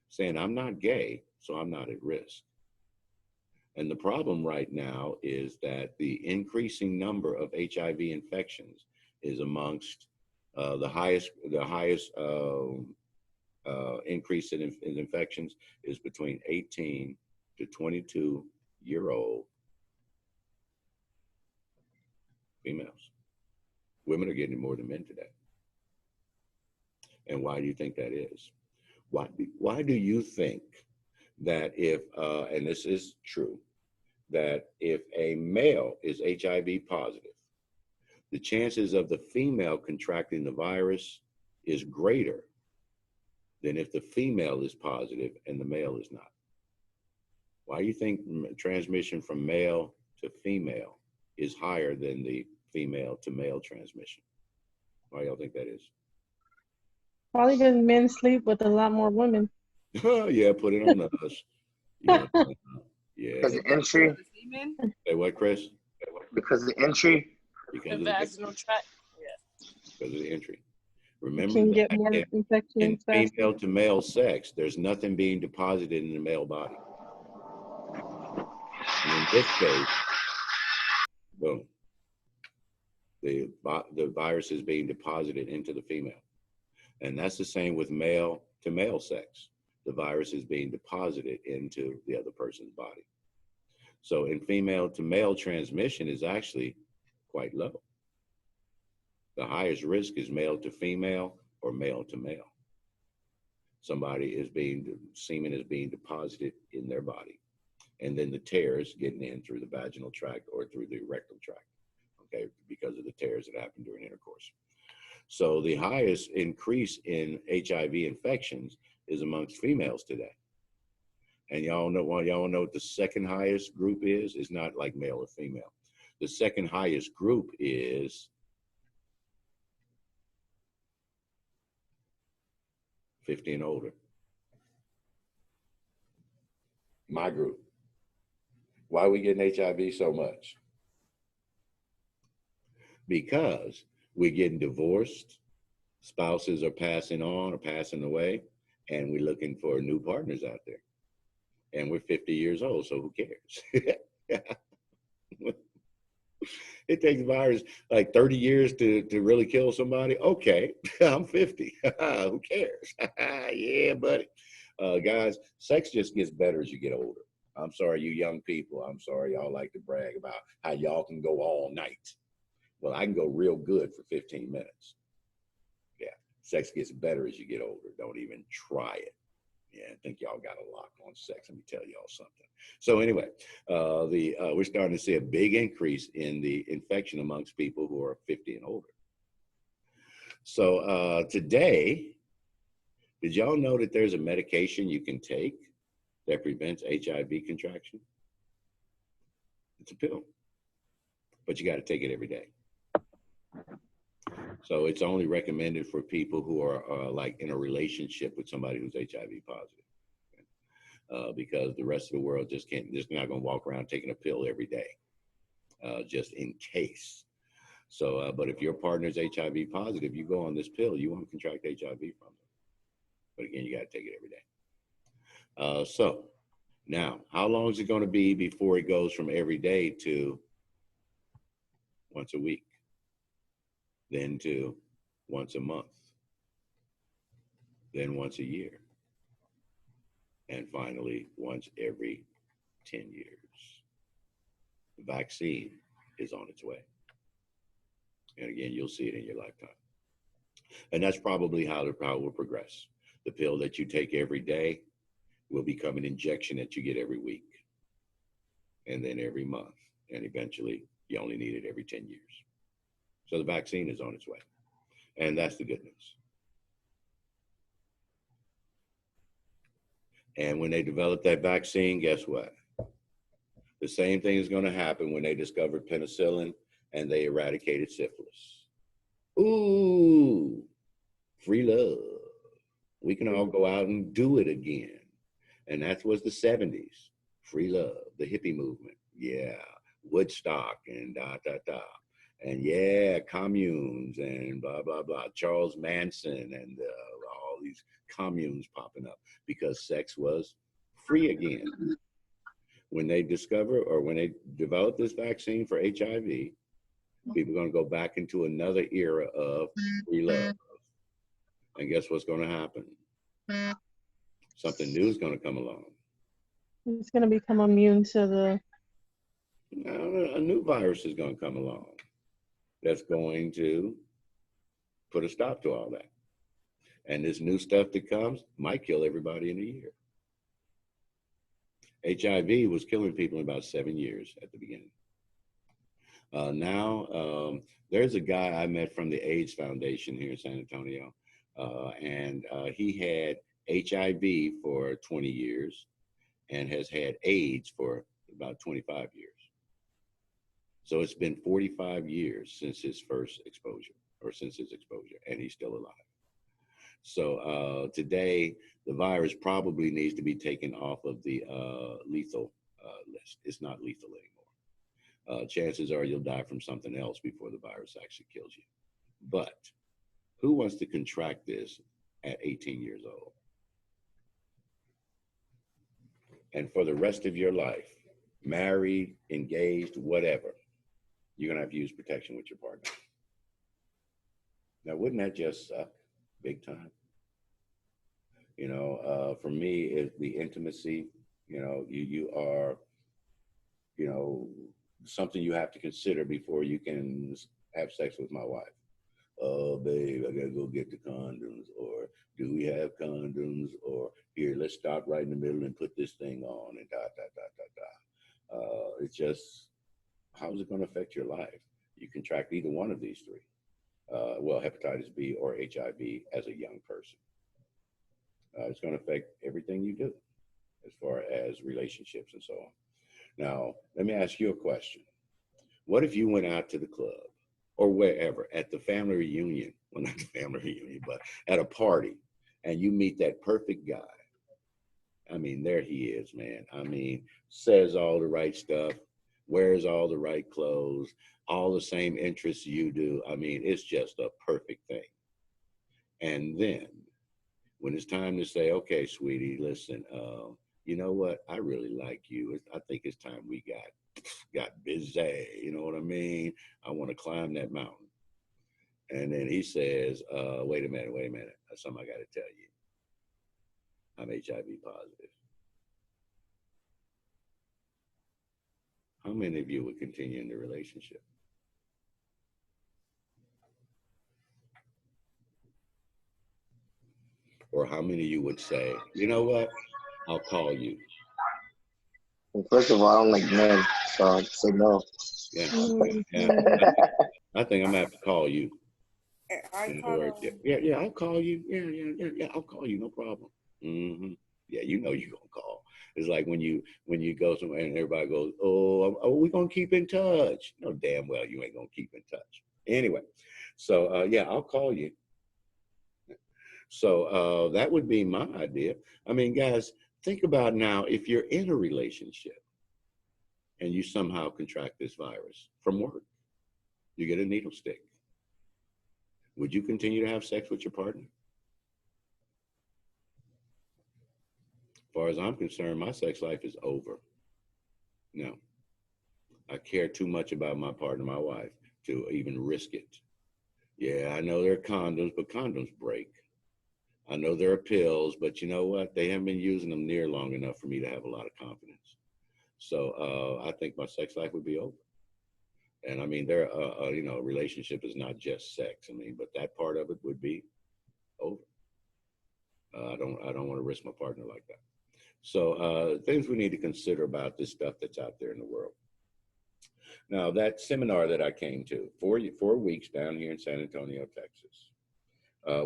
saying, I'm not gay, so I'm not at risk. And the problem right now is that the increasing number of HIV infections is amongst the highest increase in infections is between 18 to 22-year-old females. Women are getting it more than men today. And why do you think that is? Why do you think that if, and this is true, that if a male is HIV positive, the chances of the female contracting the virus is greater than if the female is positive and the male is not? Why do you think transmission from male to female is higher than the female to male transmission? Why y'all think that is? Probably because men sleep with a lot more women. Yeah, put it on us. Yeah. Because the entry. Say what, Chris? Because the entry. Because The vaginal tract. Because of the entry. Remember Can get that more in, infections faster. female to male sex, there's nothing being deposited in the male body. And in this case, boom, the virus is being deposited into the female. And that's the same with male to male sex. The virus is being deposited into the other person's body. So in female to male transmission is actually quite low. The highest risk is male to female or male to male. Semen is being deposited in their body. And then the tears getting in through the vaginal tract or through the rectal tract, okay, because of the tears that happen during intercourse. So the highest increase in HIV infections is amongst females today. And y'all know what the second highest group is? It's not like male or female. The second highest group is 50 and older. My group. Why are we getting HIV so much? Because we're getting divorced, spouses are passing on or passing away, and we're looking for new partners out there. And we're 50 years old, so who cares? It takes virus like 30 years to really kill somebody. Okay, I'm 50. Who cares? Yeah, buddy. Guys, sex just gets better as you get older. I'm sorry, you young people. I'm sorry y'all like to brag about how y'all can go all night. Well, I can go real good for 15 minutes. Yeah, sex gets better as you get older. Don't even try it. Yeah, I think y'all got a lock on sex. Let me tell y'all something. So anyway, we're starting to see a big increase in the infection amongst people who are 50 and older. So today, did y'all know that there's a medication you can take that prevents HIV contraction? It's a pill, but you got to take it every day. So it's only recommended for people who are like in a relationship with somebody who's HIV positive, because the rest of the world just not going to walk around taking a pill every day, just in case. So, but if your partner's HIV positive, you go on this pill, you won't contract HIV from them. But again, you got to take it every day. So now, how long is it going to be before it goes from every day to once a week? Then to once a month, then once a year, and finally once every 10 years. The vaccine is on its way. And again, you'll see it in your lifetime. And that's probably how it will progress. The pill that you take every day will become an injection that you get every week, and then every month, and eventually you only need it every 10 years. So the vaccine is on its way. And that's the good news. And when they develop that vaccine, guess what? The same thing is going to happen when they discovered penicillin and they eradicated syphilis. Ooh, free love. We can all go out and do it again. And that was the 70s. Free love, the hippie movement. Yeah, Woodstock and And yeah, communes and blah, blah, blah. Charles Manson and all these communes popping up because sex was free again. When they discover or when they develop this vaccine for HIV, people are going to go back into another era of free love. And guess what's going to happen? Something new is going to come along. It's going to become immune to the... A new virus is going to come along that's going to put a stop to all that. And this new stuff that comes might kill everybody in a year. HIV was killing people in about 7 years at the beginning. Now, there's a guy I met from the AIDS Foundation here in San Antonio, and he had HIV for 20 years and has had AIDS for about 25 years. So it's been 45 years since his first exposure, or since his exposure, and he's still alive. So today, the virus probably needs to be taken off of the lethal list. It's not lethal anymore. Chances are you'll die from something else before the virus actually kills you. But Who wants to contract this at 18 years old? And for the rest of your life, married, engaged, whatever, you're going to have to use protection with your partner. Now, wouldn't that just suck big time? You know, for me, it's the intimacy. You know, you are, you know, something you have to consider before you can have sex with my wife. Oh, babe, I gotta go get the condoms. Or do we have condoms? Or here, let's stop right in the middle and put this thing on and da, da, da, da, da. It's just, how's it gonna affect your life? You contract either one of these three. Well, hepatitis B or HIV as a young person. It's gonna affect everything you do as far as relationships and so on. Now, let me ask you a question. What if you went out to the club or wherever at the family reunion, well, not the family reunion, but at a party, and you meet that perfect guy? I mean, there he is, man. I mean, says all the right stuff, wears all the right clothes, all the same interests you do. I mean, it's just a perfect thing. And then when it's time to say, okay, sweetie, listen, you know what? I really like you. I think it's time we got busy. You know what I mean? I want to climb that mountain. And then he says, wait a minute. That's something I got to tell you. I'm HIV positive. How many of you would continue in the relationship? Or how many of you would say, you know what? I'll call you. Well, first of all, I don't like men, so I'd say no. Yeah. I think I'm gonna have to call you. In other words, yeah, I'll call you. Yeah, I'll call you, no problem. Mm-hmm. Yeah, you know you're gonna call. It's like when you go somewhere and everybody goes, oh, we're gonna keep in touch. You know damn well you ain't gonna keep in touch. Anyway, so yeah, I'll call you. So that would be my idea. I mean, guys, think about now if you're in a relationship and you somehow contract this virus from work, you get a needle stick. Would you continue to have sex with your partner? As far as I'm concerned, my sex life is over. No, I care too much about my partner, my wife, to even risk it. Yeah, I know there are condoms, but condoms break. I know there are pills, but you know what? They haven't been using them near long enough for me to have a lot of confidence. So I think my sex life would be over. And I mean, there, you know, relationship is not just sex. I mean, but that part of it would be over. I don't want to risk my partner like that. So things we need to consider about this stuff that's out there in the world. Now, that seminar that I came to, 4 weeks down here in San Antonio, Texas,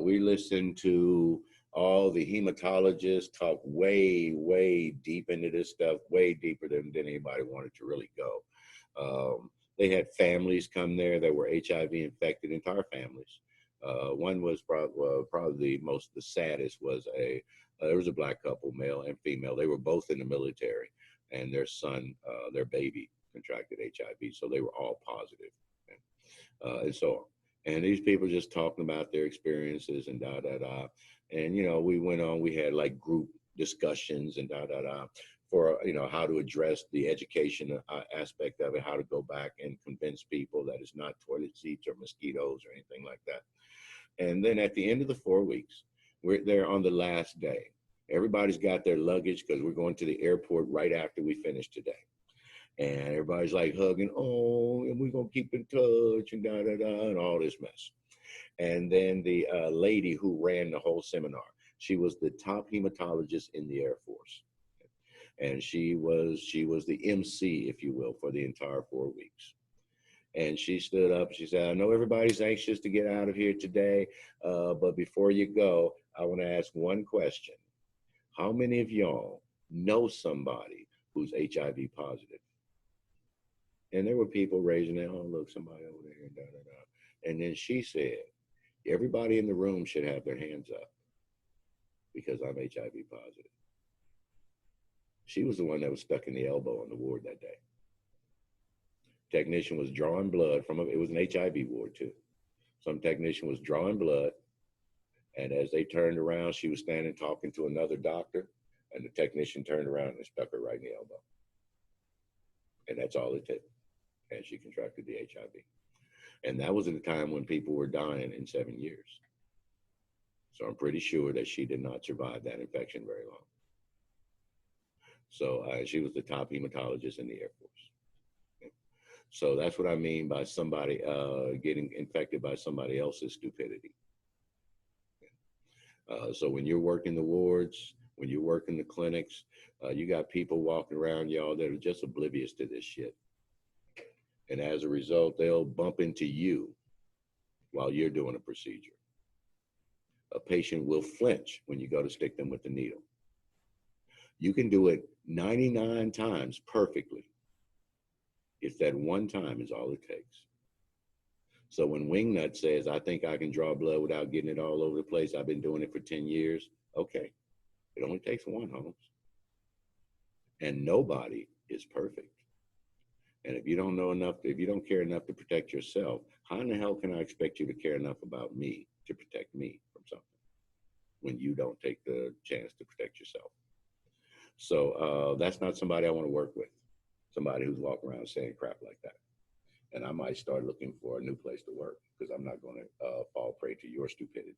we listened to all the hematologists talk way deep into this stuff, way deeper than anybody wanted to really go. They had families come there that were HIV infected, entire families. One was probably the saddest was there was a black couple, male and female. They were both in the military, and their son, their baby, contracted HIV, so they were all positive, and so on. And these people just talking about their experiences and da da da. And you know, we went on. We had like group discussions and da da da for how to address the education aspect of it, how to go back and convince people that it's not toilet seats or mosquitoes or anything like that. And then at the end of the 4 weeks, we're there on the last day. Everybody's got their luggage because we're going to the airport right after we finish today. And everybody's like hugging, oh, and we're going to keep in touch and da-da-da and all this mess. And then the lady who ran the whole seminar, she was the top hematologist in the Air Force. And she was the MC, if you will, for the entire 4 weeks. And she stood up, she said, I know everybody's anxious to get out of here today, but before you go, I want to ask one question. How many of y'all know somebody who's HIV positive? And there were people raising their, oh, look, somebody over there, da, da, da. And then she said, everybody in the room should have their hands up because I'm HIV positive. She was the one that was stuck in the elbow on the ward that day. Technician was drawing blood from it. It was an HIV ward too. Some technician was drawing blood And as they turned around, she was standing talking to another doctor, and the technician turned around and stuck her right in the elbow. And that's all it took. And she contracted the HIV. And that was at a time when people were dying in 7 years. So I'm pretty sure that she did not survive that infection very long. So she was the top hematologist in the Air Force. So that's what I mean by somebody getting infected by somebody else's stupidity. So when you're working the wards, when you work in the clinics, you got people walking around, y'all, that are just oblivious to this shit. And as a result, they'll bump into you while you're doing a procedure. A patient will flinch when you go to stick them with the needle. You can do it 99 times perfectly. If that one time is all it takes. So when Wingnut says, I think I can draw blood without getting it all over the place, I've been doing it for 10 years. Okay, it only takes one, Holmes. And nobody is perfect. And if you don't know enough, if you don't care enough to protect yourself, how in the hell can I expect you to care enough about me to protect me from something when you don't take the chance to protect yourself? So that's not somebody I want to work with. Somebody who's walking around saying crap like that. And I might start looking for a new place to work because I'm not going to fall prey to your stupidity.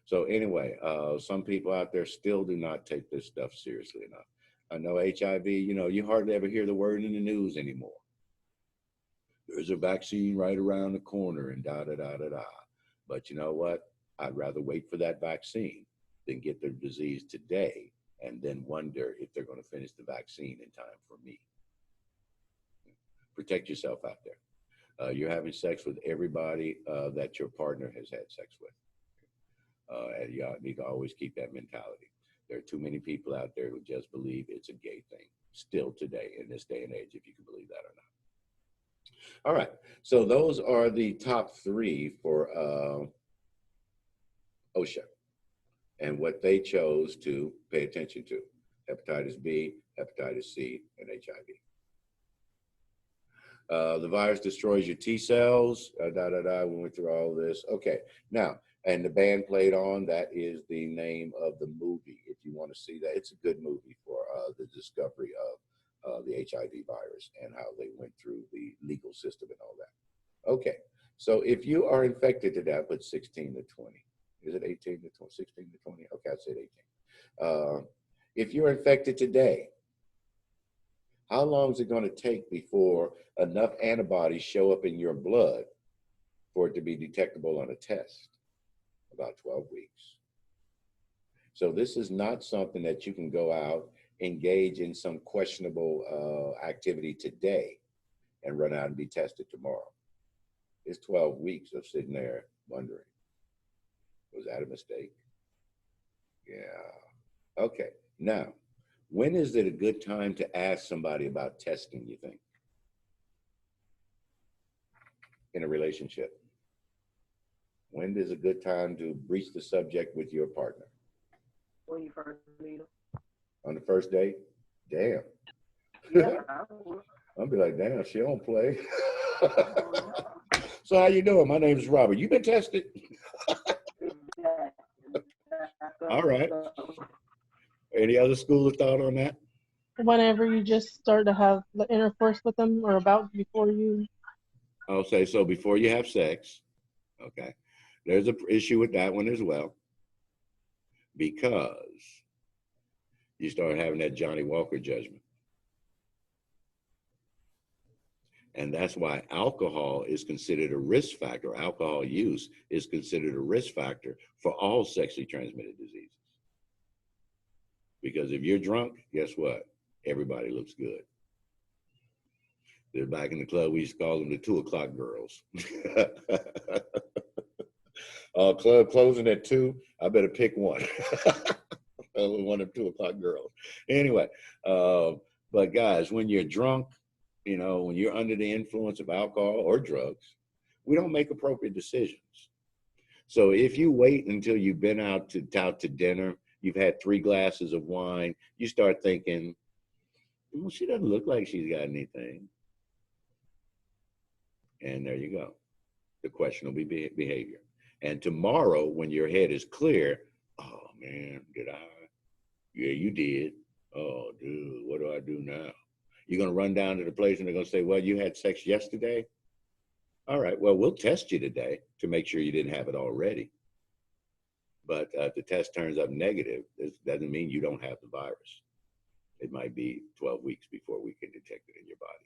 So anyway, some people out there still do not take this stuff seriously enough. I know HIV, you know, you hardly ever hear the word in the news anymore. There's a vaccine right around the corner and da-da-da-da-da. But you know what? I'd rather wait for that vaccine than get the disease today and then wonder if they're going to finish the vaccine in time for me. Protect yourself out there. You're having sex with everybody that your partner has had sex with. And you need to always keep that mentality. There are too many people out there who just believe it's a gay thing, still today, in this day and age, if you can believe that or not. All right, so those are the top 3 for OSHA and what they chose to pay attention to: hepatitis B, hepatitis C, and HIV. The virus destroys your T cells, We went through all of this. Okay, now, and the band played on, that is the name of the movie. If you want to see that, it's a good movie for the discovery of the HIV virus and how they went through the legal system and all that. Okay, so if you are infected today, I put 16 to 20. Is it 18 to 20, 16 to 20? Okay, I said 18. If you're infected today, how long is it going to take before enough antibodies show up in your blood for it to be detectable on a test? About 12 weeks. So this is not something that you can go out, engage in some questionable activity today and run out and be tested tomorrow. It's 12 weeks of sitting there wondering, was that a mistake? Yeah. Okay. Now, when is it a good time to ask somebody about testing, you think? In a relationship. When is a good time to breach the subject with your partner? When you first meet them. On the first date? Damn. Yeah. I'll be like, damn, she don't play. So how you doing? My name's Robert. You been tested? All right. Any other school of thought on that? Whenever you just start to have the intercourse with them, or about before you. I'll say so before you have sex. Okay. There's an issue with that one as well, because you start having that Johnny Walker judgment. And that's why alcohol is considered a risk factor. Alcohol use is considered a risk factor for all sexually transmitted diseases. Because if you're drunk, guess what? Everybody looks good. They're back in the club. We used to call them the 2 o'clock girls. Club closing at 2. I better pick one. One of 2 o'clock girls. Anyway, but guys, when you're drunk, you know, when you're under the influence of alcohol or drugs, we don't make appropriate decisions. So if you wait until you've been out to dinner, you've had 3 glasses of wine, you start thinking, well, she doesn't look like she's got anything. And there you go. The questionable behavior. And tomorrow, when your head is clear, oh man, did I? Yeah, you did. Oh, dude, what do I do now? You're going to run down to the place and they're going to say, well, you had sex yesterday? All right, well, we'll test you today to make sure you didn't have it already. But if the test turns up negative, this doesn't mean you don't have the virus. It might be 12 weeks before we can detect it in your body.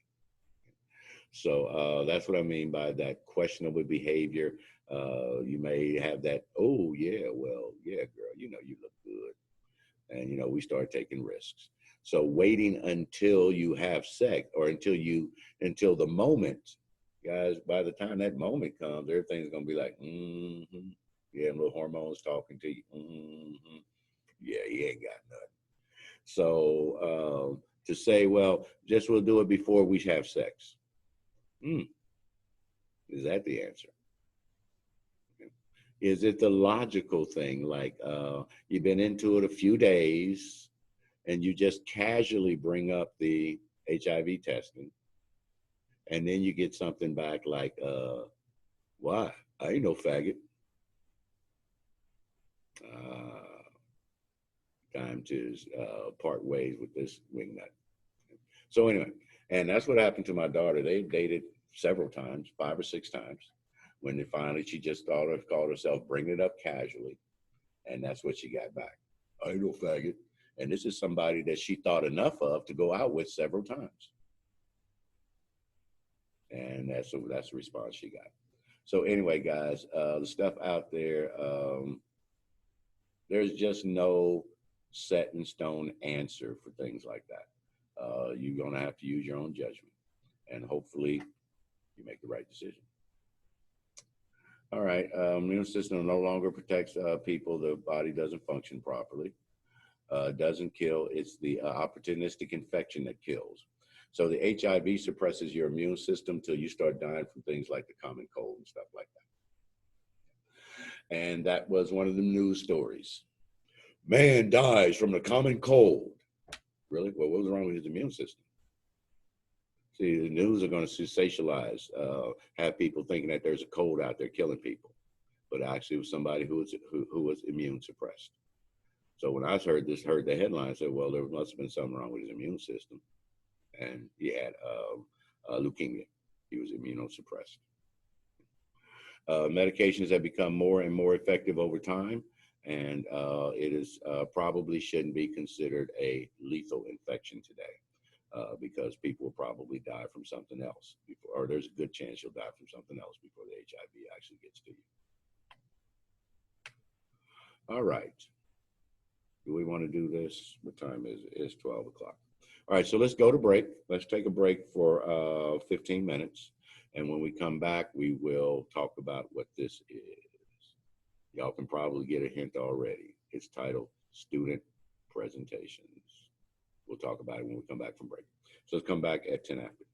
So that's what I mean by that questionable behavior. You may have that, oh, yeah, well, yeah, girl, you know, you look good. And, you know, we start taking risks. So waiting until you have sex or until the moment, guys, by the time that moment comes, everything's going to be like, yeah, little hormones talking to you. Yeah, he ain't got nothing. So to say, well, just we'll do it before we have sex. Is that the answer? Is it the logical thing? Like you've been into it a few days and you just casually bring up the HIV testing and then you get something back like, why? I ain't no faggot. Time to part ways with this wingnut. So anyway, and that's what happened to my daughter. They dated several times, 5 or 6 times. When they finally, she just called herself bringing it up casually. And that's what she got back. I ain't no faggot. And this is somebody that she thought enough of to go out with several times. And that's the response she got. So anyway, guys, the stuff out there, there's just no set in stone answer for things like that. You're going to have to use your own judgment. And hopefully you make the right decision. All right, immune system no longer protects people. The body doesn't function properly. Doesn't kill. It's the opportunistic infection that kills. So the HIV suppresses your immune system till you start dying from things like the common cold and stuff like that. And that was one of the news stories. Man dies from the common cold. Really? Well, what was wrong with his immune system? See, the news are going to sensationalize, have people thinking that there's a cold out there killing people, but actually it was somebody who was immune suppressed. So when I heard the headline, I said, well, there must have been something wrong with his immune system, and he had leukemia. He was immunosuppressed. Medications have become more and more effective over time, and it is probably shouldn't be considered a lethal infection today. Because people will probably die from something else, or there's a good chance you'll die from something else before the HIV actually gets to you. All right. Do we want to do this? What time is it? It's 12 o'clock. All right, so let's go to break. Let's take a break for 15 minutes. And when we come back, we will talk about what this is. Y'all can probably get a hint already. It's titled Student Presentations. We'll talk about it when we come back from break. So let's come back at 10 after.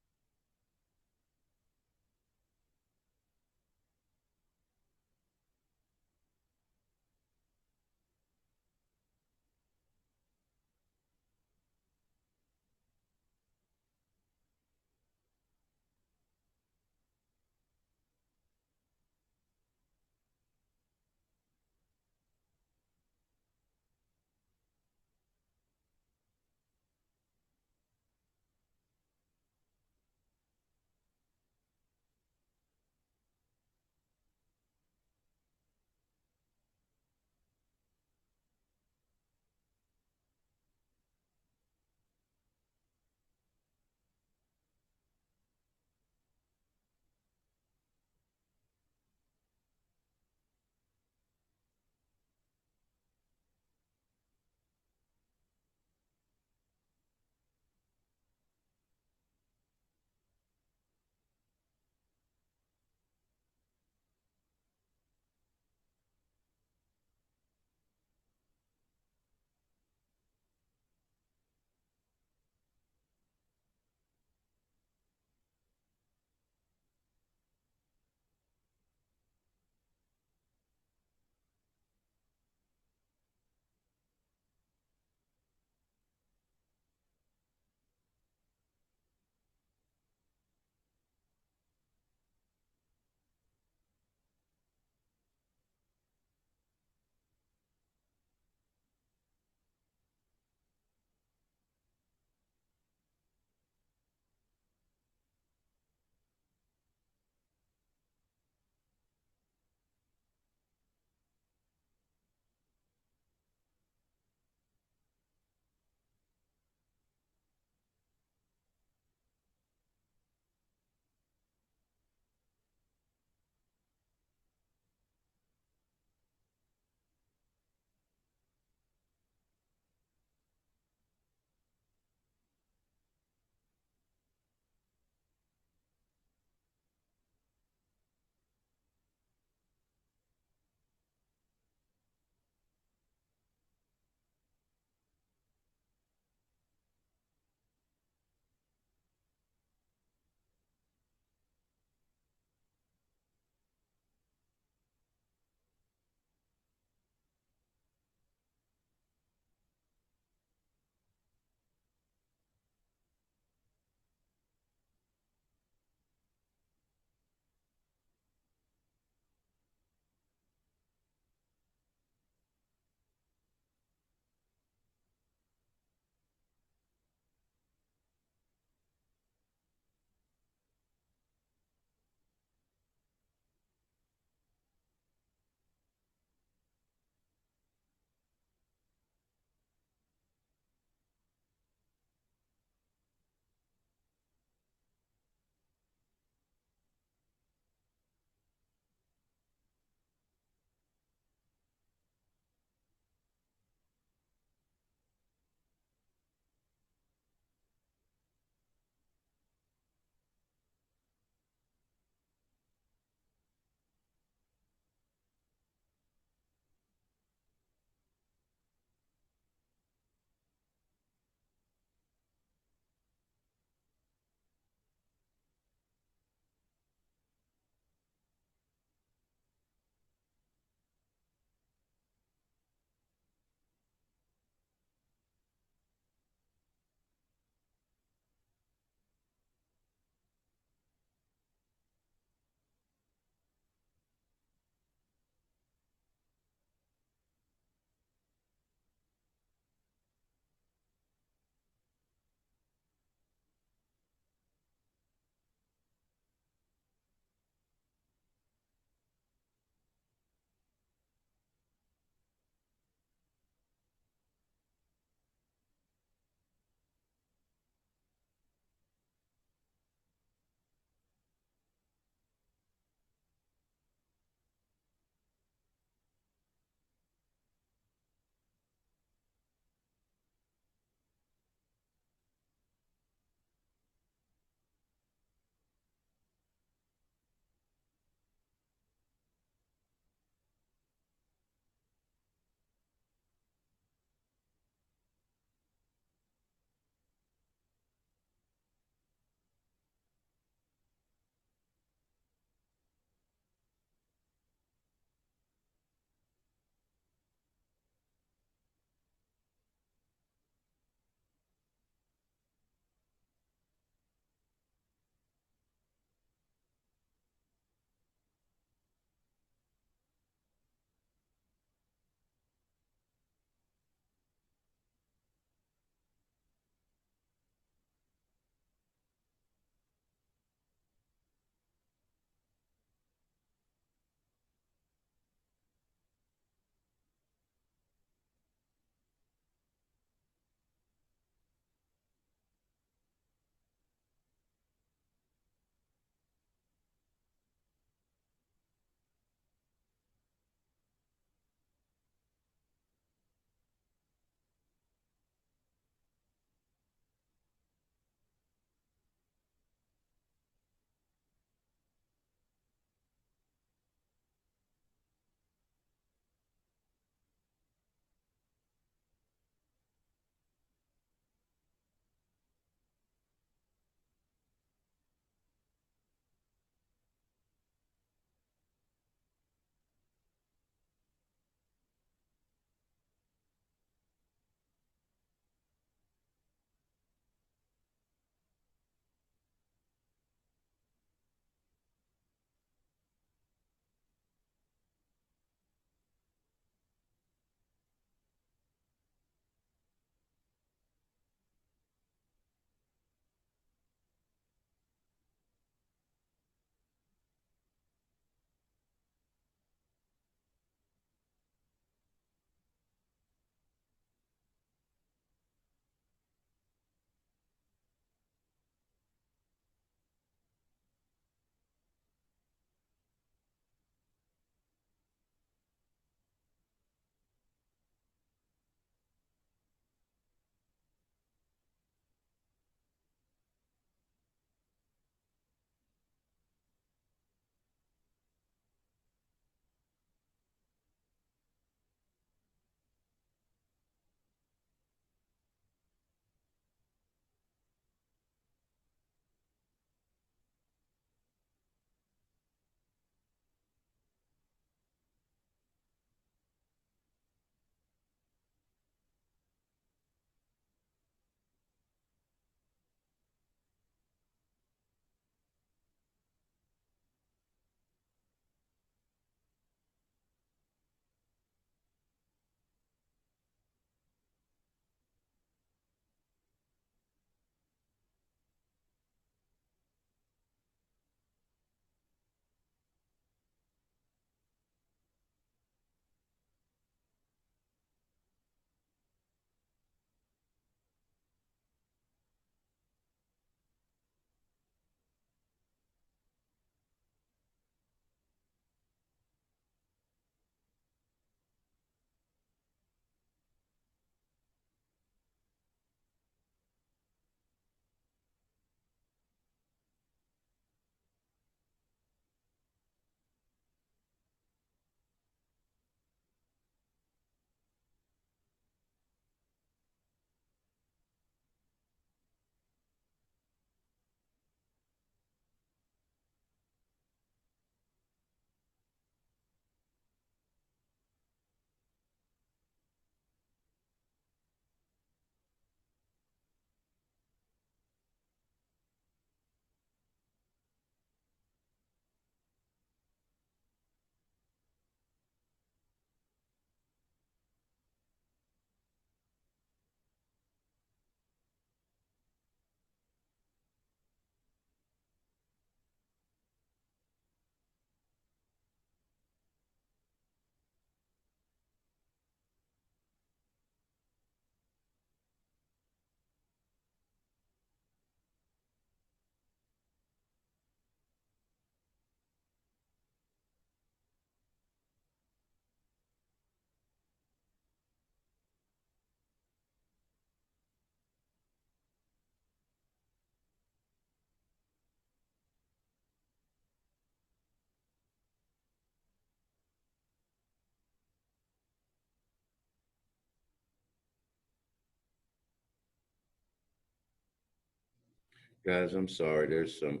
Guys, I'm sorry. There's some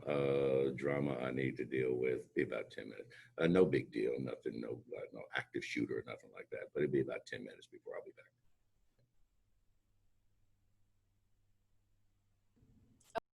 drama I need to deal with. Be about 10 minutes. No big deal. Nothing. No active shooter or nothing like that. But it'll be about 10 minutes before I'll be back.